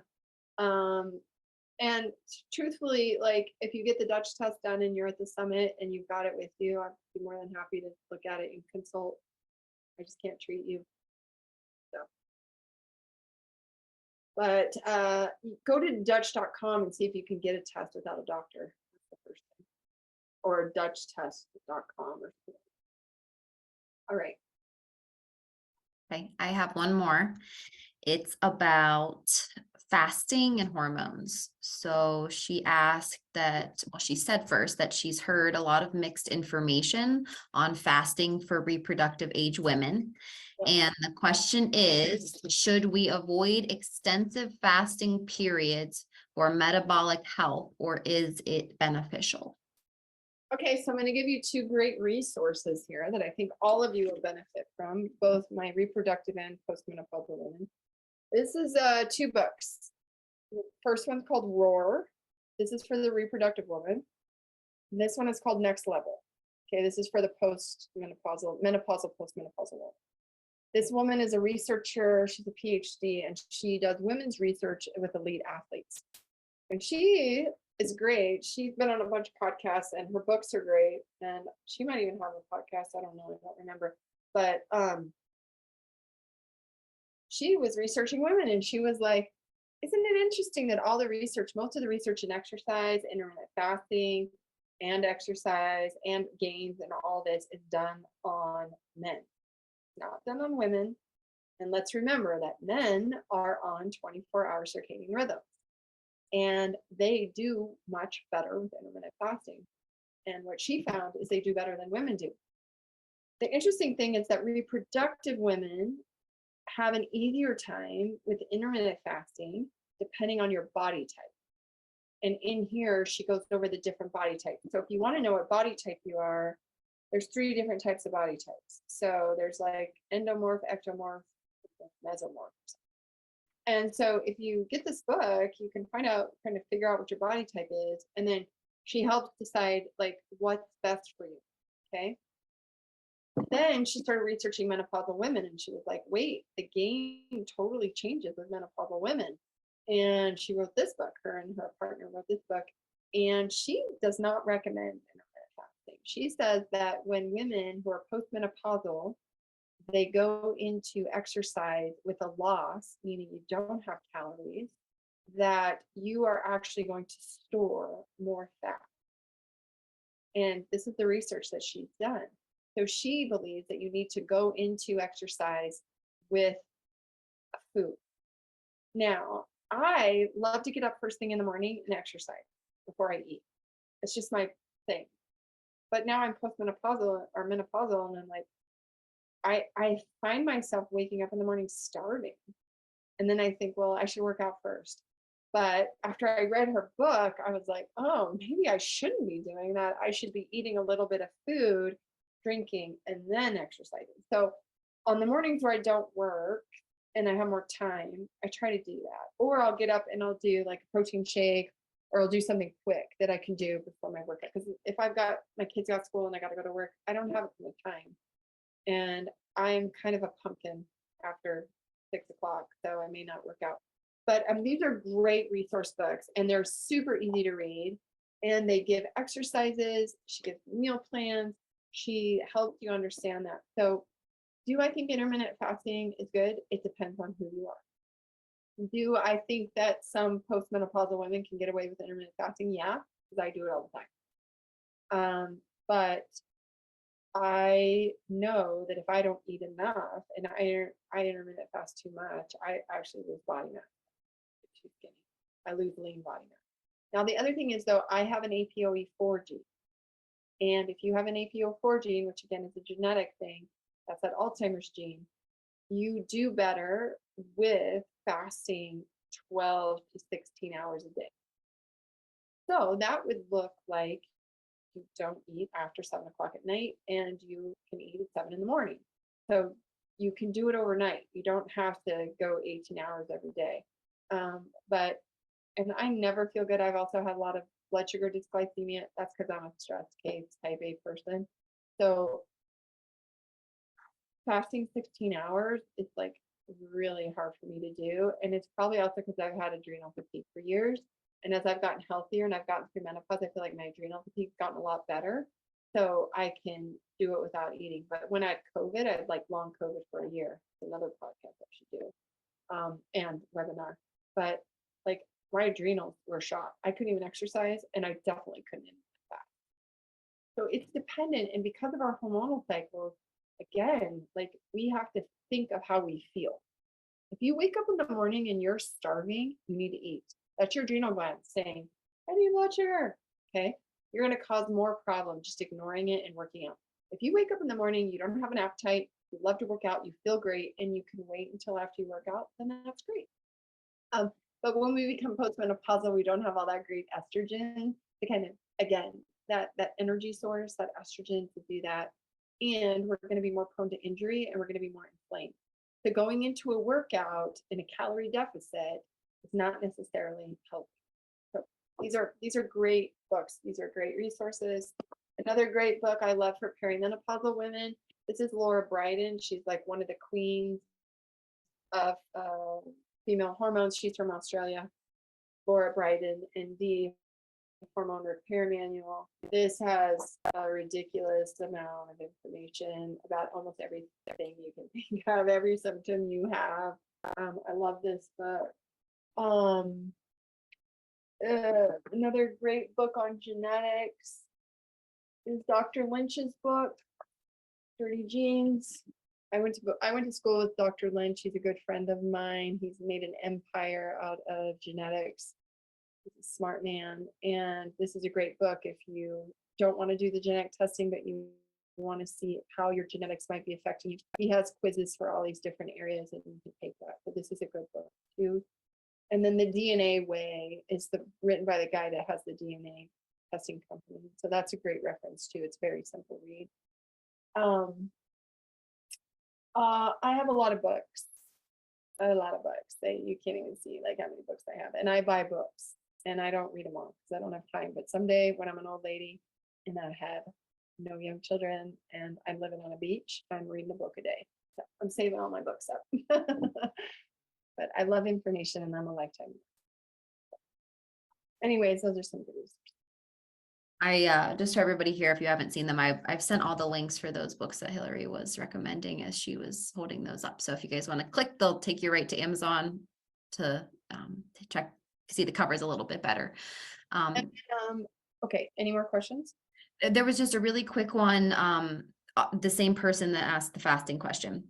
And truthfully, like if you get the Dutch test done and you're at the summit and you've got it with you, I'd be more than happy to look at it and consult. I just can't treat you. So, but go to Dutch.com and see if you can get a test without a doctor. That's the first thing. Or DutchTest.com or something. All right. Okay, I have one more. It's about fasting and hormones. So she asked that, well, she said first that she's heard a lot of mixed information on fasting for reproductive age women. And the question is, should we avoid extensive fasting periods for metabolic health, or is it beneficial? Okay, so I'm going to give you two great resources here that I think all of you will benefit from, both my reproductive and postmenopausal women. This is 2 books. The first one's called Roar. This is for the reproductive woman. And this one is called Next Level. Okay, this is for the menopausal, postmenopausal woman. This woman is a researcher. She's a PhD, and she does women's research with elite athletes. And she is great. She's been on a bunch of podcasts, and her books are great. And she might even have a podcast. I don't know. I don't remember. But she was researching women, and she was like, isn't it interesting that all the research, most of the research in exercise, intermittent fasting, and exercise, and gains, and all this is done on men, not done on women. And let's remember that men are on 24-hour circadian rhythms, and they do much better with intermittent fasting. And what she found is they do better than women do. The interesting thing is that reproductive women have an easier time with intermittent fasting depending on your body type. And in here, she goes over the different body types. So if you want to know what body type you are, there's 3 different types of body types. So there's like endomorph, ectomorph, mesomorph. And so if you get this book, you can find out, kind of figure out what your body type is. And then she helps decide like what's best for you. Okay. Then she started researching menopausal women, and she was like, wait, the game totally changes with menopausal women. And she wrote this book, her and her partner wrote this book, and she does not recommend intermittent fasting. She says that when women who are postmenopausal, they go into exercise with a loss, meaning you don't have calories, that you are actually going to store more fat. And this is the research that she's done. So she believes that you need to go into exercise with a food. Now, I love to get up first thing in the morning and exercise before I eat. It's just my thing. But now I'm postmenopausal or menopausal, and I'm like, I find myself waking up in the morning starving. And then I think, well, I should work out first. But after I read her book, I was like, oh, maybe I shouldn't be doing that. I should be eating a little bit of food, drinking, and then exercising. So on the mornings where I don't work and I have more time, I try to do that. Or I'll get up and I'll do like a protein shake, or I'll do something quick that I can do before my workout. Because if I've got my kids got school and I got to go to work, I don't have enough time. And I'm kind of a pumpkin after 6 o'clock, so I may not work out. But these are great resource books, and they're super easy to read. And they give exercises. She gives meal plans. She helps you understand that. So do I think intermittent fasting is good? It depends on who you are. Do I think that some postmenopausal women can get away with intermittent fasting? Yeah, because I do it all the time. But I know that if I don't eat enough and I intermittent fast too much, I actually lose body mass. Too skinny. I lose lean body mass. Now, the other thing is, though, I have an APOE4 gene. And if you have an APOE4 gene, which again is a genetic thing, that's that Alzheimer's gene, you do better with fasting 12 to 16 hours a day. So that would look like you don't eat after 7 o'clock at night, and you can eat at 7 in the morning. So you can do it overnight. You don't have to go 18 hours every day. And I never feel good. I've also had a lot of blood sugar dysglycemia. That's because I'm a stress case type A person. So fasting 16 hours is like really hard for me to do. And it's probably also because I've had adrenal fatigue for years. And as I've gotten healthier and I've gotten through menopause, I feel like my adrenal fatigue's gotten a lot better. So I can do it without eating. But when I had COVID, I had like long COVID for a year. It's another podcast I should do, and webinar. But like my adrenals were shot. I couldn't even exercise, and I definitely couldn't even fast. So it's dependent. And because of our hormonal cycles, again, like we have to think of how we feel. If you wake up in the morning and you're starving, you need to eat. That's your adrenal gland saying, I need blood sugar. Okay. You're going to cause more problems just ignoring it and working out. If you wake up in the morning, you don't have an appetite, you love to work out, you feel great, and you can wait until after you work out, then that's great. But when we become postmenopausal, we don't have all that great estrogen to kind of, again, that energy source, that estrogen to do that. And we're going to be more prone to injury, and we're going to be more inflamed. So going into a workout in a calorie deficit is not necessarily healthy. So these are great books. These are great resources. Another great book I love for perimenopausal women. This is Laura Brydon. She's like one of the queens of female hormones. She's from Australia. Laura Brydon, and the Hormone Repair Manual. This has a ridiculous amount of information about almost everything you can think of, every symptom you have. I love this book. Another great book on genetics is Dr. Lynch's book, Dirty Genes. I went to school with Dr. Lynch. He's a good friend of mine. He's made an empire out of genetics. He's a smart man. And this is a great book if you don't want to do the genetic testing, but you want to see how your genetics might be affecting you. He has quizzes for all these different areas and you can take that. But this is a good book too. And then the DNA Way is written by the guy that has the DNA testing company. So that's a great reference too. It's very simple read. I have a lot of books. That you can't even see like how many books I have. And I buy books and I don't read them all because I don't have time. But someday when I'm an old lady and I have no young children and I'm living on a beach, I'm reading a book a day. So I'm saving all my books up. But I love information and I'm a lifetime. Anyways, those are some good reasons. I just for everybody here, if you haven't seen them, I've sent all the links for those books that Hillary was recommending as she was holding those up. So if you guys want to click, they'll take you right to Amazon to check, see the covers a little bit better. Okay, any more questions? There was just a really quick one. The same person that asked the fasting question.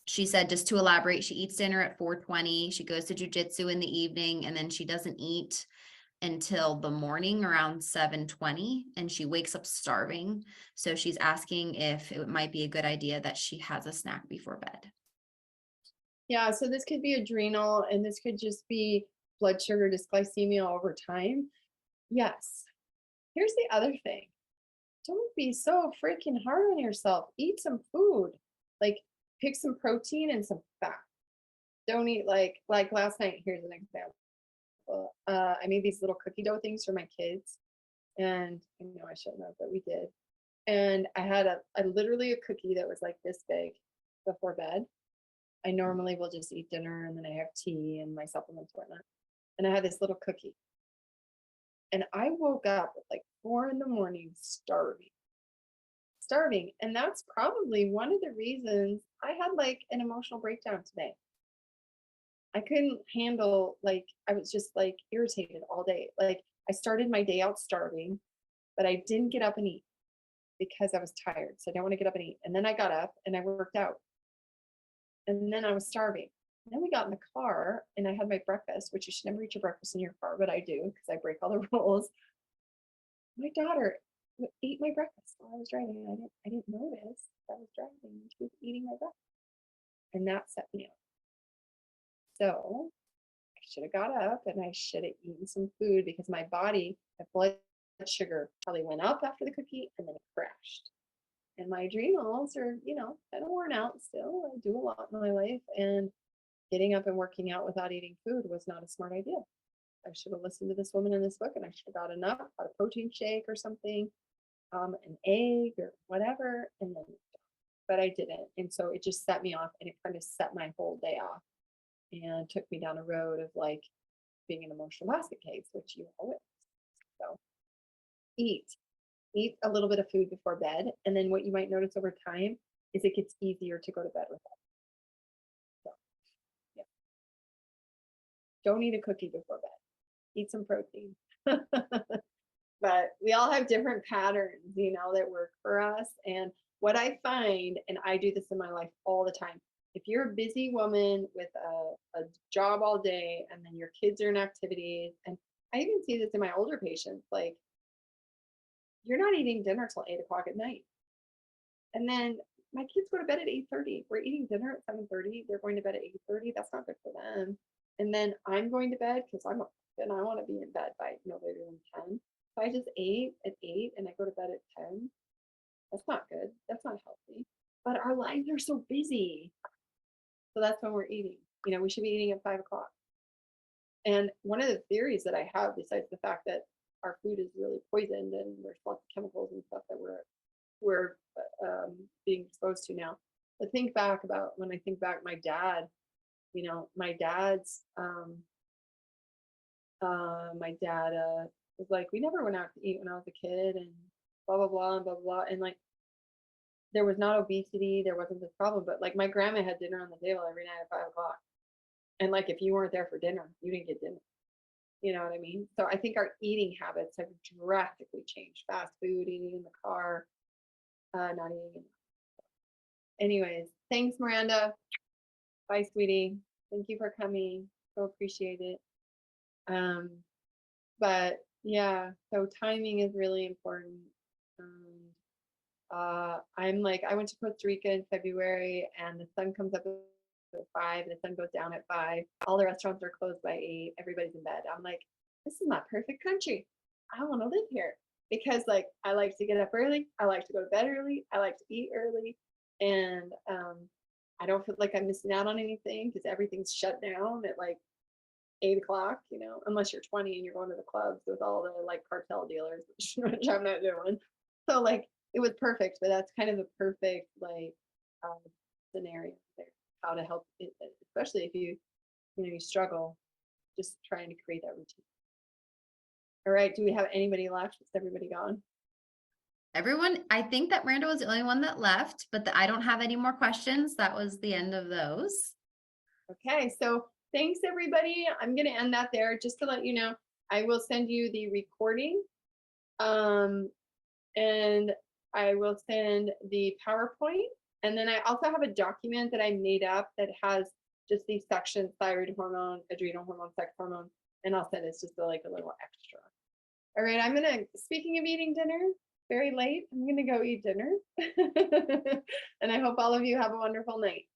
She said, just to elaborate, she eats dinner at 4:20. She goes to jujitsu in the evening, and then she doesn't eat until the morning around 7:20, and she wakes up starving. So she's asking if it might be a good idea that she has a snack before bed. Yeah, so this could be adrenal and this could just be blood sugar dysglycemia over time. Yes. Here's the other thing. Don't be so freaking hard on yourself. Eat some food. Like pick some protein and some fat. Don't eat like last night. Here's an example. I made these little cookie dough things for my kids, and I shouldn't have, but we did. And I had literally a cookie that was like this big before bed. I normally will just eat dinner and then I have tea and my supplements and whatnot. And I had this little cookie. And I woke up at like 4 a.m. starving. And that's probably one of the reasons I had like an emotional breakdown today. I couldn't handle, like, I was just like irritated all day. Like I started my day out starving, but I didn't get up and eat because I was tired. So I didn't want to get up and eat. And then I got up and I worked out. And then I was starving. And then we got in the car and I had my breakfast, which you should never eat your breakfast in your car, but I do because I break all the rules. My daughter ate my breakfast while I was driving. I didn't notice I was driving. She was eating my breakfast. And that set me up. So I should have got up and I should have eaten some food because my body, my blood sugar probably went up after the cookie and then it crashed. And my adrenals are, kind of worn out still. I do a lot in my life, and getting up and working out without eating food was not a smart idea. I should have listened to this woman in this book and I should have got enough, got a protein shake or something, an egg or whatever, but I didn't. And so it just set me off and it kind of set my whole day off and took me down a road of like being an emotional basket case, which you always. So eat a little bit of food before bed. And then what you might notice over time is it gets easier to go to bed with it. So, yeah. Don't eat a cookie before bed. Eat some protein. But we all have different patterns, that work for us. And what I find, and I do this in my life all the time, if you're a busy woman with a job all day and then your kids are in activities, and I even see this in my older patients, like, you're not eating dinner till 8 o'clock at night. And then my kids go to bed at 8:30. We're eating dinner at 7:30. They're going to bed at 8:30. That's not good for them. And then I'm going to bed because I want to be in bed by no later than 10. So I just ate at 8 and I go to bed at 10. That's not good. That's not healthy. But our lives are so busy. So that's when we're eating. We should be eating at 5 o'clock. And one of the theories that I have, besides the fact that our food is really poisoned and there's lots of chemicals and stuff that we're being exposed to now. But when I think back, my dad, my dad was like, we never went out to eat when I was a kid and blah, blah, blah, and blah, blah. And like, there was not obesity, there wasn't this problem, but like my grandma had dinner on the table every night at 5 o'clock. And like, if you weren't there for dinner, you didn't get dinner. You know what I mean? So I think our eating habits have drastically changed. Fast food, eating in the car, not eating. anyways, thanks, Miranda. Bye, sweetie. Thank you for coming. So appreciate it. But yeah, so timing is really important. I'm like, I went to Costa Rica in February and the sun comes up at 5 and the sun goes down at 5. All the restaurants are closed by 8. Everybody's in bed. I'm like, this is my perfect country. I want to live here because like I like to get up early. I like to go to bed early. I like to eat early. And I don't feel like I'm missing out on anything because everything's shut down at like 8 o'clock, unless you're 20 and you're going to the clubs with all the like cartel dealers, which I'm not doing. So like it was perfect, but that's kind of the perfect like scenario there, how to help it, especially if you struggle just trying to create that routine. All right, do we have anybody left? Is everybody gone? Everyone, I think that Miranda was the only one that left, but I don't have any more questions. That was the end of those. Okay, so thanks everybody. I'm going to end that there just to let you know. I will send you the recording and I will send the PowerPoint. And then I also have a document that I made up that has just these sections: thyroid hormone, adrenal hormone, sex hormone, and I'll send it's just like a little extra. All right, speaking of eating dinner, very late, I'm gonna go eat dinner. And I hope all of you have a wonderful night.